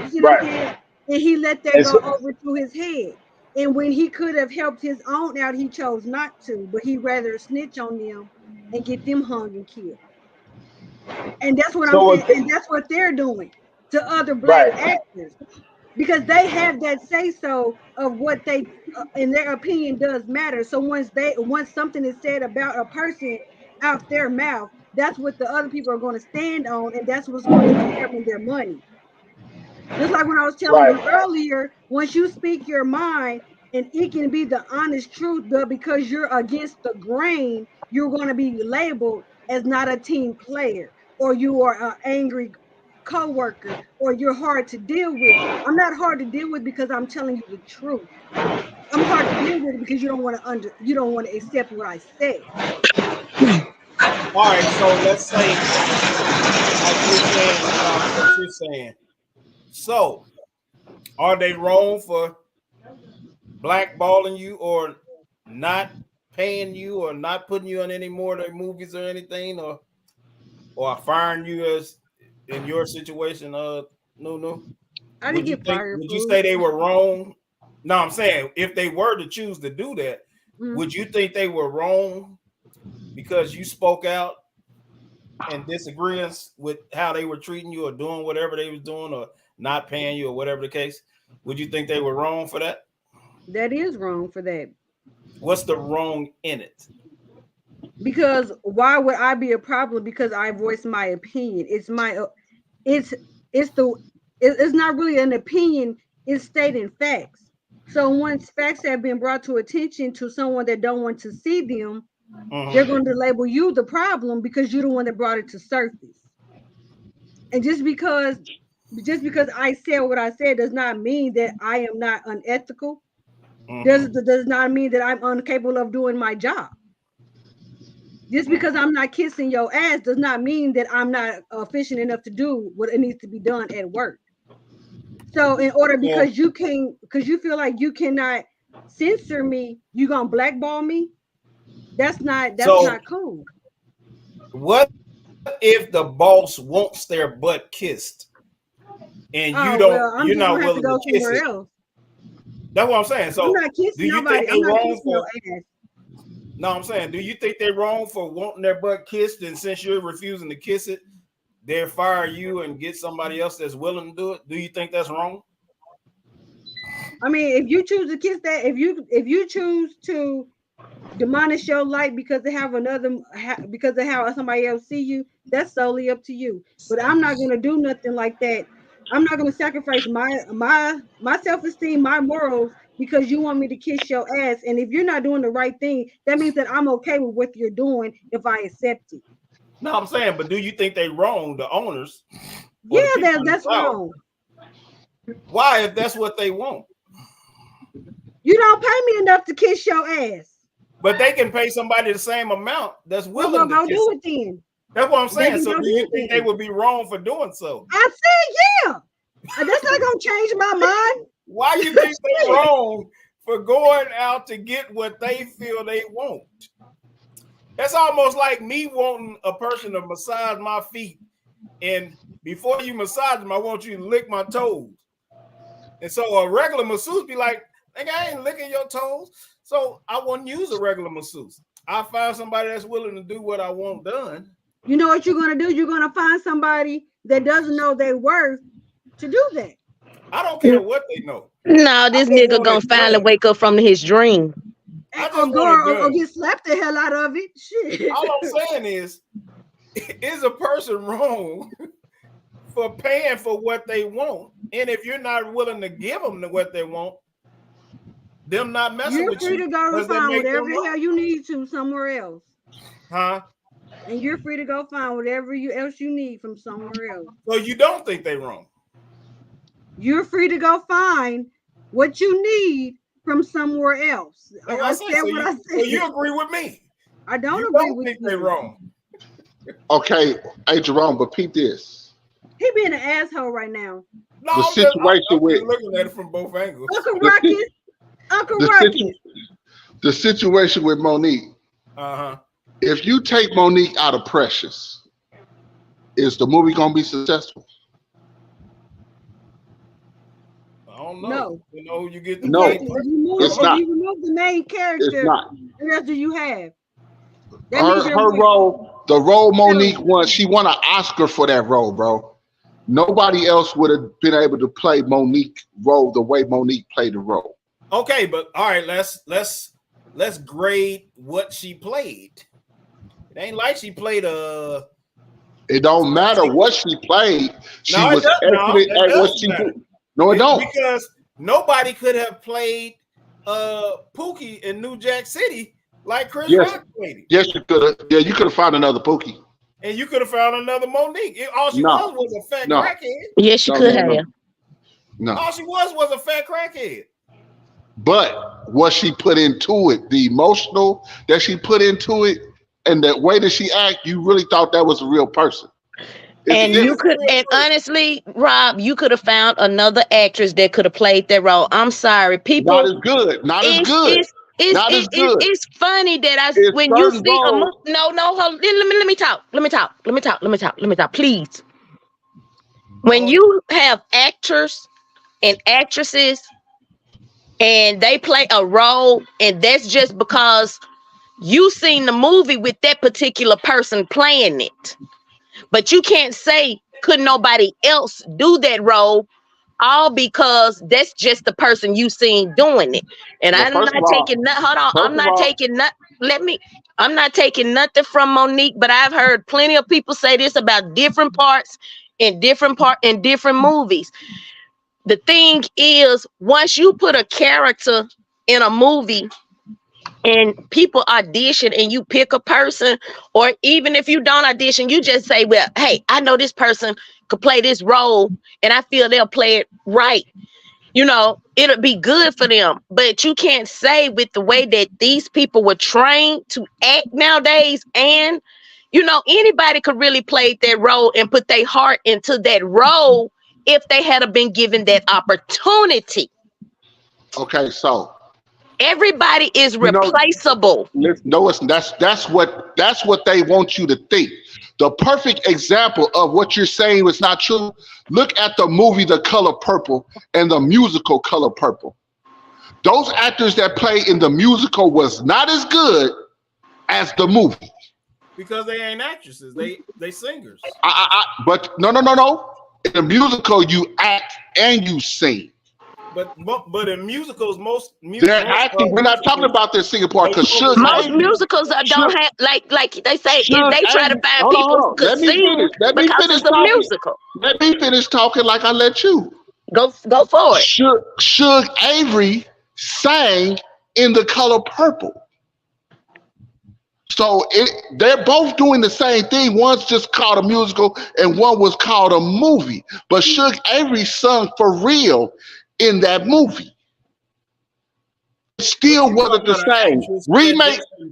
You see what I'm saying? Right. And he let that And go so, over to his head. And when he could have helped his own out, he chose not to, but he rather snitch on them and get them hung and killed. And that's what I'm so saying. what, And that's what they're doing to other black right. actors because they have that say so of what they, in their opinion, does matter. So once something is said about a person out their mouth, that's what the other people are going to stand on, and that's what's going to determine their money. Just like when I was telling you Right. earlier, once you speak your mind, and it can be the honest truth, but because you're against the grain, you're going to be labeled as not a team player, or you are an angry coworker, or you're hard to deal with. I'm not hard to deal with because I'm telling you the truth. I'm hard to deal with because you don't want to accept what I said. All right, so let's say, like you're saying, what you're saying. So, are they wrong for blackballing you or not paying you or not putting you in any more of their movies or anything or firing you as in your situation? No. I didn't get fired, Would you fool. say they were wrong? No, I'm saying if they were to choose to do that, Mm. would you think they were wrong because you spoke out in disagreement with how they were treating you or doing whatever they was doing or not paying you or whatever the case? Would you think they were wrong for that? That is wrong for that. What's the wrong in it? Because why would I be a problem because I voice my opinion? It's my it's it's the it's not really an opinion, it's stating facts. So once facts have been brought to attention to someone that don't want to see them, they're going to label you the problem because you're the one that brought it to surface. And just because I said what I said does not mean that I am not unethical. Does not mean that I'm incapable of doing my job. Just because I'm not kissing your ass does not mean that I'm not efficient enough to do what it needs to be done at work. So in order, because you feel like you cannot censor me, you gonna blackball me. That's not cool. What if the boss wants their butt kissed and I'm you're just not gonna have to willing go to kiss somewhere it? else. That's what I'm saying. So I'm not do kissing you nobody. think I'm they not wrong kissing your for? ass. No, I'm saying, do you think they're wrong for wanting their butt kissed, and since you're refusing to kiss it, they'll fire you and get somebody else that's willing to do it? Do you think that's wrong? I mean, if you choose to kiss that, if you choose to demolish your light because they have because of how somebody else see you, that's solely up to you. But I'm not gonna do nothing like that. I'm not gonna sacrifice my self-esteem, my morals, because you want me to kiss your ass. And if you're not doing the right thing, that means that I'm okay with what you're doing if I accept it. No, I'm saying, but do you think they wrong, the owners? Yeah, that's wrong. Why, if that's what they want? You don't pay me enough to kiss your ass. But they can pay somebody the same amount that's willing to go kiss do it. it then. That's what I'm saying. So go do you do think it they then. would be wrong for doing so? I said yeah. That's not gonna change my mind. Why you think they're wrong for going out to get what they feel they want? That's almost like me wanting a person to massage my feet, and before you massage them, I want you to lick my toes. And so a regular masseuse be like, "Nigga, I ain't licking your toes." So I wouldn't use a regular masseuse. I find somebody that's willing to do what I want done. You know what you're gonna do? You're gonna find somebody that doesn't know their worth to do that. I don't care what they know. No, this nigga gonna finally wake up from his dream. Or get slapped the hell out of it. Shit. All I'm saying is a person wrong for paying for what they want? And if you're not willing to give them what they want, them not messing with you. You're free to go and find whatever the hell you need to somewhere else. Huh? And you're free to go find whatever else you need from somewhere else. So you don't think they're wrong? You're free to go find what you need from somewhere else. I said. So you agree with me? I don't agree with you. Think they're wrong. Okay, hey Jerome, but peep this. He being an asshole right now. No, the situation I'm looking at it from both angles. Uncle Ruckus. The situation with Monique. If you take Monique out of Precious, is the movie gonna be successful? I don't know. No. You know, you get the it's not. You remove the main character. It's not. What else do you have? Her role, the role Monique won, she won an Oscar for that role, bro. Nobody else would have been able to play Monique role the way Monique played the role. Okay, but all right, let's grade what she played. It ain't like she played a. It don't matter what she played. She was excellent at what she did. No, it don't. Because nobody could have played Pookie in New Jack City like Chris Rock played it. Yes, you could have. Yeah, you could have found another Pookie. And you could have found another Monique. All she was a fat crackhead. Yes, she could have. No. All she was a fat crackhead. But what she put into it, the emotional that she put into it, and the way that she act, you really thought that was a real person. And honestly, Rob, you could have found another actress that could have played that role. I'm sorry, people. Not as good. Not as good. It's funny that when you see hold on, let me talk, please. When you have actors and actresses and they play a role, and that's just because you seen the movie with that particular person playing it, but you can't say could nobody else do that role, all because that's just the person you seen doing it. And I'm not taking that. Hold on, I'm not taking that. I'm not taking nothing from Monique, but I've heard plenty of people say this about different parts in different movies. The thing is, once you put a character in a movie and people audition and you pick a person, or even if you don't audition, you just say, well, hey, I know this person could play this role and I feel they'll play it right. You know, it'll be good for them. But you can't say with the way that these people were trained to act nowadays, and, you know, anybody could really play that role and put their heart into that role if they had been given that opportunity. Okay, so everybody is replaceable. No, that's what they want you to think. The perfect example of what you're saying is not true. Look at the movie The Color Purple and the musical Color Purple. Those actors that play in the musical was not as good as the movie. Because they ain't actresses, they singers. But no. In the musical, you act and you sing. But in musicals, they're acting. We're not talking about their singing part because most musicals don't have like they say they try to find people who could sing because it's a musical. Let me finish talking like I let you. Go for it. Suge Avery sang in The Color Purple. So they're both doing the same thing. One's just called a musical and one was called a movie. But Suge Avery sung for real in that movie. Still wasn't the same.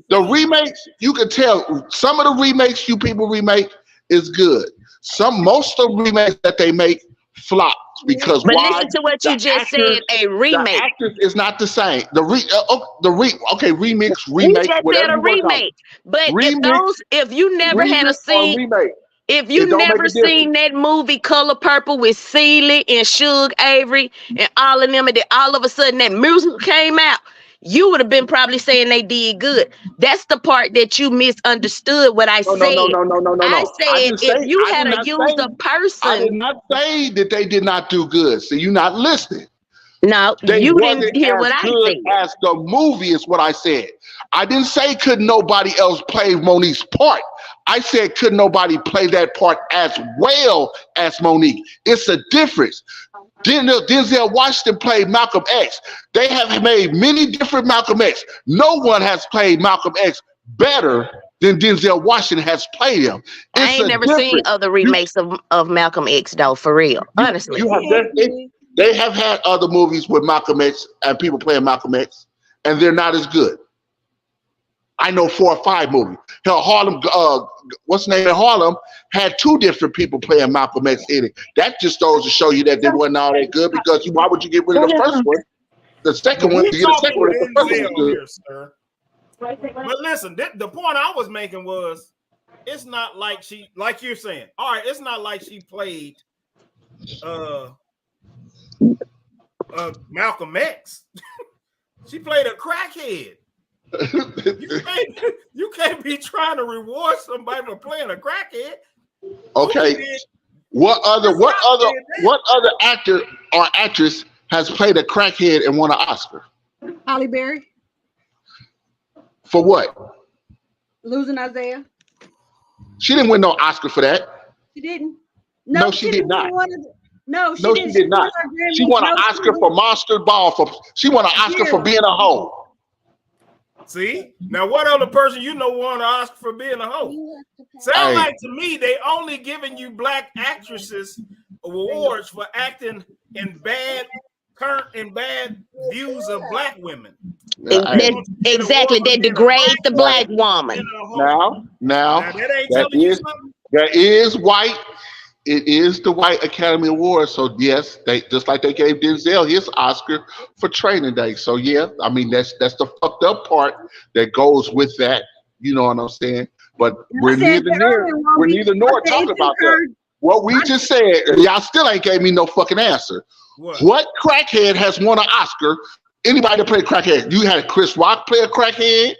The remakes, you can tell some of the remakes you people remake is good. Most of the remakes that they make flop because but listen to what you just said, a remake. The actors is not the same. Remix, you just said a remake. But if you never had a scene, if you never seen that movie Color Purple with Celie and Suge Avery and all of them, and then all of a sudden that music came out, you would have been probably saying they did good. That's the part that you misunderstood what I said. No. I said if you had used a person. I did not say that they did not do good. So you're not listening. No, you didn't hear what I said. As the movie is what I said. I didn't say could nobody else play Monique's part. I said could nobody play that part as well as Monique. It's a difference. Denzel Washington played Malcolm X. They have made many different Malcolm X. No one has played Malcolm X better than Denzel Washington has played him. I ain't never seen other remakes of Malcolm X though, for real. Honestly. They have had other movies with Malcolm X and people playing Malcolm X, and they're not as good. I know 4 or 5 movies. Hell, Harlem, what's the name in Harlem, had 2 different people playing Malcolm X in it. That just goes to show you that they wasn't all that good because why would you get rid of the first one? The second one, you get the second one. The first one's good. Here, sir. But listen, the point I was making was it's not like she, like you're saying, all right, it's not like she played Malcolm X. She played a crackhead. You can't be trying to reward somebody for playing a crackhead. Okay. What other actor or actress has played a crackhead and won an Oscar? Halle Berry. For what? Losing Isaiah. She didn't win no Oscar for that. She didn't. No, she did not. She did not. She won an Oscar for Monster Ball. She won an Oscar for being a hoe. See? Now, what other person won an Oscar for being a hoe? Sound like to me they only giving you black actresses awards for acting in bad views of black women. Exactly, they degrade the black woman. Now that is white. It is the White Academy Award, so yes, they just like they gave Denzel his Oscar for Training Day. So yeah, I mean that's the fucked up part that goes with that. You know what I'm saying? But we're neither nor talking about that. What we just said, y'all still ain't gave me no fucking answer. What crackhead has won an Oscar? Anybody that played crackhead? You had Chris Rock play a crackhead.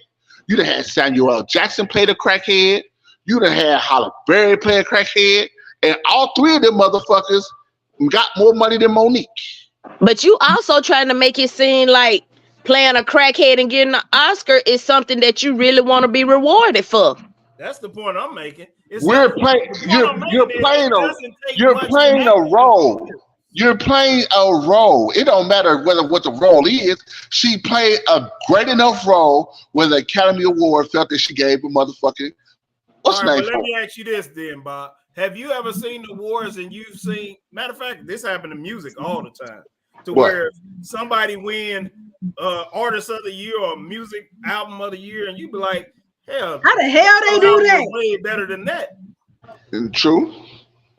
You done had Samuel L. Jackson play a crackhead. You done had Halle Berry play a crackhead. And all 3 of them motherfuckers got more money than Monique. But you also trying to make it seem like playing a crackhead and getting an Oscar is something that you really want to be rewarded for. That's the point I'm making. You're playing a role. You're playing a role. It don't matter what the role is. She played a great enough role where the Academy Award felt that she gave a motherfucking what's All right, name. Let me ask you this then, Bob. Have you ever seen the awards and you've seen? Matter of fact, this happened in music all the time. Where somebody win Artist of the Year or Music Album of the Year, and you be like, hell, how the hell they do that? Way better than that. True.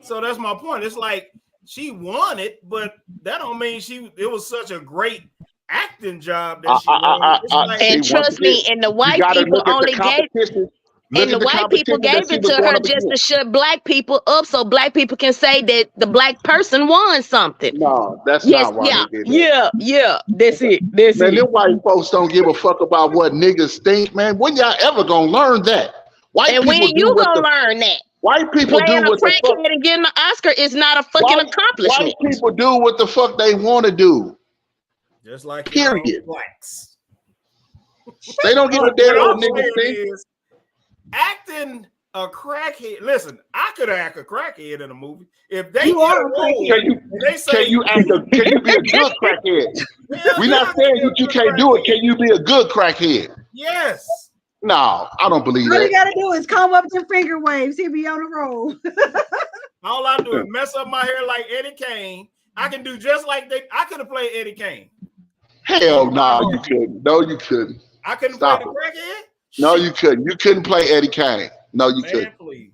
So that's my point. It's like she won it, but that don't mean it was such a great acting job that she won. And trust me, and the white people only gave and the white people gave it to her just to shut black people up so black people can say that the black person won something. No, that's not why they did it. Yeah, that's it. That's man, it. them white folks don't give a fuck about what niggas think, man. When y'all ever gonna learn that? And when you gonna learn that? White people Playing do what the fuck. And getting an Oscar is not a fucking accomplishment. White people do what the fuck they want to do. Just like period. Blacks. They don't give a damn what niggas think. Acting a crackhead. Listen, I could act a crackhead in a movie. If they can you be a good crackhead? We're not saying that you can't do it. Can you be a good crackhead? Yes. No, I don't believe All that. you gotta do is comb up them finger waves. He'll be on the roll. All I do is mess up my hair like Eddie Kane. I can do just like I could have played Eddie Kane. Hell no, you couldn't. No, you couldn't. I couldn't play the crackhead? No, you couldn't. You couldn't play Eddie Kane. No, you couldn't. Please.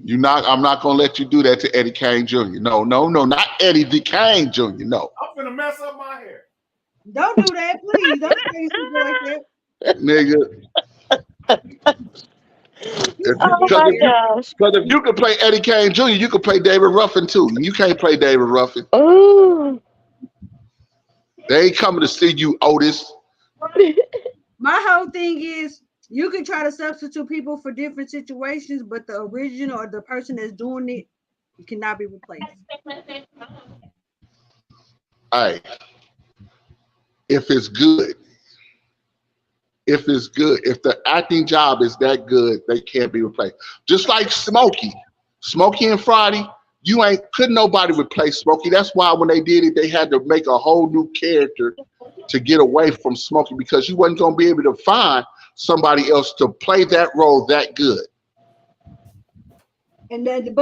I'm not gonna let you do that to Eddie Kane Jr. No, not Eddie D. Kane Jr. No. I'm gonna mess up my hair. Don't do that, please. Don't say something like that. Nigga. Because if you could play Eddie Kane Jr., you could play David Ruffin too. And you can't play David Ruffin. Oh. They ain't coming to see you, Otis. My whole thing is you can try to substitute people for different situations, but the original or the person that's doing it cannot be replaced. Hey, if it's good, if the acting job is that good, they can't be replaced. Just like Smokey and Friday, couldn't nobody replace Smokey. That's why when they did it, they had to make a whole new character to get away from Smokey because you wasn't gonna be able to find somebody else to play that role that good. And that,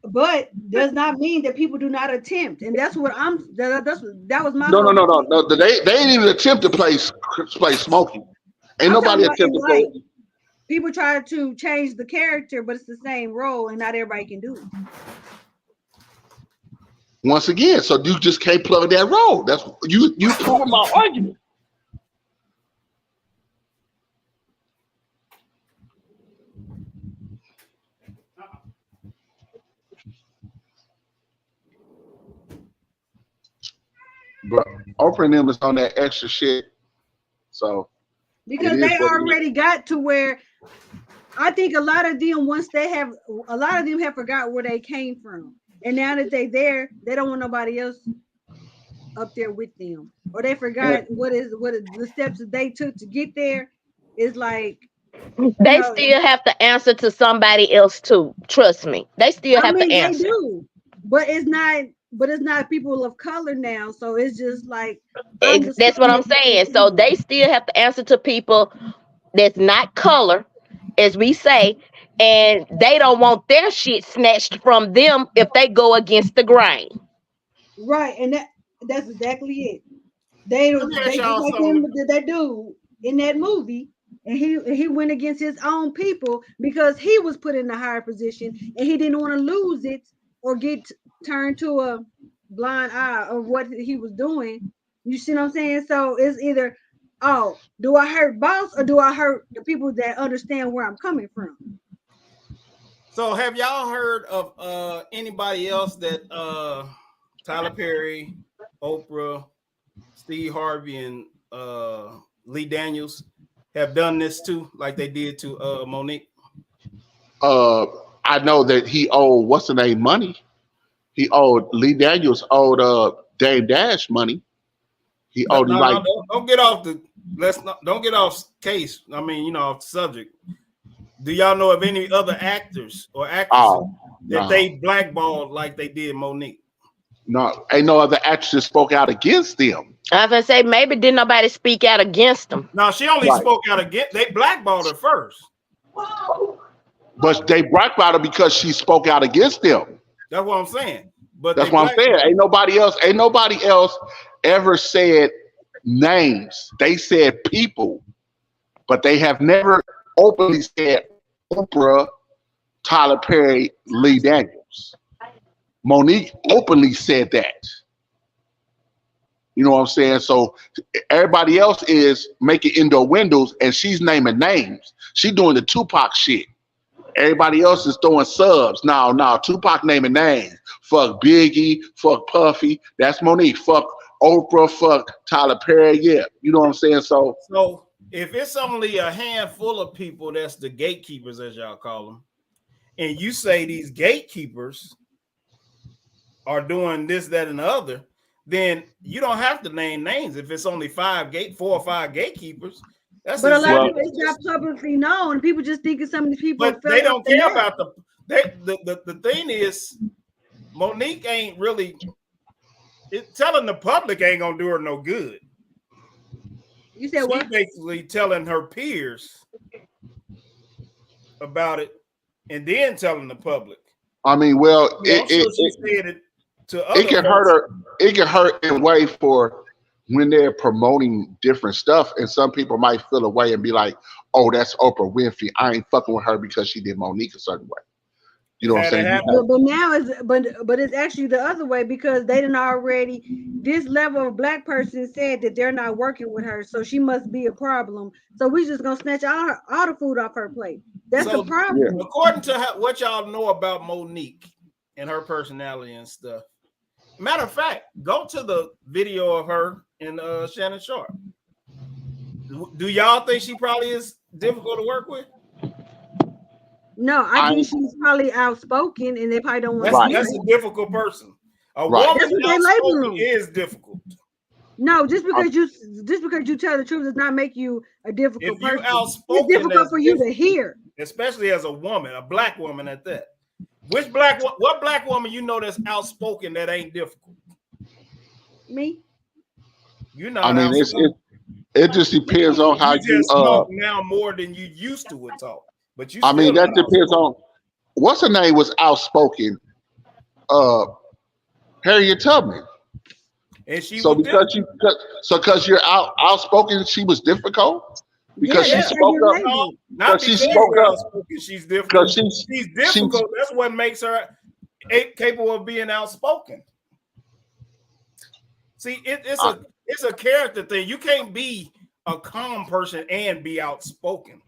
but does not mean that people do not attempt, and that's what that was my. No. They didn't even attempt to play Smokey. Ain't nobody attempt to play. People try to change the character, but it's the same role, and not everybody can do it. Once again, so you just can't plug that role. That's you proving my argument. But Oprah and them is on that extra shit. So because they already got to where I think a lot of them have forgot where they came from. And now that they're there, they don't want nobody else up there with them. Or they forgot what is the steps that they took to get there. It's like they still have to answer to somebody else too. Trust me. They still have to answer. They do. But it's not people of color now. So it's just like that's what I'm saying. So they still have to answer to people that's not color, as we say, and they don't want their shit snatched from them if they go against the grain. Right, and that's exactly it. They just like him, that dude in that movie, and he went against his own people because he was put in a higher position and he didn't want to lose it or get turned to a blind eye of what he was doing. You see what I'm saying? So it's either, oh, do I hurt boss or do I hurt the people that understand where I'm coming from? So have y'all heard of anybody else that Tyler Perry, Oprah, Steve Harvey, and Lee Daniels have done this too, like they did to Monique? I know that he owed what's the name money. He owed Lee Daniels owed Dame Dash money. He owed don't get off the don't get off case. I mean, off subject. Do y'all know of any other actors or actresses that they blackballed like they did Monique? No, ain't no other actress spoke out against them. I was gonna say maybe didn't nobody speak out against them. No, she only spoke out against. They blackballed her first. But they blackballed her because she spoke out against them. That's what I'm saying. But that's what I'm saying. Ain't nobody else ever said names. They said people, but they have never openly said Oprah, Tyler Perry, Lee Daniels. Monique openly said that. You know what I'm saying? So everybody else is making indoor windows and she's naming names. She's doing the Tupac shit. Everybody else is throwing subs. No, Tupac naming names. Fuck Biggie, fuck Puffy. That's Monique. Fuck Oprah, fuck Tyler Perry. Yeah. You know what I'm saying? So if it's only a handful of people that's the gatekeepers, as y'all call them, and you say these gatekeepers are doing this, that, and the other, then you don't have to name names. If it's only 4 or 5 gatekeepers, that's but a lot of people, it's not publicly known. People just think of some of these people. But they don't care about the thing is, Monique ain't really telling the public ain't gonna do her no good. You said what? She's basically telling her peers about it and then telling the public. I mean, well, it can hurt her. It can hurt in a way for when they're promoting different stuff, and some people might feel a way and be like, "Oh, that's Oprah Winfrey. I ain't fucking with her because she did Monique a certain way." You know what I'm saying? But now it's actually the other way because they didn't already. This level of black person said that they're not working with her, so she must be a problem. So we just gonna snatch all the food off her plate. That's the problem. Yeah. According to what y'all know about Monique and her personality and stuff. Matter of fact, go to the video of her and Shannon Sharp. Do y'all think she probably is difficult to work with? No, I think she's probably outspoken, and they probably don't want to. That's a difficult person. A woman outspoken is difficult. No, just because you tell the truth does not make you a difficult person. Outspoken, it's difficult for you to hear, especially as a woman, a black woman at that. What black woman you know that's outspoken that ain't difficult? Me. You're not. I mean, it just depends on how you talk now more than you used to talk. But you. I mean, that depends on what's her name was outspoken. Harriet Tubman. And she because you're outspoken, she was difficult because she spoke up. Not because she spoke up. She's difficult. She's difficult. That's what makes her capable of being outspoken. See, it's a character thing. You can't be a calm person and be outspoken.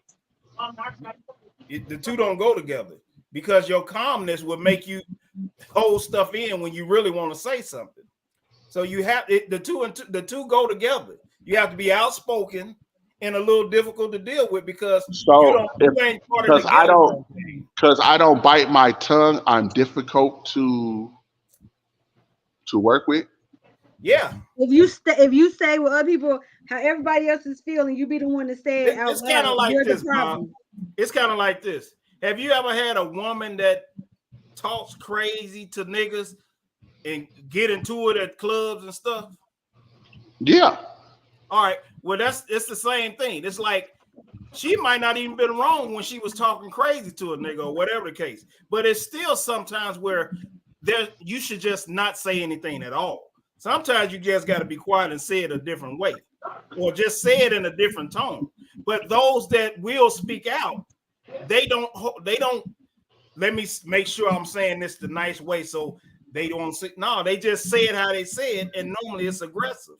The two don't go together because your calmness would make you hold stuff in when you really want to say something. So you have the two go together. You have to be outspoken and a little difficult to deal with because I don't bite my tongue. I'm difficult to work with. Yeah. If you say what other people, how everybody else is feeling, you be the one to say it out loud. It's kind of like this, Mom. It's kind of like this. Have you ever had a woman that talks crazy to niggas and get into it at clubs and stuff? Yeah. All right. Well, it's the same thing. It's like she might not even been wrong when she was talking crazy to a nigga or whatever the case. But it's still sometimes where you should just not say anything at all. Sometimes you just got to be quiet and say it a different way, or just say it in a different tone. But those that will speak out, they don't. Let me make sure I'm saying this the nice way so they don't say. No, they just say it how they say it, and normally it's aggressive.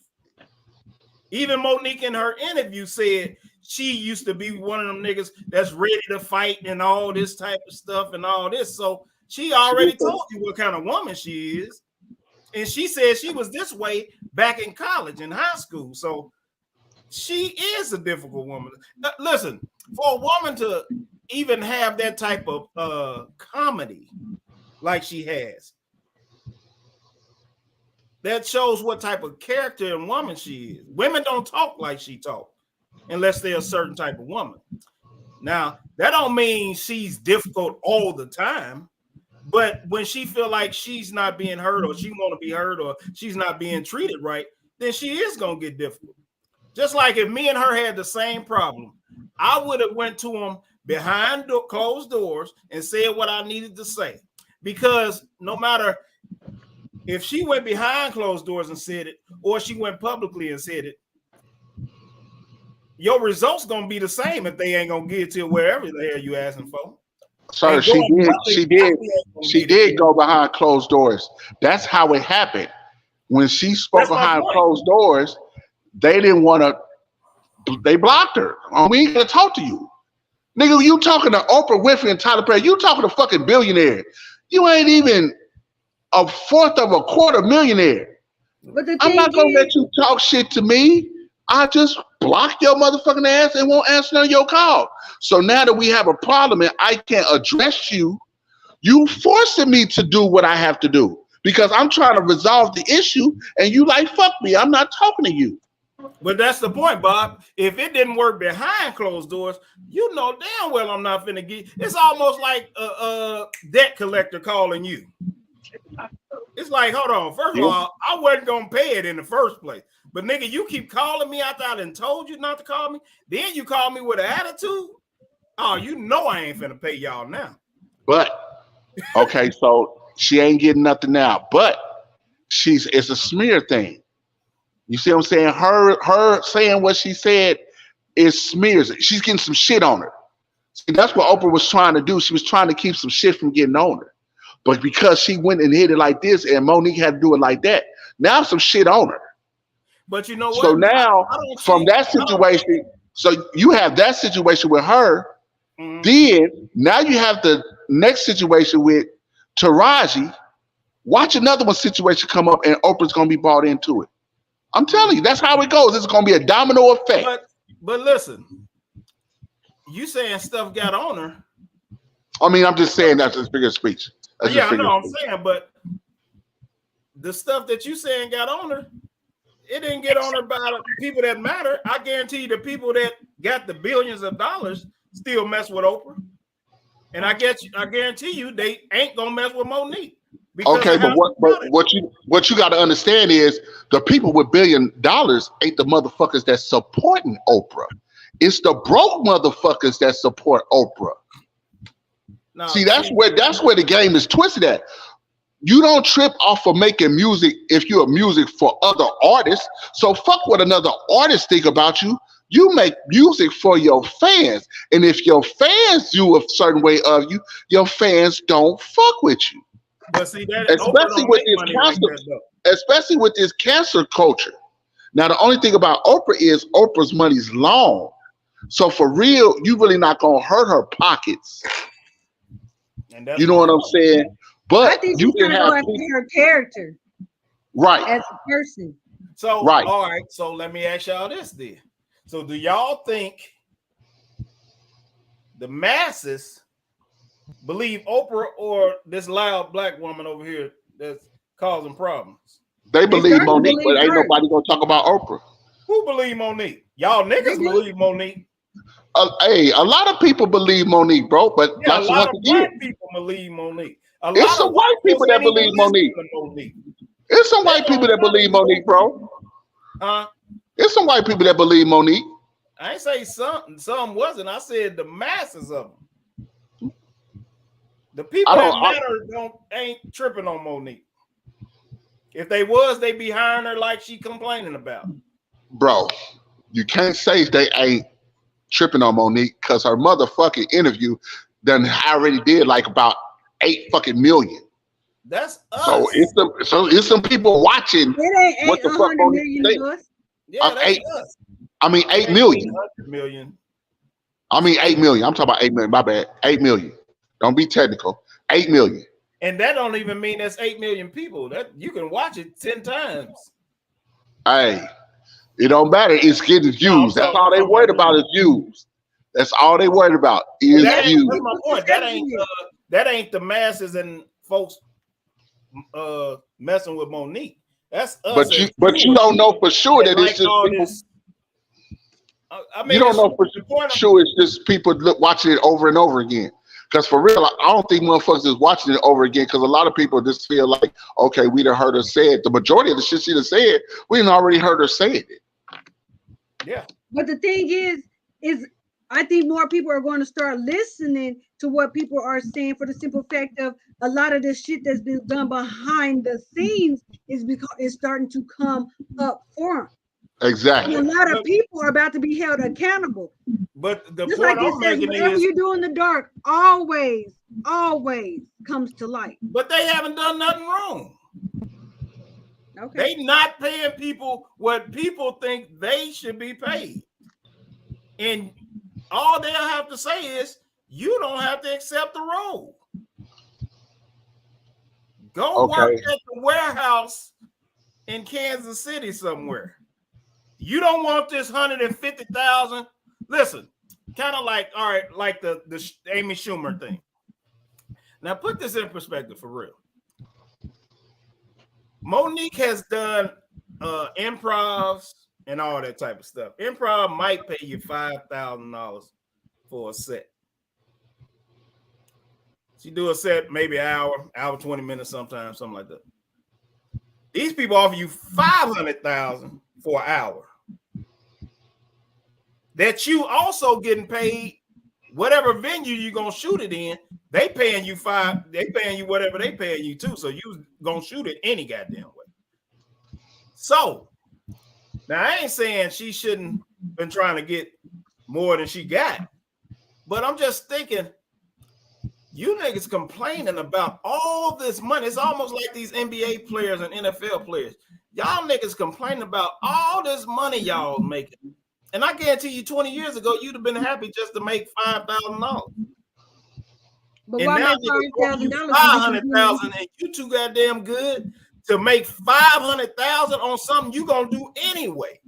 Even Monique in her interview said she used to be one of them niggas that's ready to fight and all this type of stuff and all this. So she already told you what kind of woman she is. And she said she was this way back in college and high school. So she is a difficult woman. Listen, for a woman to even have that type of comedy like she has, that shows what type of character and woman she is. Women don't talk like she talks. unless they're a certain type of woman. Now, that don't mean she's difficult all the time, but when she feel like she's not being heard or she want to be heard or she's not being treated right, then she is going to get difficult. Just like if me and her had the same problem, I would have went to him behind closed doors and said what I needed to say. Because no matter if she went behind closed doors and said it, or she went publicly and said it, your results gonna be the same if they ain't gonna get it to wherever the hell you asking for. Sir, she did go behind closed doors. That's how it happened. When she spoke behind closed doors, they didn't want to. They blocked her. We ain't gonna talk to you, nigga. You talking to Oprah Winfrey and Tyler Perry? You talking to fucking billionaire? You ain't even a fourth of a quarter millionaire. But I'm not gonna let you talk shit to me. I just block your motherfucking ass and won't answer none of your call. So now that we have a problem and I can't address you, you forcing me to do what I have to do because I'm trying to resolve the issue and you like, fuck me, I'm not talking to you. But that's the point, Bob. If it didn't work behind closed doors, you know damn well I'm not finna get. It's almost like a debt collector calling you. It's like, hold on. First of all, I wasn't gonna pay it in the first place. But nigga, you keep calling me after I done told you not to call me. Then you call me with an attitude. Oh, you know I ain't finna pay y'all now. But okay, so she ain't getting nothing now. But it's a smear thing. You see what I'm saying? Her saying what she said is smears. She's getting some shit on her. See, that's what Oprah was trying to do. She was trying to keep some shit from getting on her. But because she went and hit it like this and Monique had to do it like that, now some shit on her. But you know what? So now from that situation, so you have that situation with her. Mm-hmm. Then now you have the next situation with Taraji. Watch another one situation come up and Oprah's gonna be brought into it. I'm telling you, that's how it goes. It's gonna be a domino effect. But listen, you saying stuff got on her. I mean, I'm just saying that's a bigger speech. Yeah, I know I'm saying, but the stuff that you saying got on her, it didn't get on her by the people that matter. I guarantee you the people that got the billions of dollars still mess with Oprah. And I guarantee you they ain't gonna mess with Monique. Okay, but what you got to understand is the people with $1 billion ain't the motherfuckers that's supporting Oprah. It's the broke motherfuckers that support Oprah. No, see, that's where the game is twisted at. You don't trip off of making music if you're music for other artists. So fuck what another artist think about you. You make music for your fans. And if your fans do a certain way of you, your fans don't fuck with you. But see, that especially with this cancer culture. Now, the only thing about Oprah is Oprah's money's long. So for real, you really not gonna hurt her pockets. You know what I'm saying? But I think you can have her character, right, as a person. So right. All right. So let me ask y'all this then. So do y'all think the masses believe Oprah or this loud black woman over here that's causing problems? They believe Monique, but ain't nobody gonna talk about Oprah. Who believe Monique? Y'all niggas believe Monique. Hey, a lot of people believe Monique, bro. But yeah, a lot of black people believe Monique. It's some white people that believe Monique. It's some white people that believe Monique, bro. It's some white people that believe Monique. I ain't say some wasn't. I said the masses of them. The people that matter ain't tripping on Monique. If they was, they be hiring her like she complaining about. Bro, you can't say they ain't tripping on Monique because her motherfucking interview done already did like about 8 fucking million. That's us. So it's some people watching what the fuck Monique say. Yeah, that's us. I mean 8 million. I mean 8 million. I'm talking about 8 million. My bad. 8 million. Don't be technical. 8 million. And that don't even mean that's 8 million people. That you can watch it 10 times. Hey, it don't matter. It's getting views. That's all they worried about is views. That's all they worried about is views. That's my point. That ain't the masses and folks messing with Monique. That's us. But you don't know for sure that it's just people. I mean, You don't know for the point. sure. It's just people watching it over and over again. Because for real, I don't think motherfuckers is watching it over again. Because a lot of people just feel like, okay, we done heard her say it. The majority of the shit she done said, we done already heard her say it. Yeah. But the thing is I think more people are going to start listening to what people are saying for the simple fact of a lot of this shit that's been done behind the scenes is because it's starting to come up front. Exactly. And a lot of people are about to be held accountable. But the Just point like it I'm says, making whatever is, you do in the dark always comes to light. but they haven't done nothing wrong. Okay. They not paying people what people think they should be paid. And all they'll have to say is, you don't have to accept the role. Go work at the warehouse in Kansas City somewhere. You don't want this 150,000. Listen, kind of like, all right, like the Amy Schumer thing. Now put this in perspective for real. Monique has done improvs and all that type of stuff. Improv might pay you $5,000 for a set. She do a set maybe an hour 20 minutes sometimes, something like that. These people offer you $500,000 for an hour. That you also getting paid whatever venue you're gonna shoot it in. They paying you whatever they paying you too. So you gonna shoot it any goddamn way. So now I ain't saying she shouldn't been trying to get more than she got, but I'm just thinking, you niggas complaining about all this money. It's almost like these NBA players and NFL players. Y'all niggas complaining about all this money y'all making. And I guarantee you 20 years ago, you'd have been happy just to make $5,000. But and why now make $5,000? $500,000 and you too goddamn good to make $500,000 on something you gonna do anyway.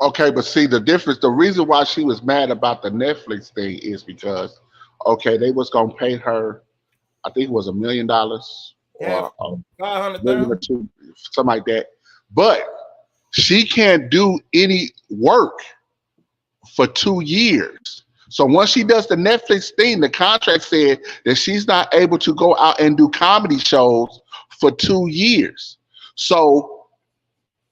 Okay, but see the difference. The reason why she was mad about the Netflix thing is because, okay, they was gonna pay her, I think it was $1 million or Yeah, $1 million or $2 million, something like that. But she can't do any work for 2 years. So once she does the Netflix thing, the contract said that she's not able to go out and do comedy shows for 2 years. So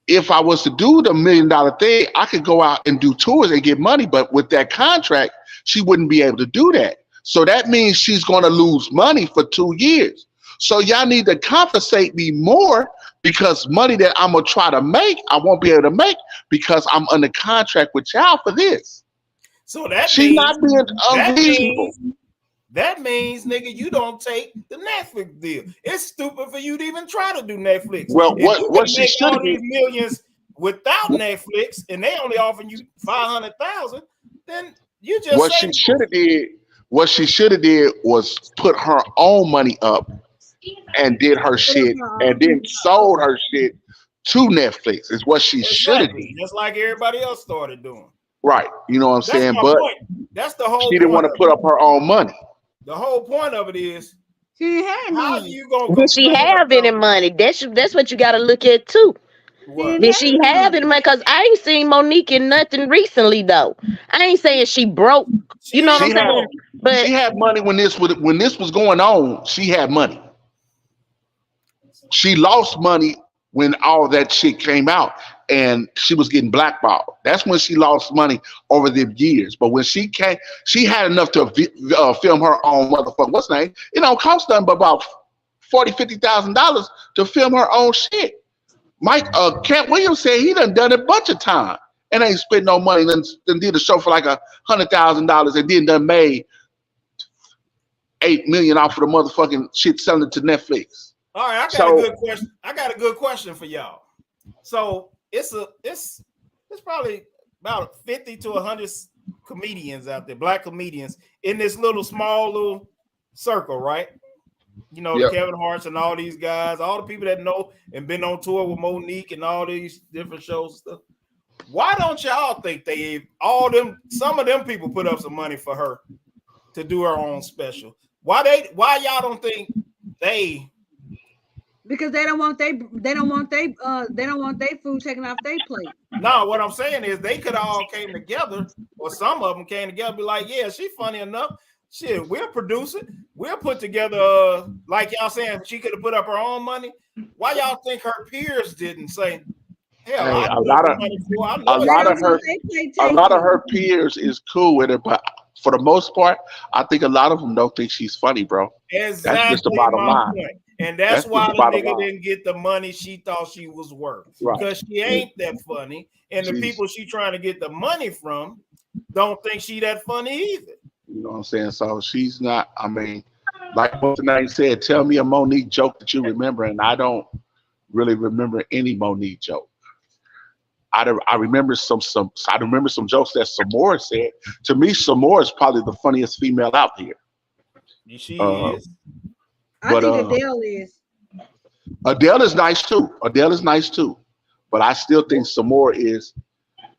if I was to do the $1 million thing, I could go out and do tours and get money. But with that contract, she wouldn't be able to do that. So that means she's going to lose money for 2 years. So y'all need to compensate me more, because money that I'm going to try to make, I won't be able to make because I'm under contract with y'all for this. So that she's means, not being unreasonable. That means, nigga, you don't take the Netflix deal. It's stupid for you to even try to do Netflix. Well, if you what can she make should all have these millions without Netflix, and they only offering you $500,000, then you just what she should have did was put her own money up and did her shit and then sold her shit to Netflix. Is what she should have did. Just like everybody else started doing. Right. You know what I'm saying? But that's the whole she didn't want to put up her own money. The whole point of it is, she had how money. you gonna Did she have any money? That's what you got to look at too. Did she have any money? Because I ain't seen Monique in nothing recently though. I ain't saying she broke. You know what I'm saying? But she had money when this was going on. She had money. She lost money when all that shit came out and she was getting blackballed. That's when she lost money over the years. But when she came, she had enough to film her own motherfucker. What's the name? It don't cost nothing but about $40,000-$50,000 to film her own shit. Cat Williams said he done it a bunch of times and ain't spent no money. Then did a show for like $100,000 and then done made $8 million off of the motherfucking shit selling it to Netflix. All right, I got a good question. I got a good question for y'all. So it's probably about 50 to 100 comedians out there, black comedians in this small little circle, right? You know, the Kevin Hart's and all these guys, all the people that know and been on tour with Monique and all these different shows and stuff. Why don't y'all think some of them people put up some money for her to do her own special? Why y'all don't think they? Because they don't want they food taken off their plate. No, what I'm saying is they could all came together, or some of them came together, be like, yeah, she's funny enough. Shit, we'll produce it. We'll put together, like y'all saying, she could have put up her own money. Why y'all think her peers didn't say, hell, Hey, I put up the money for I a love lot it. of her, peers is cool with it, but for the most part, I think a lot of them don't think she's funny, bro. Exactly, that's just the bottom line. Point. And that's why the nigga didn't get the money she thought she was worth. Because she ain't that funny. And the people she trying to get the money from don't think she that funny either. You know what I'm saying? So she's not, I mean, like what the name said, tell me a Monique joke that you remember, and I don't really remember any Monique joke. I remember some jokes that Samora said. To me, Samora is probably the funniest female out here. She is. I think Adele is. Adele is nice too. But I still think Samora is.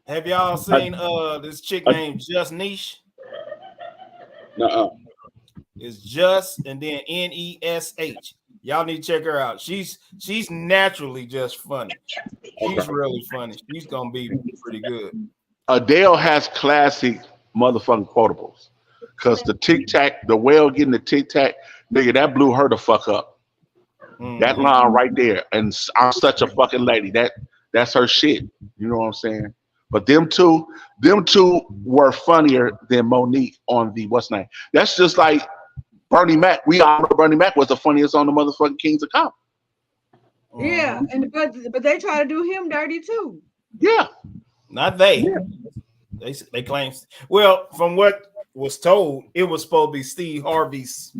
Have y'all seen this chick named Just Niche? Nuh-uh. It's Just and then Nesh. Y'all need to check her out. She's naturally just funny. She's really funny. She's gonna be pretty good. Adele has classic motherfucking quotables. Cause the tic tac, the whale getting the tic tac, nigga, that blew her the fuck up. That line right there, and I'm such a fucking lady. That's her shit. You know what I'm saying? But them two were funnier than Monique on the what's name. That's just like Bernie Mac. We all know Bernie Mac was the funniest on the motherfucking Kings of Comedy. Yeah, and but they try to do him dirty too. Yeah, not they. Yeah. They claim. Well, from what was told, it was supposed to be Steve Harvey's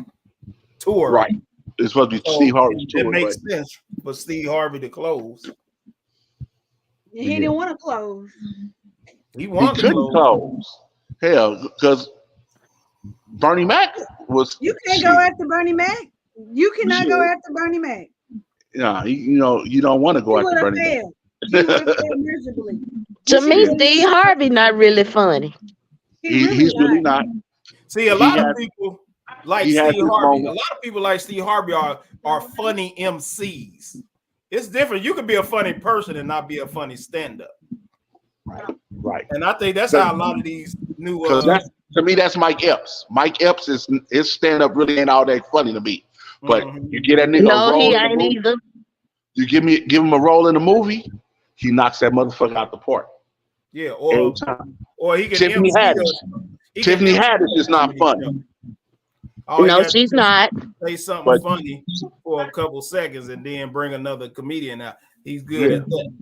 tour. Right. It's supposed to be Steve Harvey's tour. It makes sense for Steve Harvey to close. He didn't want to close. He wanted to close. Hell, because Bernie Mac was. You can't go after Bernie Mac. You cannot go after Bernie Mac. Yeah, you don't want to go after Bernie Mac. To me, Steve Harvey not really funny. He's really not. See, a lot of people like Steve Harvey. A lot of people like Steve Harvey are funny MCs. It's different. You could be a funny person and not be a funny stand-up. Right. And I think that's how a lot of these new. To me, that's Mike Epps. Mike Epps his stand-up really ain't all that funny to me. But you get that nigga a role he in ain't the movie, either. You give him a role in the movie, he knocks that motherfucker out the park. Yeah, or he can. Tiffany Haddish. Tiffany Haddish is not funny. No, she's not. Say something funny for a couple seconds and then bring another comedian out. He's good at that.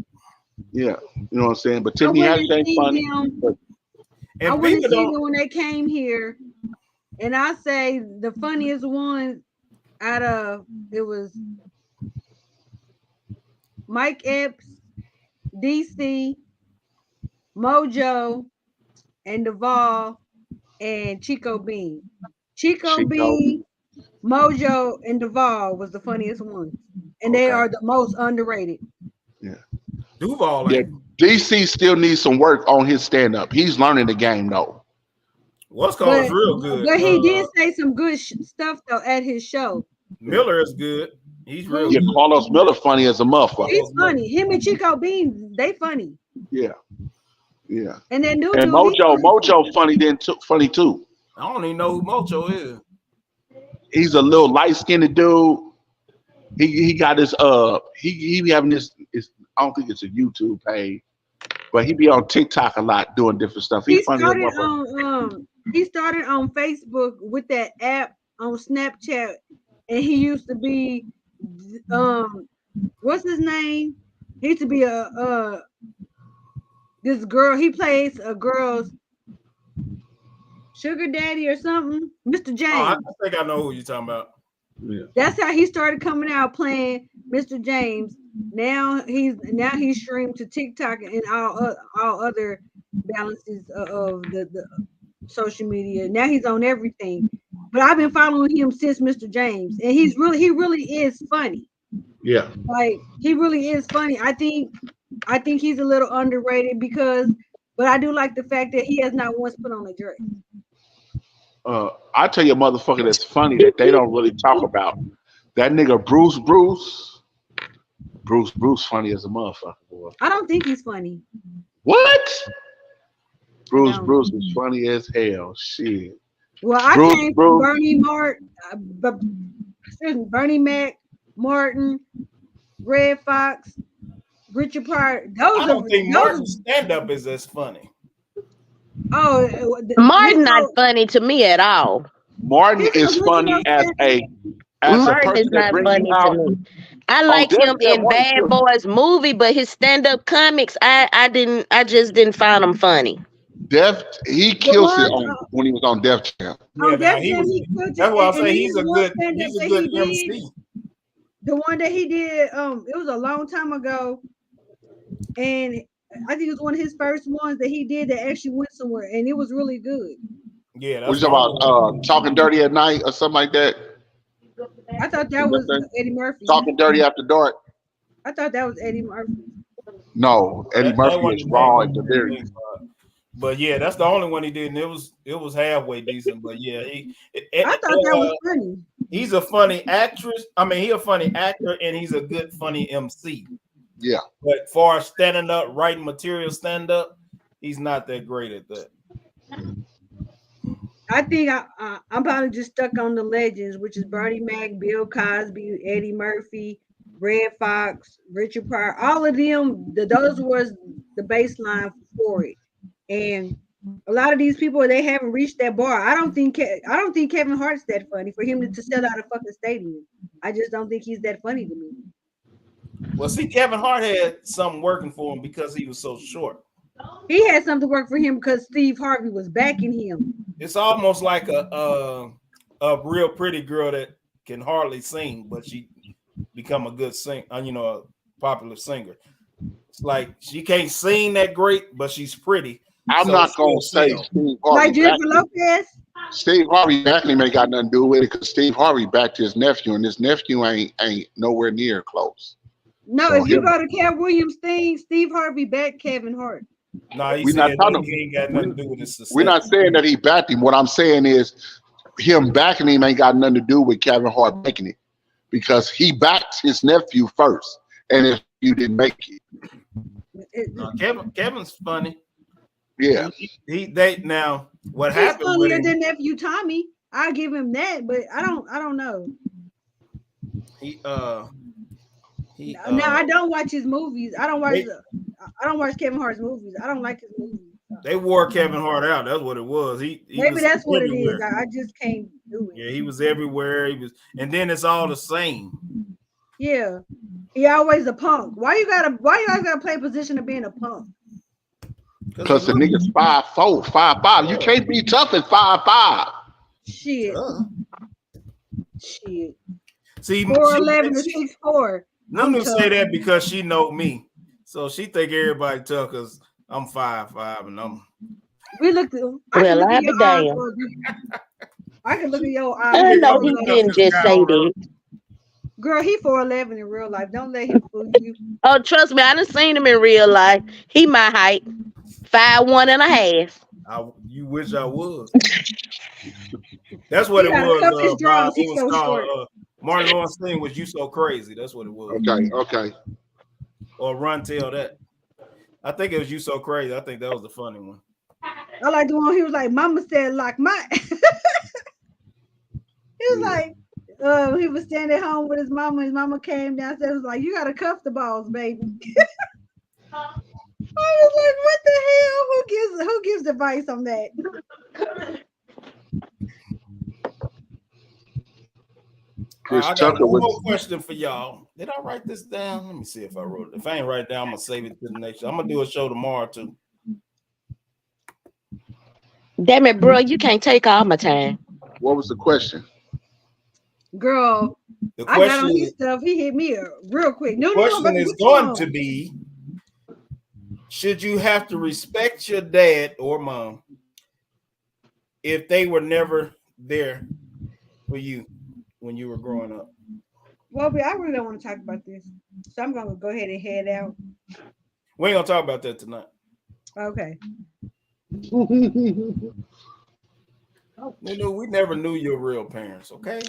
Yeah, you know what I'm saying. But Tiffany Haddish ain't funny. I went to see them when they came here, and I say the funniest one out of it was Mike Epps, DC, Mojo, and Duvall, and Chico Bean. Chico Bean, Mojo, and Duvall was the funniest ones, and they are the most underrated. Yeah, Duvall. Yeah, DC still needs some work on his stand-up. He's learning the game though. What's called is real good. But he did say some good stuff though at his show. Miller is good. He's real. Yeah, Carlos Miller funny as a motherfucker. He's funny. Him and Chico Bean, they funny. Yeah, yeah. And then new and Mojo funny too. I don't even know who Mojo is. He's a little light-skinned dude. He got his he be having this. I don't think it's a YouTube page, but he be on TikTok a lot doing different stuff. He started on Facebook with that app on Snapchat, and he used to be what's his name? He used to be this girl. He plays a girl's sugar daddy or something. Mr. James. I think I know who you're talking about. Yeah. That's how he started coming out playing Mr. James. Now he's streamed to TikTok and all other balances of the social media. Now he's on everything. But I've been following him since Mr. James, and he really is funny. Yeah, like he really is funny. I think he's a little underrated but I do like the fact that he has not once put on a dress. I tell you a motherfucker that's funny that they don't really talk about. That nigga Bruce. Bruce funny as a motherfucker, boy. I don't think he's funny. What? Bruce don't. Bruce is funny as hell. Shit. Well, I Bruce came from Bruce. Bernie Mac, Martin, Red Fox, Richard Pryor. I don't think Martin's stand-up is as funny. Martin not funny to me at all. Martin is funny as a Martin is person that not brings funny you out. to me. I like him in Bad Boys movie, but his stand-up comics, I just didn't find him funny. He kills it when he was on Def Jam. Yeah, that's why I say he's a good MC. The one that he did, it was a long time ago, and I think it was one of his first ones that he did that actually went somewhere, and it was really good. Yeah, that's about Talking Dirty at Night or something like that. I thought that was Eddie Murphy. Talking Dirty After Dark. I thought that was Eddie Murphy. No, Eddie Murphy is raw at the very. But yeah, that's the only one he did, and it was halfway decent. But yeah, I thought that was funny. He's a funny actress. I mean, he's a funny actor, and he's a good funny MC. Yeah. But far as standing up, writing material, stand up, he's not that great at that. I think I'm probably just stuck on the legends, which is Bernie Mac, Bill Cosby, Eddie Murphy, Red Fox, Richard Pryor. All of them, those was the baseline for it. And a lot of these people, they haven't reached that bar. I don't think Kevin Hart's that funny for him to sell out a fucking stadium. I just don't think he's that funny to me. Well, see, Kevin Hart had something working for him because he was so short. He had something work for him because Steve Harvey was backing him. It's almost like a real pretty girl that can hardly sing, but she become a good singer, a popular singer. It's like she can't sing that great, but she's pretty. I'm not gonna say Steve Harvey. Like Jennifer Lopez. Steve Harvey backing him ain't got nothing to do with it because Steve Harvey backed his nephew, and his nephew ain't nowhere near close. No, so if you go to Cat Williams' thing, Steve Harvey backed Kevin Hart. No, he ain't got nothing to do with this. We're not saying that he backed him. What I'm saying is him backing him ain't got nothing to do with Kevin Hart making it because he backed his nephew first, and if you didn't make it, Kevin's funny. Yeah, now what He's happened? Funnier than nephew Tommy. I give him that, but I don't know. Now I don't watch his movies. I don't watch Kevin Hart's movies. I don't like his movies. They wore Kevin Hart out. That's what it was. Maybe that's what it is. I just can't do it. Yeah, he was everywhere. And then it's all the same. Yeah, he always a punk. Why you guys gotta play a position of being a punk? Because the nigga's 5'4", 5'5". You can't be tough at 5'5". Shit. Shit. See, 4'11" to 6'4". Nunu say that because she know me, so she think everybody tough because I'm 5'5" and I'm. We looked at. Well, I be damn. I can look at your eyes. I know he didn't just say that. Girl, he 4'11" in real life. Don't let him fool you. Oh, trust me, I done seen him in real life. He my height, 5'1.5". You wish I was. That's what it was. It was called Martin Lawrence thing was "You So Crazy." That's what it was. Okay. Or Run Tell That. I think it was "You So Crazy." I think that was the funny one. I like the one he was like, "Mama said like my." He was like, he was standing at home with his mama. His mama came downstairs. Was like, "You gotta cuff the balls, baby." I was like, "What the hell? Who gives advice on that?" I got one more question for y'all. Did I write this down? Let me see if I wrote it. If I ain't write it down, I'm gonna save it to the next show. I'm gonna do a show tomorrow too. Damn it, bro! You can't take all my time. What was the question? Girl, the question I got on his stuff. He hit me real quick. The question is going to be: should you have to respect your dad or mom if they were never there for you when you were growing up? Well, I really don't want to talk about this, so I'm gonna go ahead and head out. We ain't gonna talk about that tonight. Okay. We never knew your real parents. Okay,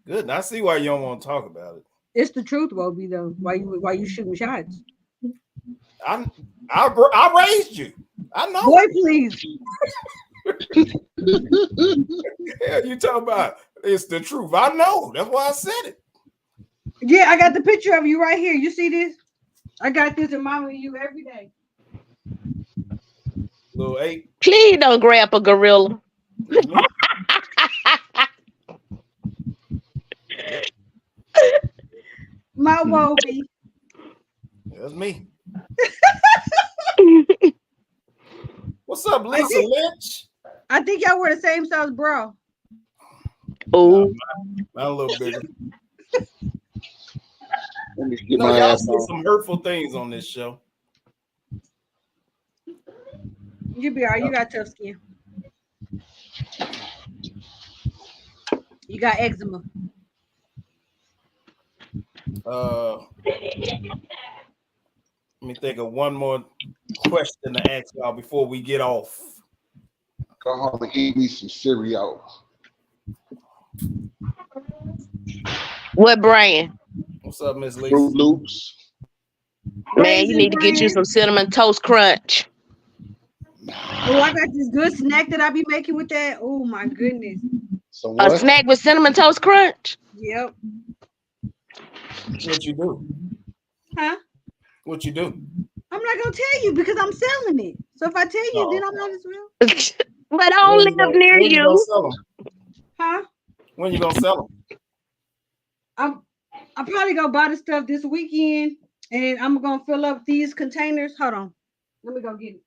good. I see why you don't want to talk about it. It's the truth, Wobie, though. Why you shooting shots? I raised you. I know. Boy, please. Hell, you talking about? It's the truth. I know. That's why I said it. Yeah, I got the picture of you right here. You see this? I got this in mind with you every day. Little 8. Please don't grab a gorilla. My Wobie. That's me. What's up, Lisa Lynch? I think y'all wear the same size bra. Oh, Not a little bigger. Let me get You know, my y'all ass say on. some hurtful things on this show. You be all right. You got tough skin. You got eczema. Let me think of one more question to ask y'all before we get off. Go home and eat me some cereal. what brand? What's up, Miss Lisa? Fruit Loops. Man, you Raisin need to get you Bran. some cinnamon toast crunch. Oh, I got this good snack that I be making with that. Oh my goodness. So A what? snack with cinnamon toast crunch. Yep. What you do? Huh? What you do? I'm not gonna tell you because I'm selling it. So if I tell you, then I might as well. But I don't live near when you gonna you. sell them? Huh? When you gonna sell them? I'm probably gonna buy the stuff this weekend, and I'm gonna fill up these containers. Hold on. Let me go get it.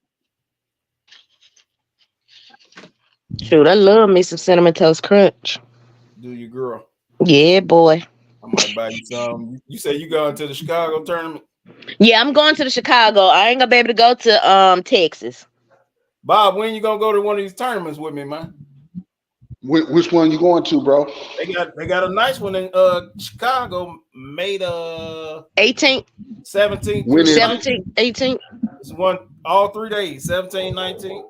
Shoot, I love me some cinnamon toast crunch. Do you, girl? Yeah, boy. I might buy you some. You say you going to the Chicago tournament? Yeah, I'm going to the Chicago. I ain't gonna be able to go to Texas. Bob, when you gonna go to one of these tournaments with me, man? Which one you going to, bro? They got a nice one in Chicago, May 18th, 17th When through is the it? 17th, 18th. It's one all 3 days, 17, 19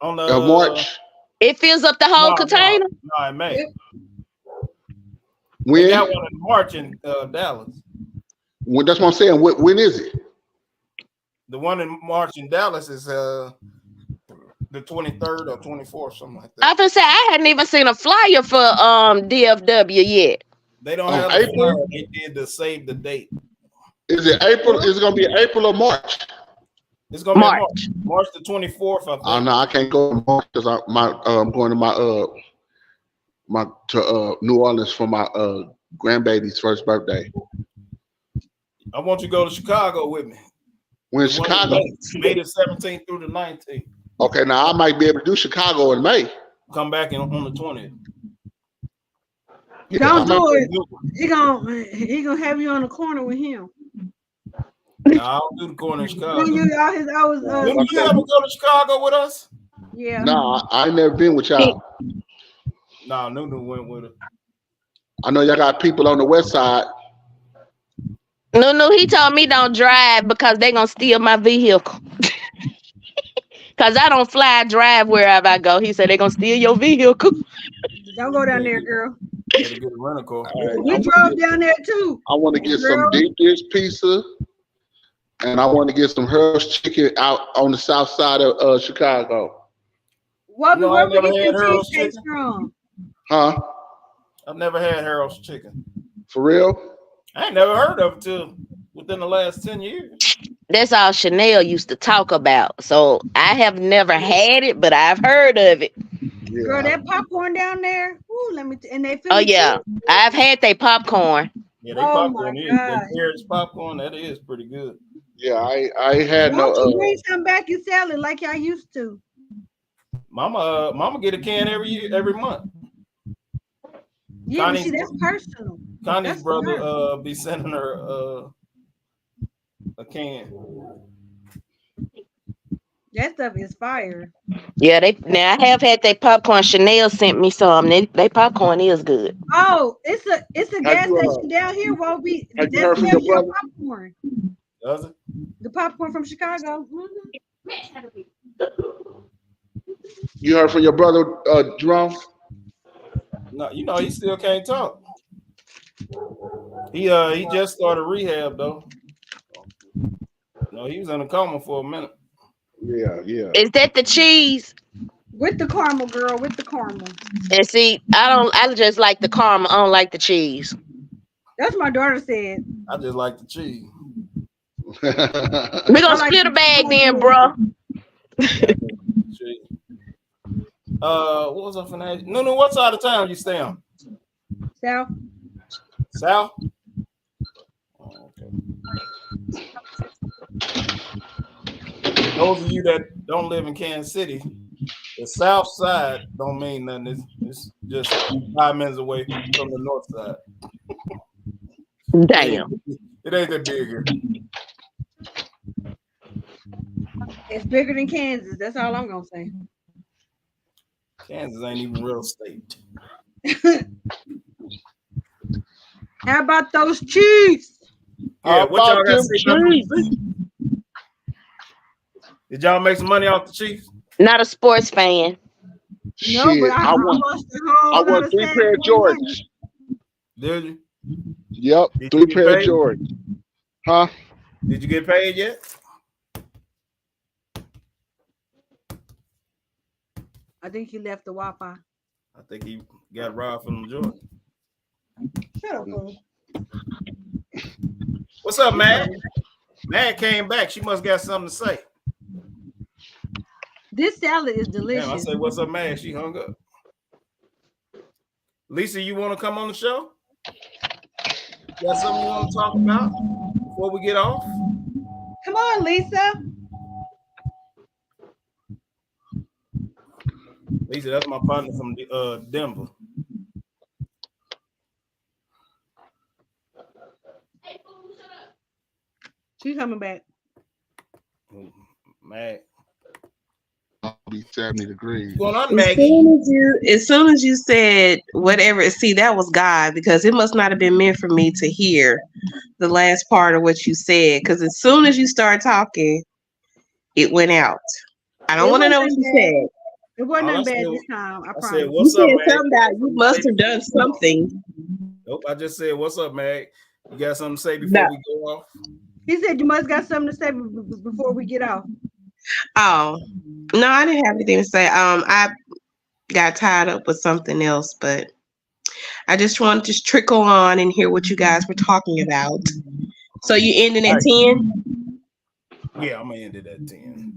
on the March. It fills up the whole container. No, in May. Yep. They When? got one in March in Dallas. When? That's what I'm saying. When is it? The one in March in Dallas is the 23rd or 24th, something like I that. was say I hadn't even seen a flyer for DFW yet. They don't Of have the April? flyer. They did the save the date. Is it April? Is it gonna be April or March? It's gonna March. be March the 24th. I think. Oh no, I can't go to March because I'm going to my New Orleans for my grandbaby's first birthday. I want you to go to Chicago with me. When The one in Chicago? May the 17th through the 19th. Okay, now I might be able to do Chicago in May. Come back on the 20th. Yeah, Don't I might- do it. He gonna have you on the corner with him. No, I don't do the corner in Chicago. Doing you all his hours. Didn't you ever go to Chicago with us? Yeah. No, I ain't never been with y'all. No, Nunu went with it. I know y'all got people on the west side. No, he told me don't drive because they gonna steal my vehicle. Cause I don't fly, drive wherever I go. He said they gonna steal your vehicle. Don't go down there, girl. Better get a rental car. We drove down there too. I want to get some Girl. deep dish pizza, and I want to get some Hurl's chicken out on the south side of Chicago. Wobby, No, I where we never get had your Harold's cheesecakes chicken. from? Huh? I've never had Harold's chicken. For real? I ain't never heard of it till within the last 10 years. That's all Chanel used to talk about. So I have never had it, but I've heard of it. Yeah. Girl, that popcorn down there. Ooh, let me. And they. Oh yeah, I've had they popcorn. Yeah, they Oh popcorn my is. God. That Harris popcorn, that is pretty good. Yeah, I ain't had Why don't you no. bring some back and sell it like y'all used to? Mama get a can every month. Yeah, Connie's- but see, that's personal. Connie's That's brother her. be sending her a can. That stuff is fire. Yeah, now I have had they popcorn. Chanel sent me some. They popcorn is good. Oh, it's a gas you, station down here. Won't be have you that heard from sells your your brother? popcorn. Does it? The popcorn from Chicago. You heard from your brother, Jerome? No, he still can't talk. He just started rehab though. No, he was in a coma for a minute. Yeah, yeah. Is that the cheese? With the caramel, girl, with the caramel. And see, I just like the caramel. I don't like the cheese. That's what my daughter said. I just like the cheese. We're I gonna like split a the bag then, caramel. bro. Cheese. What was I finna ask? No, what side of town you stay on? South. South? Oh, okay. Those of you that don't live in Kansas City, the south side don't mean nothing. It's just 5 minutes away from the north side. Damn. It ain't that big here. It's bigger than Kansas. That's all I'm gonna say. Kansas ain't even real state. How about those Chiefs? Yeah, How what y'all about got to them say about the Chiefs? Chiefs? Did y'all make some money off the Chiefs? Not a sports fan. No, Shit, but I won. lost the whole I lot won of 3 sad pair of boy money. Jordans. Did you? Yep, Did 3 you get pair of paid? Jordans. Huh? Did you get paid yet? I think he left the Wi-Fi. I think he got robbed from the Jordan. Shut up, bro. What's up, Mad? Mad came back. She must got something to say. This salad is Damn, I delicious. said, what's up, Mad? She hung up. Lisa, you want to come on the show? Got something you want to talk about before we get off? Come on, Lisa. Lisa, that's my partner from Denver. She's coming back. Mag. I'll be 70 degrees. What's going on, As Maggie? soon as you said whatever, see, that was God, because it must not have been meant for me to hear the last part of what you said. Because as soon as you start talking, it went out. I don't It want to know what wasn't you bad. said. It wasn't All I nothing bad said- this time. I I promise. said, You what's up, said Mag? something about you must have done something. Nope, I just said, what's up, Mag? You got something to say before No. we go off? He said you must got something to say before we get off. Oh, no, I didn't have anything to say. I got tied up with something else, but I just wanted to trickle on and hear what you guys were talking about. So you ending at 10? Yeah, I'm gonna end it at 10.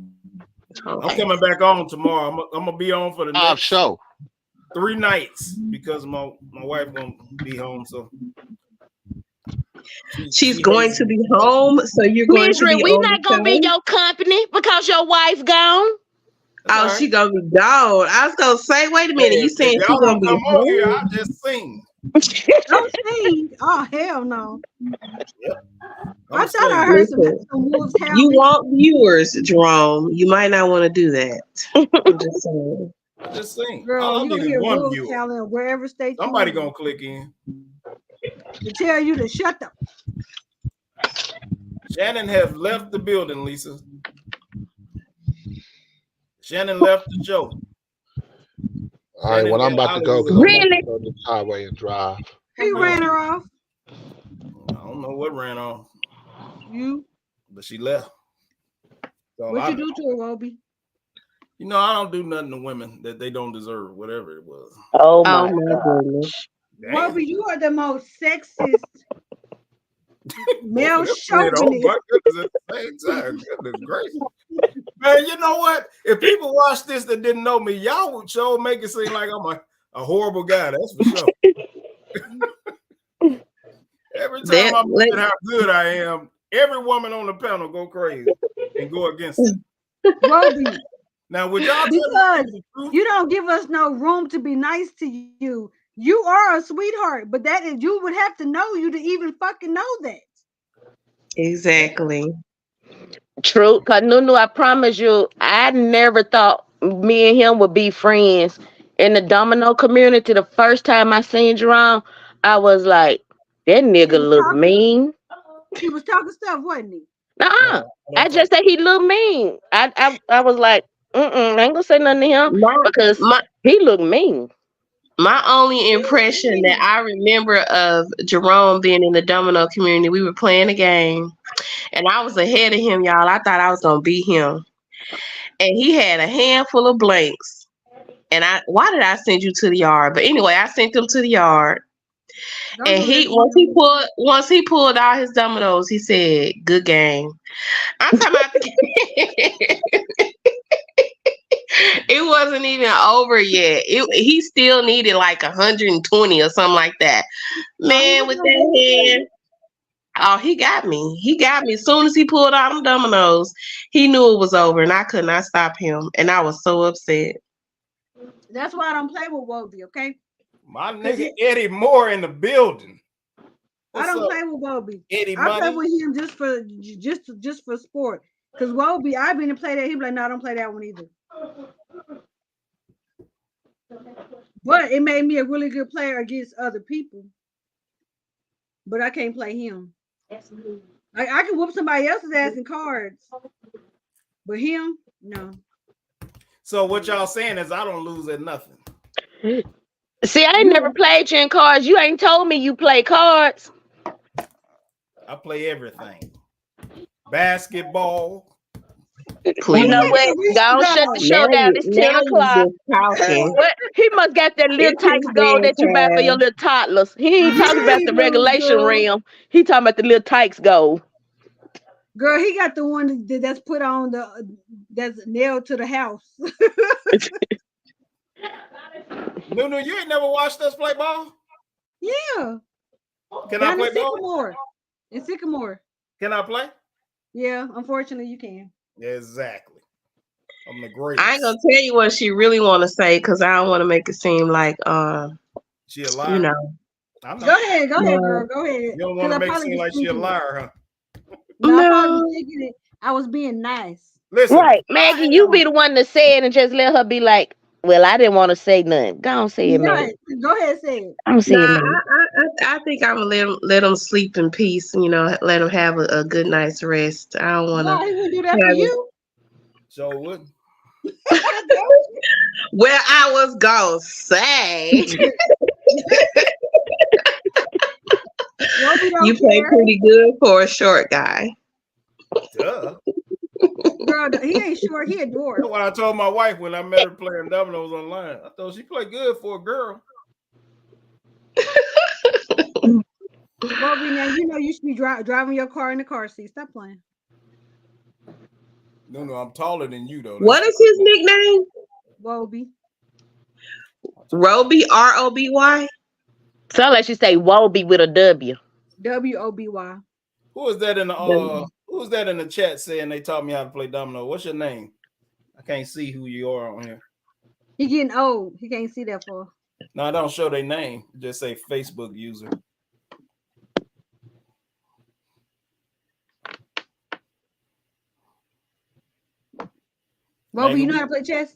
I'm Okay. coming back on tomorrow. I'm gonna be on for the Live next show. 3 nights because my wife gonna be home. So She's going to be home, so you're going to Misery, be we on not the gonna be show? your company because your wife gone. That's all Oh, right. she gonna be gone. I was gonna say, wait a minute, Hey, you if saying she y'all gonna don't be come on here, home? I just sing. Don't sing. Oh hell no. I'm I thought I singing. heard some Listen, wolves you howling. want viewers, Jerome. You might not want to do that. I'm just saying. I just sing. Girl, All I you're need gonna is hear one wolves viewer. howling wherever state Somebody you in gonna click in. to tell you to shut the Shannon has left the building, Lisa. Shannon left the show. All right, well, I'm about to go because I'm about to go to the highway and drive. He ran her off. I don't know what ran off, You. but she left. So What you do to her, Roby? You know, I don't do nothing to women that they don't deserve, whatever it was. Oh Oh my my God. goodness. Damn. Roby, you are the most sexist male Oh chauvinist. my goodness, at the same time. Goodness gracious. Man, you know what? If people watch this that didn't know me, y'all would sure make it seem like I'm a horrible guy. That's for sure. Every time I mention how good I am, every woman on the panel go crazy and go against it. Roby, now, would y'all because you don't give us no room to be nice to you. You are a sweetheart, but that is you would have to know you to even fucking know that. Exactly. True, because Nunu, I promise you, I never thought me and him would be friends. In the domino community, the first time I seen Jerome, I was like, that nigga look mean. He was talking stuff, wasn't he? Nuh-uh. I just said he look mean. I was like, I ain't gonna say nothing to him because he look mean. My only impression that I remember of Jerome being in the domino community, we were playing a game, and I was ahead of him, y'all. I thought I was gonna beat him, and he had a handful of blanks. And why did I send you to the yard? But anyway, I sent him to the yard, and once he pulled out his dominoes, he said, "Good game." I'm talking about it wasn't even over yet. He still needed like 120 or something like that. Man, with that hand, oh, he got me. He got me. As soon as he pulled out them dominoes, he knew it was over, and I could not stop him. And I was so upset. That's why I don't play with Wobie, okay? My nigga Eddie Moore in the building. I don't play with Wobie. Eddie I play with him just for sport. Because Wobie, I've been to play that. He's like, no, I don't play that one either. But it made me a really good player against other people. But I can't play him. I can whoop somebody else's ass in cards. But him, no. So what y'all saying is I don't lose at nothing. See, I ain't never played you in cards. You ain't told me you play cards. I play everything. Basketball. Please. You know what? Don't shut the show down. It's 10 o'clock. What? He must got that little Tikes gold that you buy for your little toddlers. He ain't talking about the regulation rim. He talking about the little Tikes gold. Girl, he got the one that's put on that's nailed to the house. No, you ain't never watched us play ball? Yeah. Can I play ball? In Sycamore. Can I play? Yeah, unfortunately you can. Exactly. I'm the greatest. I ain't gonna tell you what she really want to say because I don't want to make it seem like she a liar. You know. Go ahead, girl. Go ahead. You don't want to make it seem like she a liar, huh? No, I probably thinking it. I was being nice. Listen, right, Maggie, you be the one to say it and just let her be like, "Well, I didn't want to say nothing." Go on, say it, man. Go ahead, say it. I'm saying I think I'm gonna let him sleep in peace. You know, let him have a good night's rest. I don't want to. No, he wouldn't do that for you. So would. Well, I was gonna say. You play pretty good for a short guy. Duh. Girl, he ain't short. He a dwarf. That's what I told my wife when I met her playing dominoes online. I thought she played good for a girl. Bobby, now you know you should be driving your car in the car seat. Stop playing. No, I'm taller than you though. What is his nickname? Roby. Roby, R-O-B-Y. Sound like she say Wobie with a W. W-O-B-Y. Who is that in the who's that in the chat saying they taught me how to play domino? What's your name? I can't see who you are on here. He getting old. He can't see that far. No, I don't show their name. Just say Facebook user. Roby, you know how to play chess?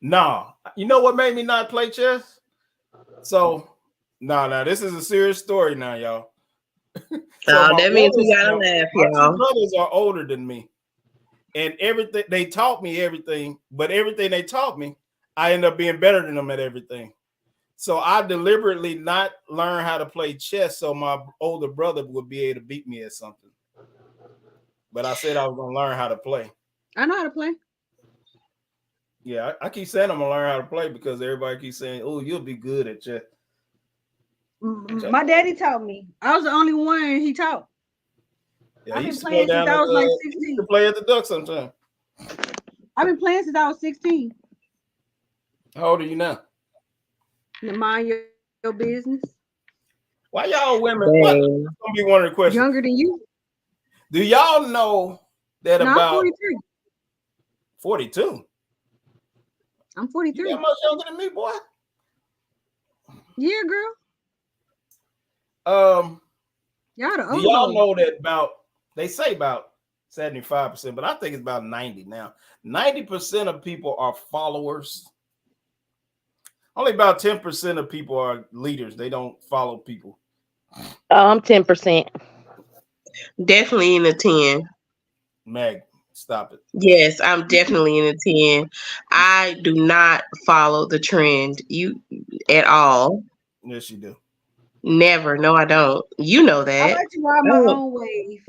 Nah. You know what made me not play chess? So, nah, this is a serious story now, y'all. So that means we gotta laugh, y'all. My two brothers are older than me. And everything they taught me everything, but everything they taught me, I end up being better than them at everything. So I deliberately not learn how to play chess so my older brother would be able to beat me at something. But I said I was gonna learn how to play. I know how to play. Yeah, I keep saying I'm gonna learn how to play because everybody keeps saying, "Oh, you'll be good at chess." My daddy taught me. I was the only one he taught. Yeah, I've been playing since I was like 16. You play at the Duck sometime. I've been playing since I was 16. How old are you now? Mind your business. Why y'all women? That's gonna be one of the questions. Younger than you? Do y'all know that no, about I'm 43. 42? I'm 43. You that much younger than me, boy? Yeah, girl. Do y'all know that they say about 75%, but I think it's about 90 now. 90% of people are followers. Only about 10% of people are leaders. They don't follow people. I'm 10%. Definitely in the 10. Meg, stop it. Yes, I'm definitely in the 10. I do not follow the trend. at all. Yes, you do. Never. No, I don't. You know I that. like to ride my own wave.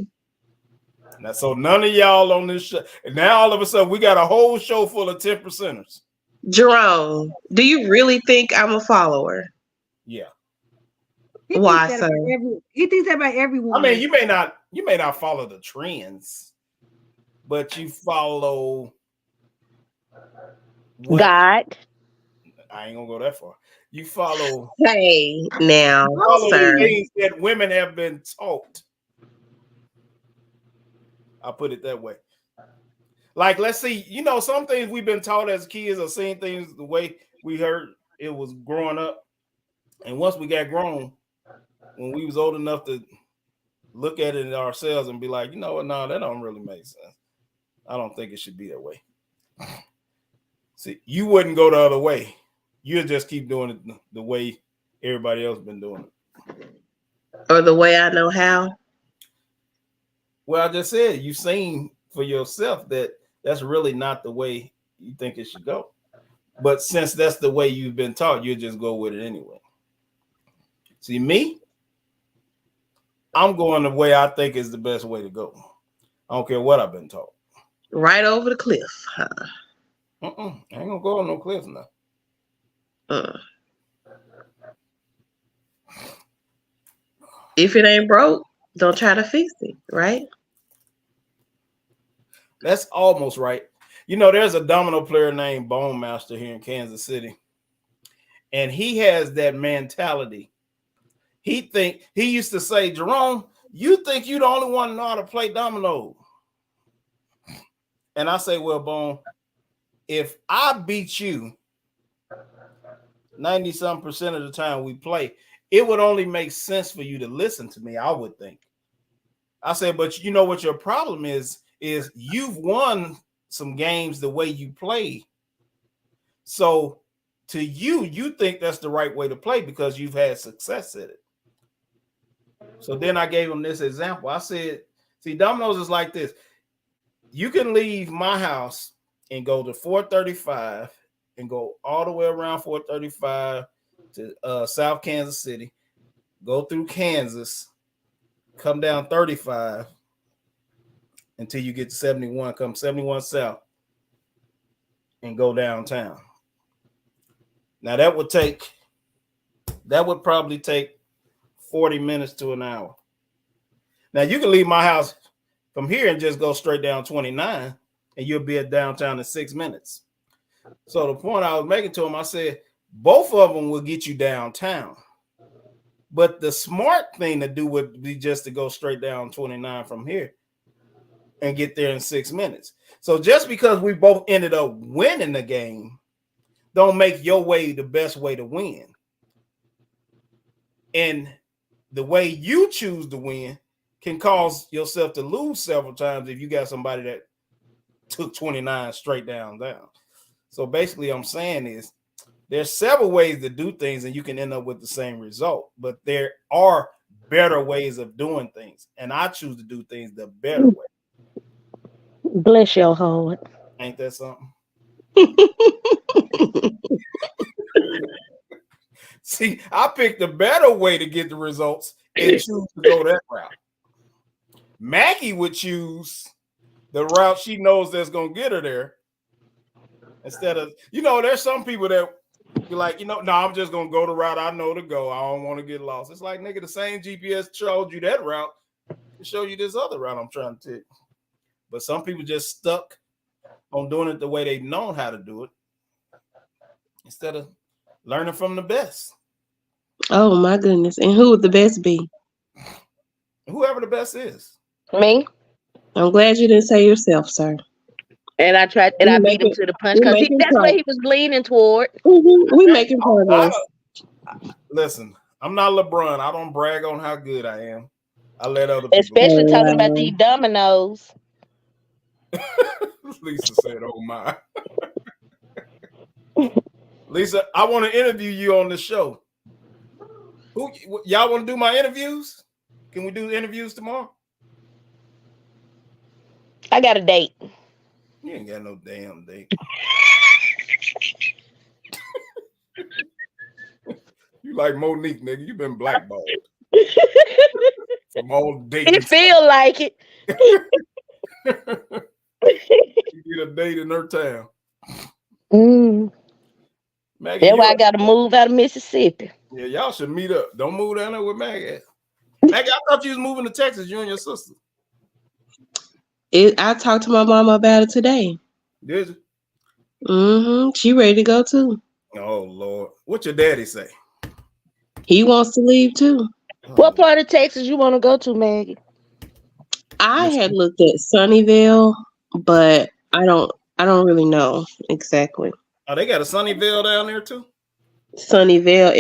Now, so none of y'all on this show. And now all of a sudden we got a whole show full of 10%ers. Jerome, do you really think I'm a follower? Yeah. Why, sir? He thinks that about everyone. I mean, you may not follow the trends, but you follow God. I ain't gonna go that far. You follow. Hey, now, sir. Things that women have been taught. I'll put it that way. Like, let's see, some things we've been taught as kids or seen things the way we heard it was growing up. And once we got grown, when we was old enough to look at it ourselves and be like, you know what, no, that don't really make sense. I don't think it should be that way. See, you wouldn't go the other way. You'll just keep doing it the way everybody else been doing it. Or the way I know how. Well, I just said you've seen for yourself that that's really not the way you think it should go. But since that's the way you've been taught, you'll just go with it anyway. See, me, I'm going the way I think is the best way to go. I don't care what I've been taught. Right over the cliff, huh? I ain't gonna go on no cliff now. If it ain't broke, don't try to fix it, right? That's almost right. There's a domino player named Bone Master here in Kansas City. And he has that mentality. He used to say, Jerome, you think you the only one know how to play domino. And I say, well, Bone, if I beat you 90-some% of the time we play, it would only make sense for you to listen to me, I would think. I said, but you know what your problem is you've won some games the way you play. So to you think that's the right way to play because you've had success at it. So then I gave him this example. I said, see, dominoes is like this. You can leave my house and go to 435 and go all the way around 435 to South Kansas City, go through Kansas, come down 35 until you get to 71, come 71 South and go downtown. Now that would probably take 40 minutes to an hour. Now you can leave my house from here and just go straight down 29 and you'll be at downtown in 6 minutes. So the point I was making to him, I said, both of them will get you downtown. But the smart thing to do would be just to go straight down 29 from here and get there in 6 minutes. So just because we both ended up winning the game, don't make your way the best way to win. And the way you choose to win can cause yourself to lose several times if you got somebody that took 29 straight down. So basically I'm saying is there's several ways to do things and you can end up with the same result, but there are better ways of doing things. And I choose to do things the better way. Bless your heart. Ain't that something? See, I picked the better way to get the results and choose to go that route. Maggie would choose the route she knows that's going to get her there. Instead of, there's some people that be like, no, I'm just going to go the route I know to go. I don't want to get lost. It's like, nigga, the same GPS showed you that route to show you this other route I'm trying to take. But some people just stuck on doing it the way they've known how to do it instead of learning from the best. Oh, my goodness. And who would the best be? Whoever the best is. Me. I'm glad you didn't say yourself, sir. And I tried, and I beat him to the punch because that's what he was leaning toward. Mm-hmm. We making progress. Listen, I'm not LeBron. I don't brag on how good I am. I let other people. Especially talking about these dominoes. Lisa said, "Oh my." Lisa, I want to interview you on the show. Y'all want to do my interviews? Can we do interviews tomorrow? I got a date. You ain't got no damn date. like Monique, nigga. You been blackballed from all dating. It feel like it. You get a date in her town. Maggie, That's why I got to move out of Mississippi. Yeah, y'all should meet up. Don't move down there with Maggie. Maggie, I thought you was moving to Texas. You and your sister. I talked to my mama about it today. Did you? She ready to go too. Oh Lord, what your daddy say? He wants to leave too. What part of Texas you want to go to, Maggie? I had looked at Sunnyvale, but I don't really know exactly. Oh, they got a Sunnyvale down there too? Sunnyvale,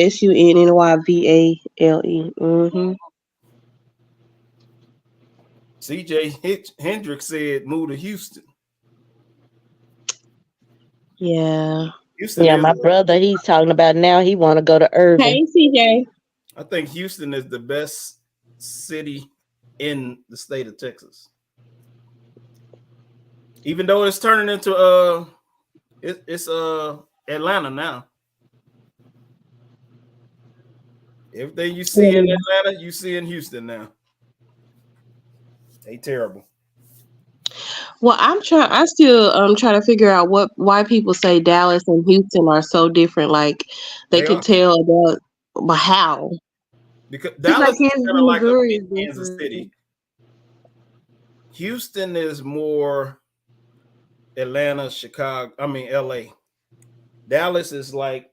Sunnyvale. CJ Hendricks said move to Houston. Yeah. Houston Yeah, my brother, he's talking about now he want to go to Irving. Hey, CJ. I think Houston is the best city in the state of Texas. Even though it's turning into it's Atlanta now. Everything you see in Atlanta, you see in Houston now. They terrible. Well, I still trying to figure out why people say Dallas and Houston are so different. Like they can tell about, but how? Because Dallas is kind of like a big Missouri Kansas City. Houston is more Atlanta, Chicago. I mean LA. Dallas is like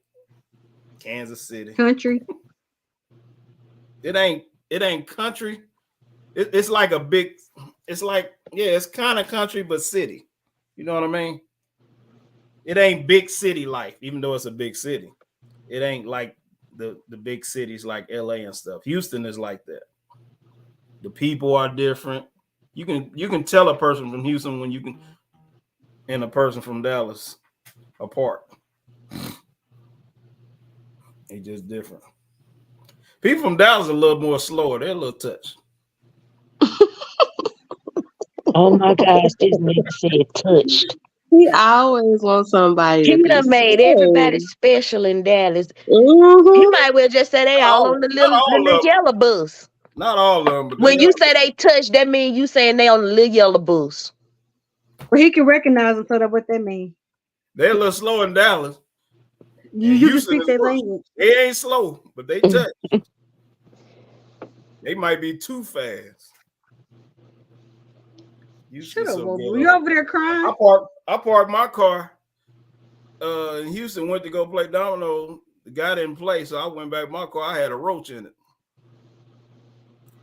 Kansas City. Country. It ain't country. It's like a big. It's like it's kind of country but city. You know what I mean? It ain't big city life, even though it's a big city. It ain't like the big cities like LA and stuff. Houston is like that. The people are different. You can tell a person from Houston when you can, and a person from Dallas apart. They just different. People from Dallas are a little more slower. They're a little touch. Oh my gosh, this nigga said touched. He always wants somebody. He done made everybody special in Dallas. Mm-hmm. You might well just say they all on the little yellow bus. Not all of them, but when you say they touch, that means you saying they on the little yellow bus. Well, he can recognize them, so that's what that means. They're a little slow in Dallas. You can speak their language. They ain't slow, but they touch. They might be too fast. Shut up, Were you over there crying? I parked my car in Houston, went to go play domino. The guy didn't play, so I went back to my car. I had a roach in it.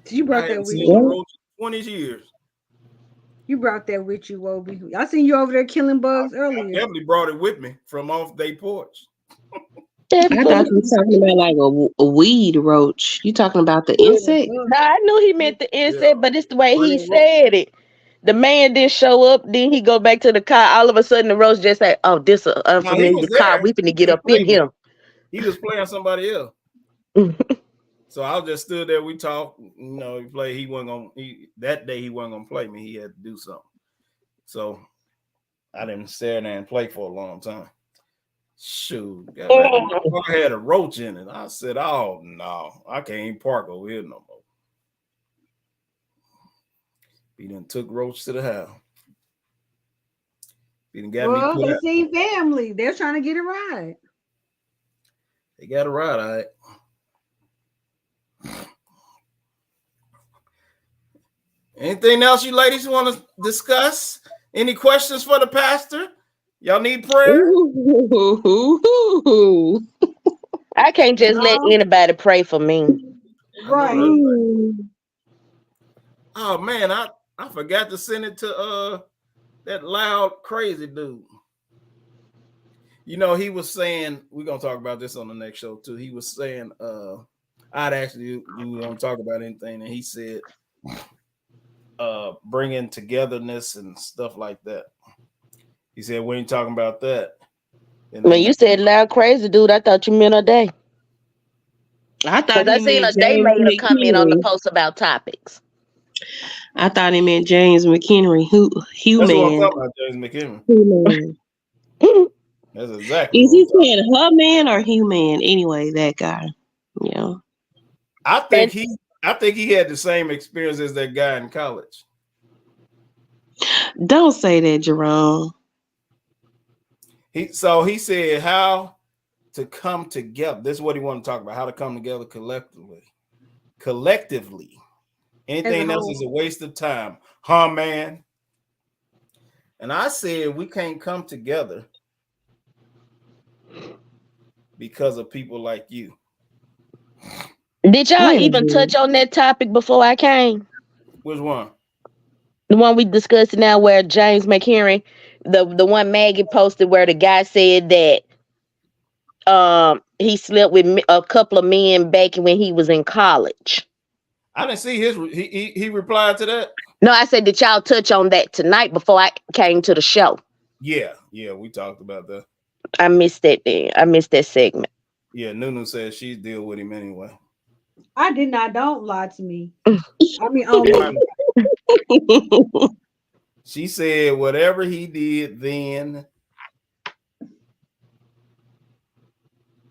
You brought that with you. Roach 20 years. You brought that with you, Wobie. I seen you over there killing bugs earlier. I definitely brought it with me from off their porch. I thought you were talking about like a weed roach. You talking about the insect? No, I knew he meant the insect, but it's the way he said it. The man didn't show up. Then he go back to the car. All of a sudden, the roach just said, "Oh, this is unfamiliar car. We finna get up in him." He was playing somebody else. So I just stood there. We talked. You know, he played. He wasn't gonna. That day he wasn't gonna play me. He had to do something. So I didn't stay there and play for a long time. Shoot, I had a roach in it. I said, "Oh no, I can't even park over here no more." He done took roach to the house. He done got me. They seen family. They're trying to get it right. They got it right, all right. Anything else you ladies want to discuss? Any questions for the pastor? Y'all need prayer? I can't just let anybody pray for me. Right. Oh man, I forgot to send it to that loud crazy dude. You know, he was saying, we're gonna talk about this on the next show too. He was saying I'd actually you don't talk about anything, and he said bringing togetherness and stuff like that. He said, we ain't talking about that. And when you said loud crazy dude, I thought you meant a day. I thought I seen a day made a comment on the post about topics. I thought he meant James McHenry. Human. That's what I'm talking about, James McHenry. Human. That's exactly. Is he saying her man or human? Anyway, that guy. Yeah. I think he had the same experience as that guy in college. Don't say that, Jerome. He said how to come together. This is what he wanted to talk about, how to come together collectively. Anything else is a waste of time. Huh, man? And I said we can't come together because of people like you. Did y'all even touch on that topic before I came? Which one? The one we discussed now, where James McHenry, the one Maggie posted, where the guy said that he slept with a couple of men back when he was in college. I didn't see his. He replied to that. No, I said, did y'all touch on that tonight before I came to the show? Yeah, we talked about that. I missed that then. I missed that segment. Yeah, Nunu says she's deal with him anyway. I did not. Don't lie to me. I mean, on me. She said whatever he did then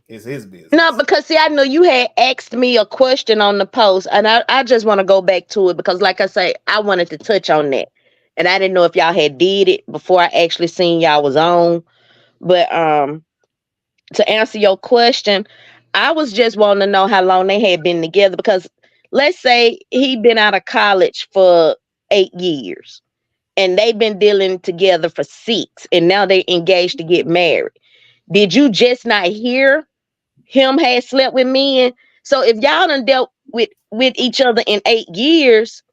is his business. No, because see, I know you had asked me a question on the post, and I just want to go back to it because, like I say, I wanted to touch on that, and I didn't know if y'all had did it before I actually seen y'all was on. But to answer your question, I was just wanting to know how long they had been together, because let's say he been out of college for 8 years and they've been dealing together for 6, and now they engaged to get married. Did you just not hear him had slept with men? So if y'all done dealt with each other in 8 years,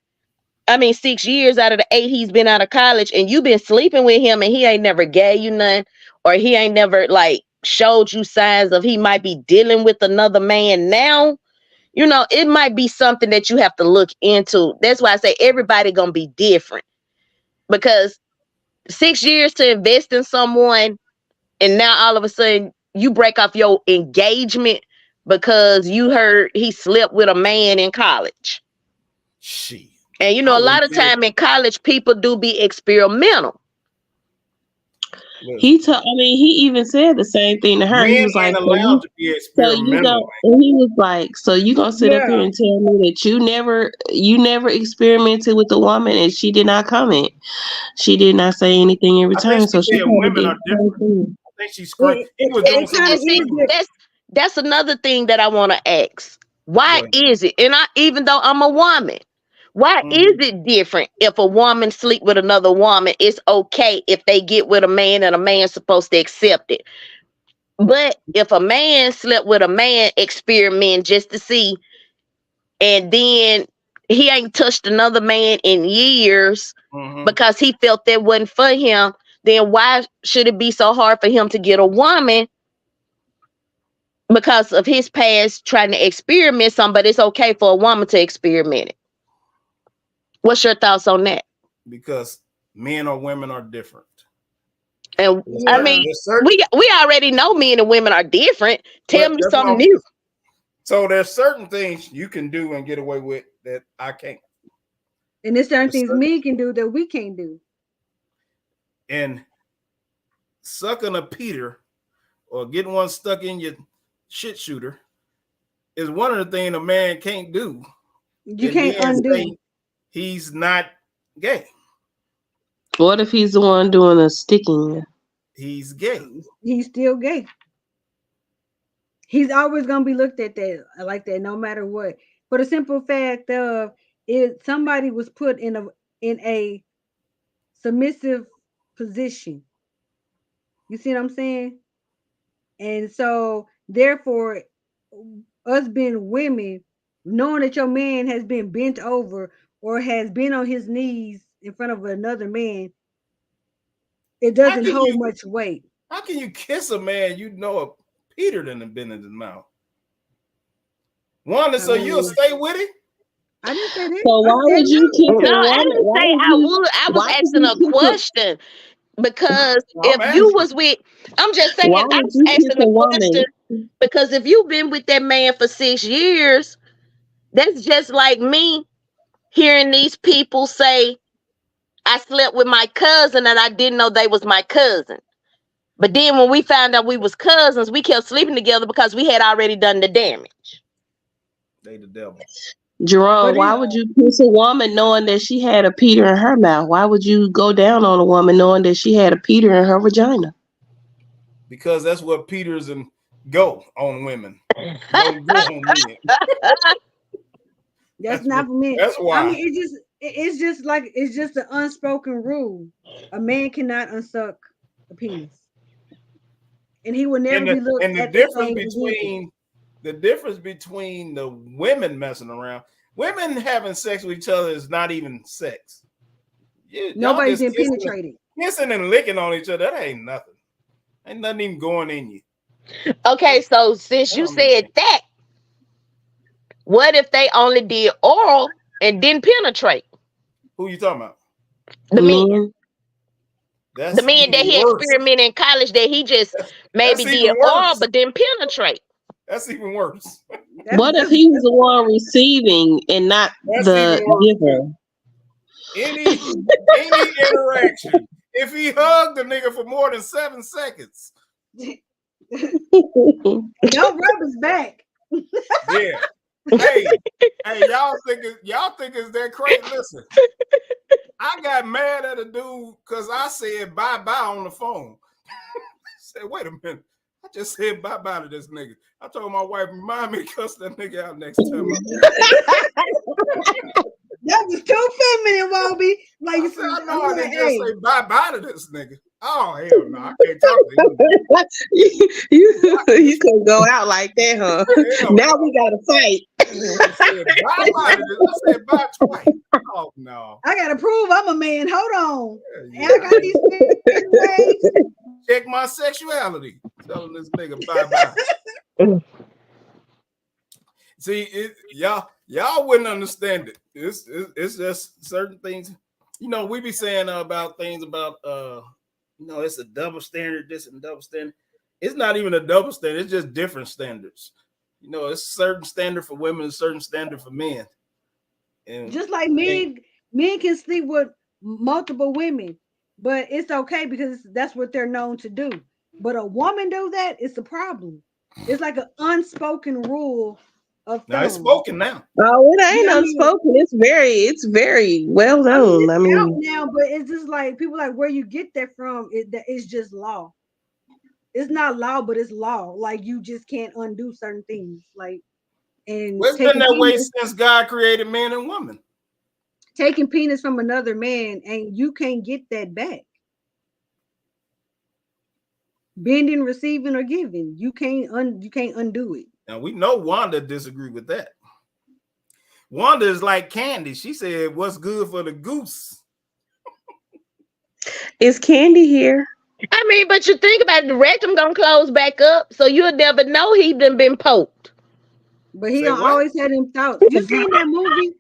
6 years out of the 8 he's been out of college, and you been sleeping with him and he ain't never gave you none, or he ain't never like showed you signs of he might be dealing with another man now, it might be something that you have to look into. That's why I say everybody gonna be different, because 6 years to invest in someone, and now all of a sudden you break off your engagement because you heard he slept with a man in college. And a lot of time in college, people do be experimental. He even said the same thing to her. He was like, allowed to be experimental. He was like, so you gonna sit up here and tell me that you never experimented with the woman and she did not comment. She did not say anything in return. So she women are different. I think she's screaming. That's another thing that I want to ask. Why is it? And even though I'm a woman, why is it different if a woman sleep with another woman? It's okay if they get with a man and a man's supposed to accept it. But if a man slept with a man, experiment just to see, and then he ain't touched another man in years because he felt that wasn't for him, then why should it be so hard for him to get a woman because of his past trying to experiment something, but it's okay for a woman to experiment it? What's your thoughts on that? Because men or women are different. And we already know men and women are different. Tell me something new. So there's certain things you can do and get away with that I can't. And there's certain things men can do that we can't do. And sucking a Peter or getting one stuck in your shit shooter is one of the things a man can't do. You can't undo. He's not gay. What if he's the one doing the sticking? He's gay. He's still gay. He's always gonna be looked at that like that, no matter what. For the simple fact of somebody was put in a submissive position. You see what I'm saying? And so, therefore, us being women, knowing that your man has been bent over or has been on his knees in front of another man, it doesn't hold much weight. How can you kiss a man a Peter than been in his mouth? Wanda, so you'll stay with it? I didn't say that. So why would you kiss a woman? No, I didn't say I would. I was asking a question. Because if you was with, I'm just saying, I was asking a question because if you've been with that man for 6 years, that's just like me hearing these people say, I slept with my cousin and I didn't know they was my cousin. But then when we found out we was cousins, we kept sleeping together because we had already done the damage. They the devil. Jerome, why would you kiss a woman knowing that she had a Peter in her mouth? Why would you go down on a woman knowing that she had a Peter in her vagina? Because that's what Peters and go on women. Don't go on men. That's not for me. That's why. I mean, it's just an unspoken rule. A man cannot unsuck a penis, and he will never be looked at. And the difference between the women messing around, women having sex with each other is not even sex. Nobody's been penetrated. Kissing and licking on each other, that ain't nothing. Ain't nothing even going in you. Okay, so since you said that, what if they only did oral and didn't penetrate? Who you talking about? The men. The men that he experimented in college that he just maybe did oral but didn't penetrate. That's even worse. What if he was the one receiving and not the giver? Any interaction. If he hugged the nigga for more than 7 seconds. Don't rub his back. Yeah. Hey, y'all think it's that crazy? Listen, I got mad at a dude because I said bye-bye on the phone. Said, wait a minute. I just said bye-bye to this nigga. I told my wife, remind me to cuss that nigga out next time. That was too feminine, Wobby. Like I said, I know I didn't just say bye-bye to this nigga. Oh, hell no. I can't talk to him. You couldn't go out like that, huh? Hell now we got to fight. I said bye-bye to this. I said bye twice. Oh, no. I got to prove I'm a man. Hold on. Yeah. And I got these ways. Check my sexuality. Telling this nigga bye-bye. See, y'all wouldn't understand it. It's just certain things. You know, we be saying about things about it's a double standard, this and double standard. It's not even a double standard, it's just different standards. You know, it's a certain standard for women, a certain standard for men. And just like men can sleep with multiple women, but it's okay because that's what they're known to do. But a woman do that, it's a problem. It's like an unspoken rule. Now it's spoken now. Oh, it ain't unspoken. It's very well known. I mean, out now, but it's just like people like where you get that from. It's just law. It's not law, but it's law. Like you just can't undo certain things. Like, and it's been that way since God created man and woman. Taking penis from another man, and you can't get that back. Bending, receiving, or giving, you can't undo it. Now we know Wanda disagreed with that. Wanda is like Candy. She said, "What's good for the goose?" Is Candy here? I mean, but you think about it, the rectum gonna close back up, so you'll never know he done been poked. But he don't always had him thoughts. You seen that movie?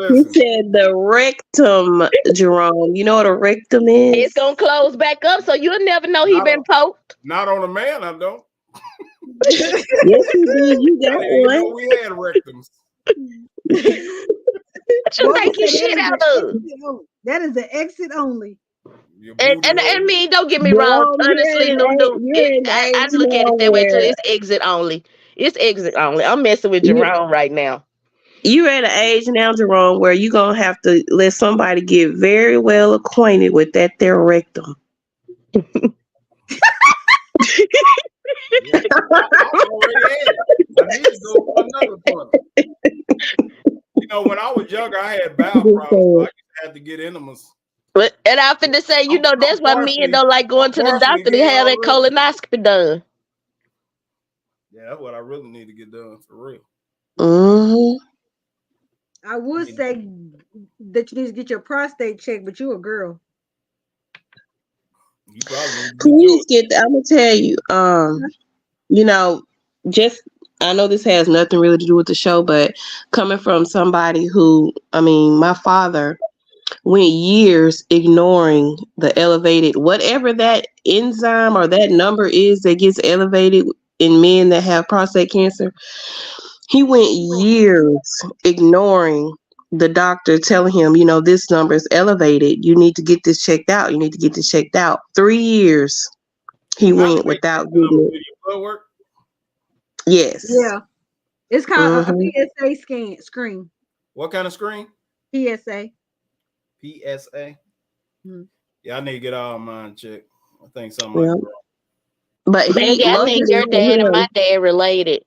You said the rectum, Jerome. You know what a rectum is? It's gonna close back up, so you'll never know he been poked. Not on a man, I don't. Yes, you did. You got one. We had rectums. What you make your shit out of? That is the exit only. And I mean, don't get me wrong. Honestly, I look at it that way too. It's exit only. It's exit only. I'm messing with Jerome right now. You're at an age now, Jerome, where you're going to have to let somebody get very well acquainted with that there rectum. I need to go for another one. You know, when I was younger, I had bowel problems. I had to get enemas. But and I finna say, you know, that's why men don't like going to the doctor to have that colonoscopy done. Yeah, that's what I really need to get done for real. Mm-hmm. I would say that you need to get your prostate checked, but you a girl. You probably please get that. I'm gonna tell you, you know, I know this has nothing really to do with the show, but coming from somebody who, I mean, my father went years ignoring the elevated, whatever that enzyme or that number is that gets elevated in men that have prostate cancer. He went years ignoring the doctor telling him, you know, this number is elevated. You need to get this checked out. You need to get this checked out. 3 years he went without getting it. Blood work? Yes. Yeah. It's called a Mm-hmm. PSA screen. What kind of screen? PSA. PSA. Mhm. Yeah, I need to get all mine checked. I think something might Yeah. be wrong. But Maggie, I think your dad and my dad related.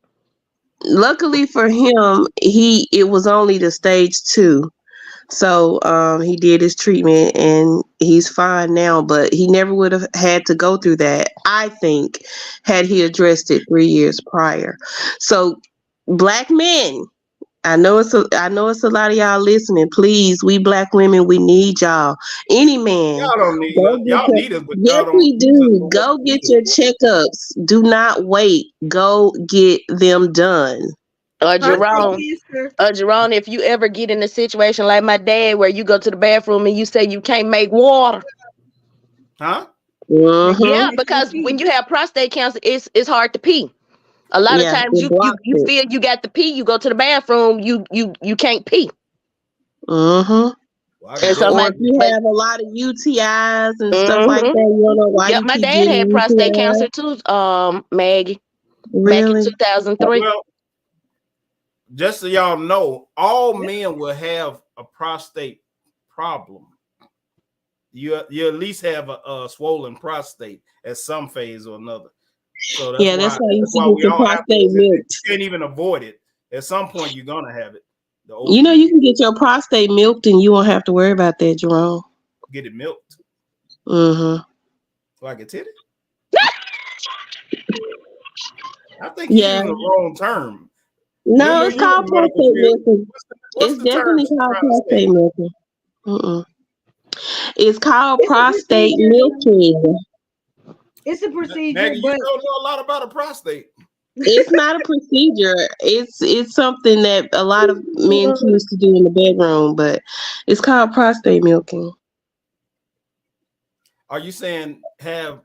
luckily for him, it was only the stage 2. So he did his treatment and he's fine now, but he never would have had to go through that, I think, had he addressed it 3 years prior. So black men, I know it's a lot of y'all listening. Please, we black women, we need y'all. Any man, Y'all don't need go us. get Y'all your, need us, but yes y'all don't we use us do. for what Go we get need your us for. checkups. Do not wait. Go get them done. Jerome, if you ever get in a situation like my dad where you go to the bathroom and you say you can't make water. Huh? Yeah, because when you have prostate cancer, it's hard to pee. A lot of times it blocks you it. feel you got to pee, you go to the bathroom, you can't pee. Well, I can And so Or my if you but have a lot of UTIs and stuff like that, you don't know why Yep, you my keep dad had getting prostate UTIs. cancer too, Maggie, back in Really? 2003. Well, just so y'all know, all men will have a prostate problem. You at least have a swollen prostate at some phase or another. So that's Yeah, that's why you should why get we your all have to. prostate You milked. can't even avoid it. At some point, you're gonna have it. The older You know, you can get your prostate milked and you won't have to worry about that, Jerome. get it milked, Mm-hmm. like a titty. I think you're Yeah. using the wrong term. No, it's You're in called the medical prostate field. milking. What's It's the term definitely she's called trying to say? prostate milking. Mm-mm. It's called It's a prostate procedure. milking. It's a procedure, Maggie, you but don't know a lot about a prostate. It's not a procedure. It's something that a lot of men choose to do in the bedroom, but it's called prostate milking. Are you saying have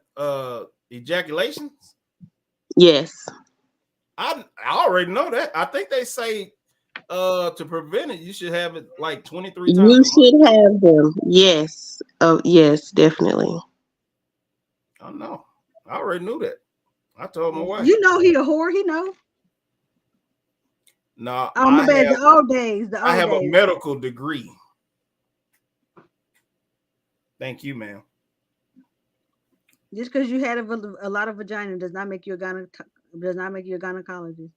ejaculations? Yes. I already know that. I think they say to prevent it, you should have it like 23 times You a month. should have them. Yes. Oh, yes, definitely. I know. I already knew that. I told my wife. you know he a whore. He know. No, Oh my bad. The old days. The I old have a days. medical degree. Thank you, ma'am. Just because you had a lot of vagina does not make you a gynecologist.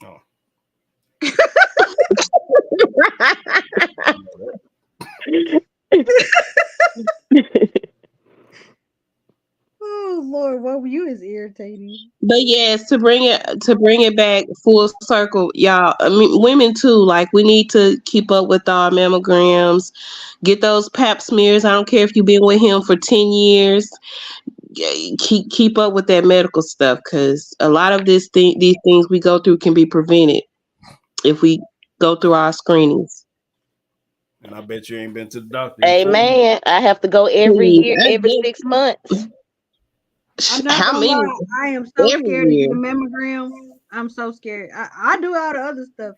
Oh. Oh Lord, what you is irritating. But yes, to bring it back full circle, y'all. I mean, women too. Like we need to keep up with our mammograms, get those Pap smears. I don't care if you've been with him for 10 years. Keep up with that medical stuff because a lot of these things we go through can be prevented if we go through our screenings. And I bet you ain't been to the doctor. Amen. I have to go every year, every 6 months. I'm not How gonna many? lie. I am so Every scared to year. get a mammogram. I'm so scared. I do all the other stuff,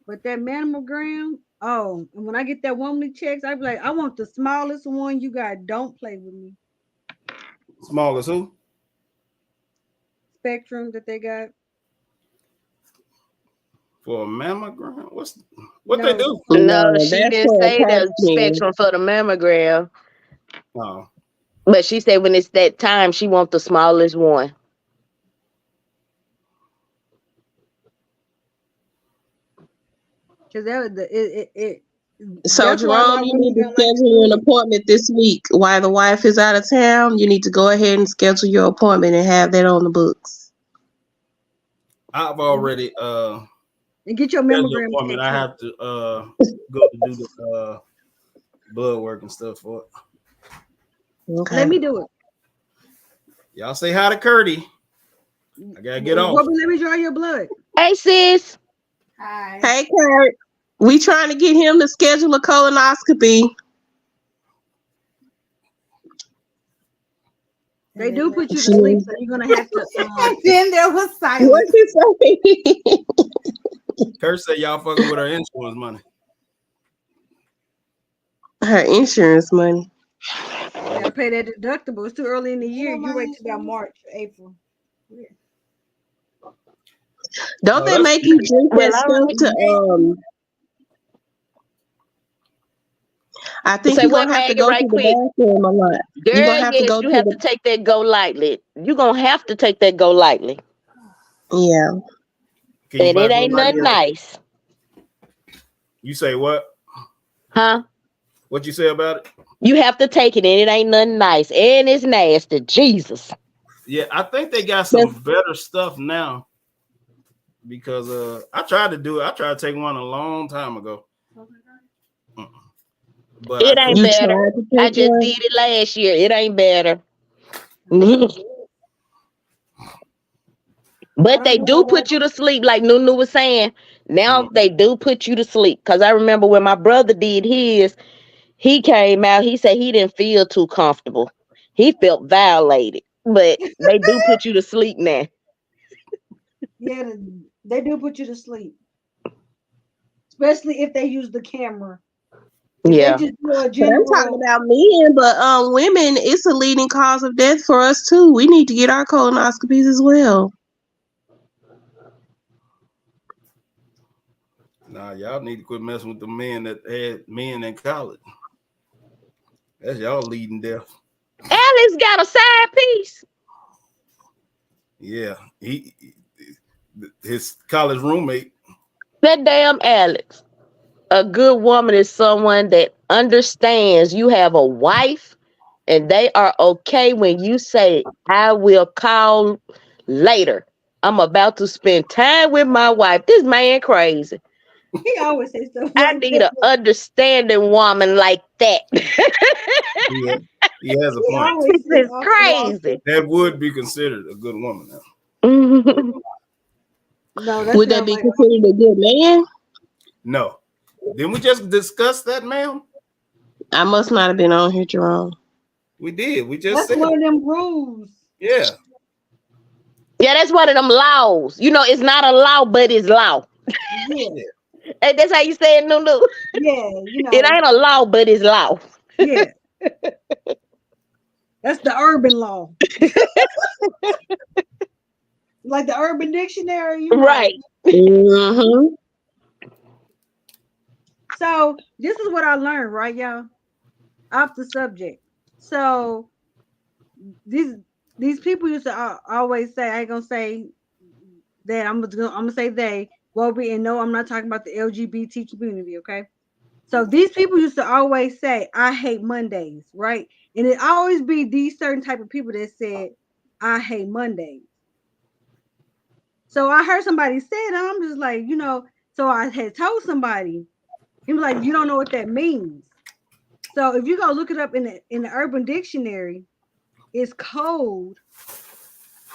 but that mammogram. Oh, and when I get that womanly checks, I be like, I want the smallest one you got. Don't play with me. Small as who? Spectrum that they got. For a mammogram? What they No, do? No, No, she that's didn't for a say Pap the smear. spectrum for the mammogram. Oh. But she said when it's that time, she wants the smallest one. because that was it. So That's why a lot Jerome, of you women need to don't like to schedule do an it. appointment this week while the wife is out of town. You need to go ahead and schedule your appointment and have that on the books. I've already And get your scheduled mammogram appointment. checked I too. have to go to do the blood work and stuff for it. Okay. Let me do it. Y'all say hi to Curdy. I gotta get off. Bobby, let me draw your blood. Hey, sis. Hi. Hey Kurt, we trying to get him to schedule a colonoscopy. They do put you to sleep, so you're gonna have to. Then there was silence. What's he say? Kurt said y'all fucking with her insurance money. Her insurance money. You gotta pay that deductible. It's too early in the year. You wait till about March, April. Don't Oh, they that's make you drink Well, that all stuff right. to I think Say you're what, gonna have to Maggie, go to right the quick. bathroom a lot. You're Girl, gonna have to yes, go you to have to the take that go lightly. You're gonna have to take that go lightly. yeah. Can you And buy it go ain't lightly? nothing nice. You say what? Huh? What you say about it? You have to take it and it ain't nothing nice. And it's nasty. Jesus. Yeah, I think they got That's- some better stuff now because I tried to do it. I tried to take one a long time ago, but I It ain't couldn't. You better. tried to I take just one? did it last year. It ain't better. I But don't they know do about put you to sleep, like Nunu was saying. Now Mm. they do put you to sleep. Because I remember when my brother did his, he came out, he said he didn't feel too comfortable. He felt violated. But they do put you to sleep now. yeah, they do put you to sleep, especially if they use the camera. If they Yeah. just do a But I'm talking general, about men, but women, it's a leading cause of death for us too. We need to get our colonoscopies as well. Nah, y'all need to quit messing with the men that had men in college. That's y'all leading death. Alex got a side piece. Yeah, his college roommate. That damn Alex. A good woman is someone that understands you have a wife and they are okay when you say, I will call later. I'm about to spend time with my wife. This man crazy. he always says stuff I like need that. an understanding woman like that. Yeah, he has a He point. always This says is off the wall stuff. crazy. That would be considered a good woman now. No, that Would that sounds be like considered a good man? No, didn't we just discuss that, ma'am? I must not have been on here, Jerome. We did. We just that's said one it. of them rules. Yeah. Yeah, that's one of them laws. You know, it's not a law, but it's law. Yeah, Yeah. And that's how you say it, Nunu. yeah, It ain't a law, but it's law. yeah. That's the urban law, like the Urban Dictionary. You're right. Right. Mm-hmm. So this is what I learned, right, y'all? Off the subject. So these these people used to always say, I ain't gonna say that. I'm gonna say they. Well, and no, I'm not talking about the LGBT community. Okay. So these people used to always say, I hate Mondays, right? And it always be these certain type of people that said, I hate Mondays. So I heard somebody say it, and I'm just like, so I had told somebody, he was like, you don't know what that means. So if you go look it up in the Urban Dictionary, it's code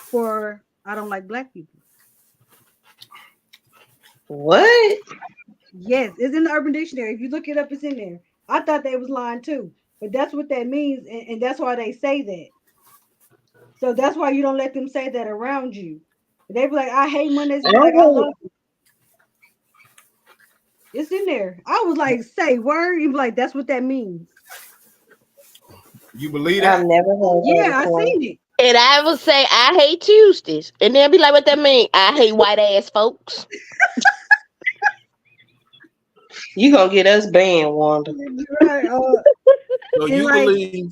for I don't like black people. What? Yes, it's in the Urban Dictionary. If you look it up, it's in there. I thought they was lying too, but that's what that means, and that's why they say that. So that's why you don't let them say that around you. They be like, I hate Mondays. I You be like, I hate, love it. It's in there. I was like, say word. You be like, that's what that means. You believe I've that? never heard that Yeah, I before. seen it. And I would say I hate Tuesdays. And they'll be like, what that mean? I hate white ass folks. You gonna get us banned, Wanda. Right. So And you like, believe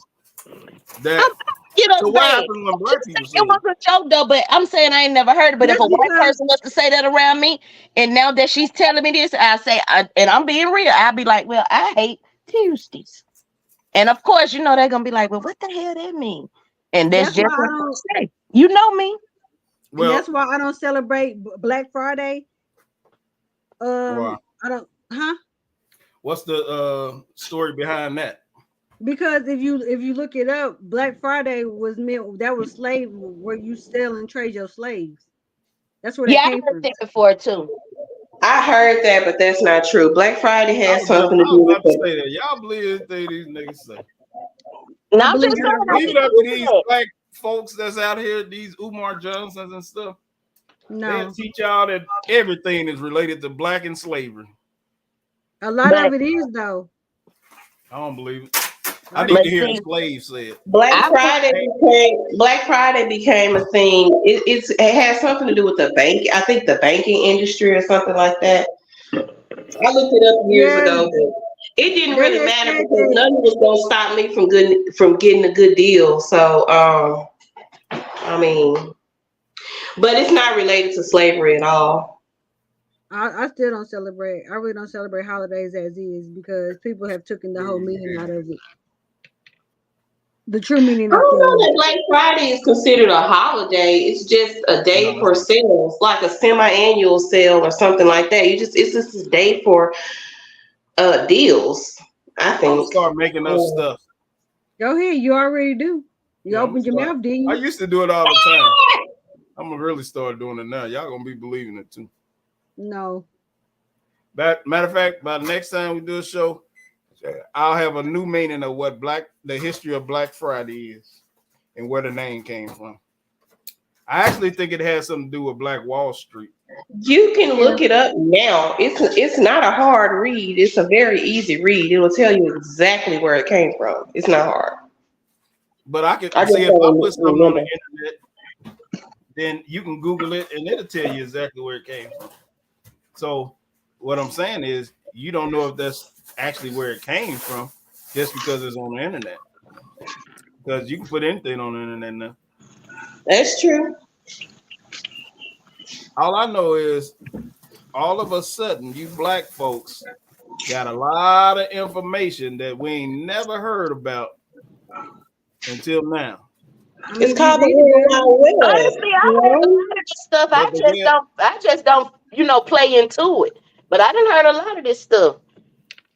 that? I'm get us So what bad. happens when She black said people say it was it? a joke though, but I'm saying I ain't never heard it. But if that's a white because person was to say that around me, and now that she's telling me this, I say, and I'm being real, I'll be like, well, I hate Tuesdays. And of course, they're gonna be like, well, what the hell that mean? And that's that's why just I what don't. I say. You know me. And Well, that's why I don't celebrate Black Friday. why? I don't, huh? What's the story behind that? Because if you look it up, Black Friday was meant that was slave where you sell and trade your slaves. That's where that Yeah, I came heard from. that before too. I heard that, but that's not true. Black Friday I has was just, something to I do was with about to it. say that. Y'all believe anything these niggas say? And I I'm believe just saying, I everything. Leave it can up to do these that. black folks that's out here, these Umar Johnsons and stuff. They'll No, teach y'all that everything is related to black and slavery. a lot of But it is though. I don't believe it. I need But to hear the see, slave say it. Black I put Friday became a thing. It has something to do with the bank. I think the banking industry or something like that. I looked it up years Yeah, ago, but it didn't they really had matter said because that. nothing was gonna stop me from getting a good deal. So I mean, but it's not related to slavery at all. I still don't celebrate. I really don't celebrate holidays as is because people have taken the whole meaning out of it. The true meaning I of don't know things. that Black Friday is considered a holiday. It's just a day No, for sales, like a semi-annual sale or something like that. It's just a day for deals, I I'm gonna think. start making up stuff. Go ahead. You already do. You Yeah, I'm gonna opened your start. mouth, didn't I you? used to do it all the time. I'm gonna really start doing it now. Y'all gonna be believing it too. No. Matter of fact, by the next time we do a show, I'll have a new meaning of what the history of Black Friday is and where the name came from. I actually think it has something to do with Black Wall Street. You can look it up now. It's not a hard read. It's a very easy read. It will tell you exactly where it came from. It's not hard. But I can I just see if I don't put something on the remember. internet, then you can Google it and it'll tell you exactly where it came from. So what I'm saying is you don't know if that's actually where it came from just because it's on the internet. Because you can put anything on the internet now. That's true. All I know is all of a sudden you black folks got a lot of information that we ain't never heard about until now. It's called the World Wide Web. honestly, I You heard a know? lot of this stuff. But the web, I just don't, play into it. But I done heard a lot of this stuff,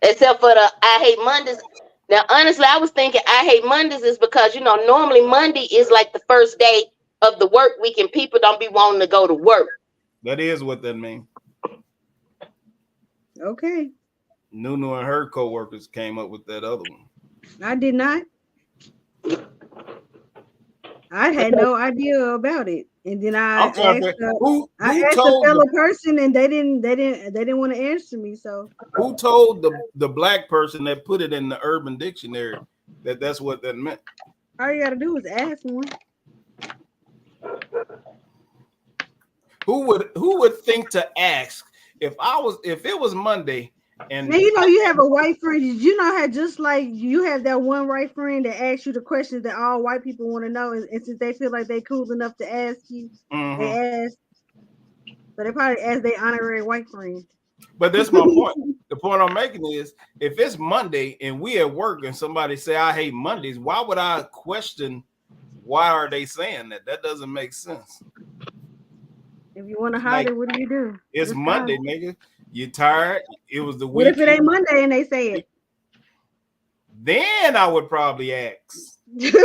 except for the I hate Mondays. Now, honestly, I was thinking I hate Mondays is because normally Monday is like the first day of the work week, and people don't be wanting to go to work. that is what that means. Okay. Nunu and her co-workers came up with that other one. I did not. I had no idea about it. And then I I'm trying to asked figure who a told fellow person and they didn't want to answer me. So who told the black person that put it in the Urban Dictionary that that's what that meant. all you gotta do is ask one. Who would think to ask if it was Monday and Now you have a white friend. Did you know how just like you have that one white friend that asks you the questions that all white people want to know, and since they feel like they cool enough to ask you, they ask. So they probably ask their honorary white friend. But that's my point. The point I'm making is if it's Monday and we at work and somebody say I hate Mondays, why would I question why are they saying that? That doesn't make sense. If you want to hide it, what do? It's Just Monday, hide. nigga. You tired? It was the What if it weekend. ain't Monday and they say it? Then I would probably ask. If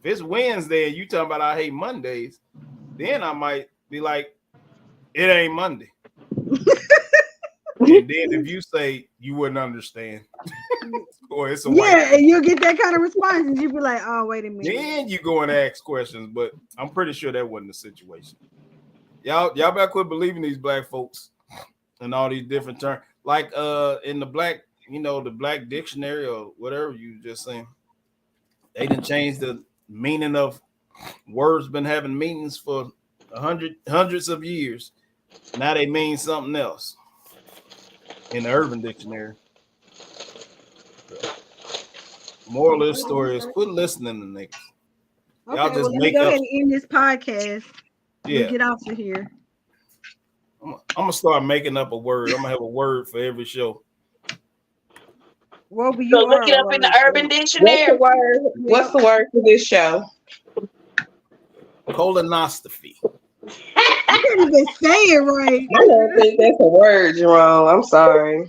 it's Wednesday and you talking about I hate Mondays, then I might be like, it ain't Monday. And then if you say you wouldn't understand, or it's a white and you'll get that kind of response, and you'll be like, "Oh, wait a minute." then you go and ask questions, but I'm pretty sure that wasn't the situation. Y'all better quit believing these black folks and all these different terms. Like in the black, the black dictionary or whatever you just saying, they didn't change the meaning of words. Been having meanings for hundreds of years. Now they mean something else in the Urban Dictionary. Moral of the story is quit listening to niggas. Y'all Okay, just well, let me make go up. ahead and end this podcast. Yeah, Get off of here. I'm gonna start making up a word. I'm gonna have a word for every show. Well, but So look it up in the Urban Dictionary. What's the word for this show? Colonoscopy. I can't even say it right. I don't think that's a word, Jerome. I'm sorry.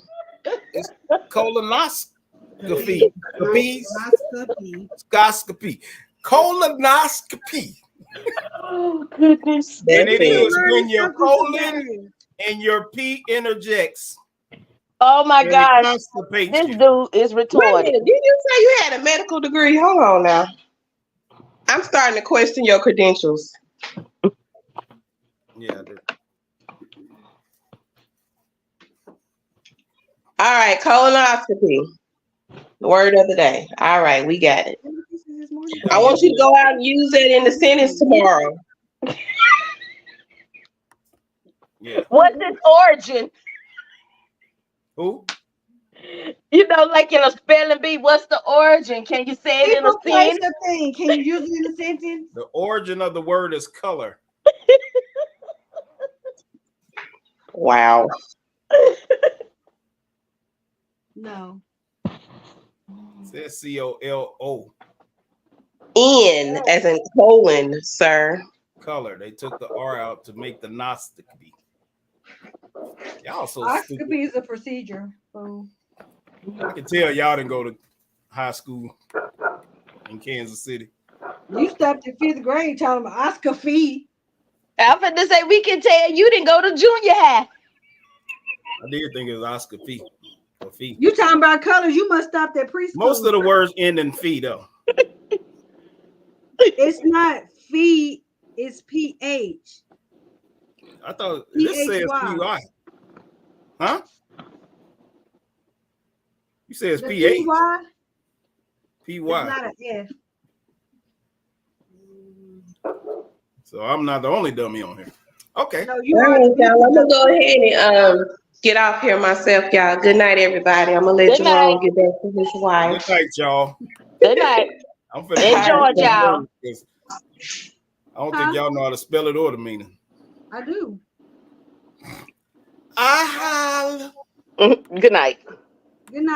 It's colonoscopy. Scoscopy. Colonoscopy. Oh goodness! And it That's is when your colon and your pee interjects. Oh my gosh, Constipates this you. dude is Wait a retarded. minute. Did you say you had a medical degree? Hold on now. I'm starting to question your credentials. Yeah, I did. All right, colonoscopy. Word of the day. All right, we got it. I want you to go out and use that in the sentence tomorrow. Yeah. What's its origin? Who? You know, like in a spelling bee, what's the origin? Can you say it in a People, place, sentence? or thing. Can you use it in a sentence? The origin of the word is color. Wow. No. It says COLO. N as in colon, sir. Color. They took the R out to make the Gnostic be. Y'all so stupid. Oscopy is a procedure. So. I can tell y'all didn't go to high school in Kansas City. You stopped at 5th grade talking about Oscopy. I'm finna say we can tell you didn't go to junior high. I did think it was Oscar Fee. Or fee. You talking about colors? You must stop at preschool. Most of the words end in fee, though. It's not fee. It's PH. I thought this says PY. Huh? You said it's The PH. PY? PY. It's not an F. So I'm not the only dummy on here. Okay. No, you All are. right, y'all. I'm gonna go ahead and get off here myself, y'all. Good night, everybody. I'm gonna let Good Jerome night. get back to his wife. Good night, y'all. Good night. I'm finna go Enjoy, y'all. I don't think y'all know how to spell it or the meaning. I do. I Good night. Good night.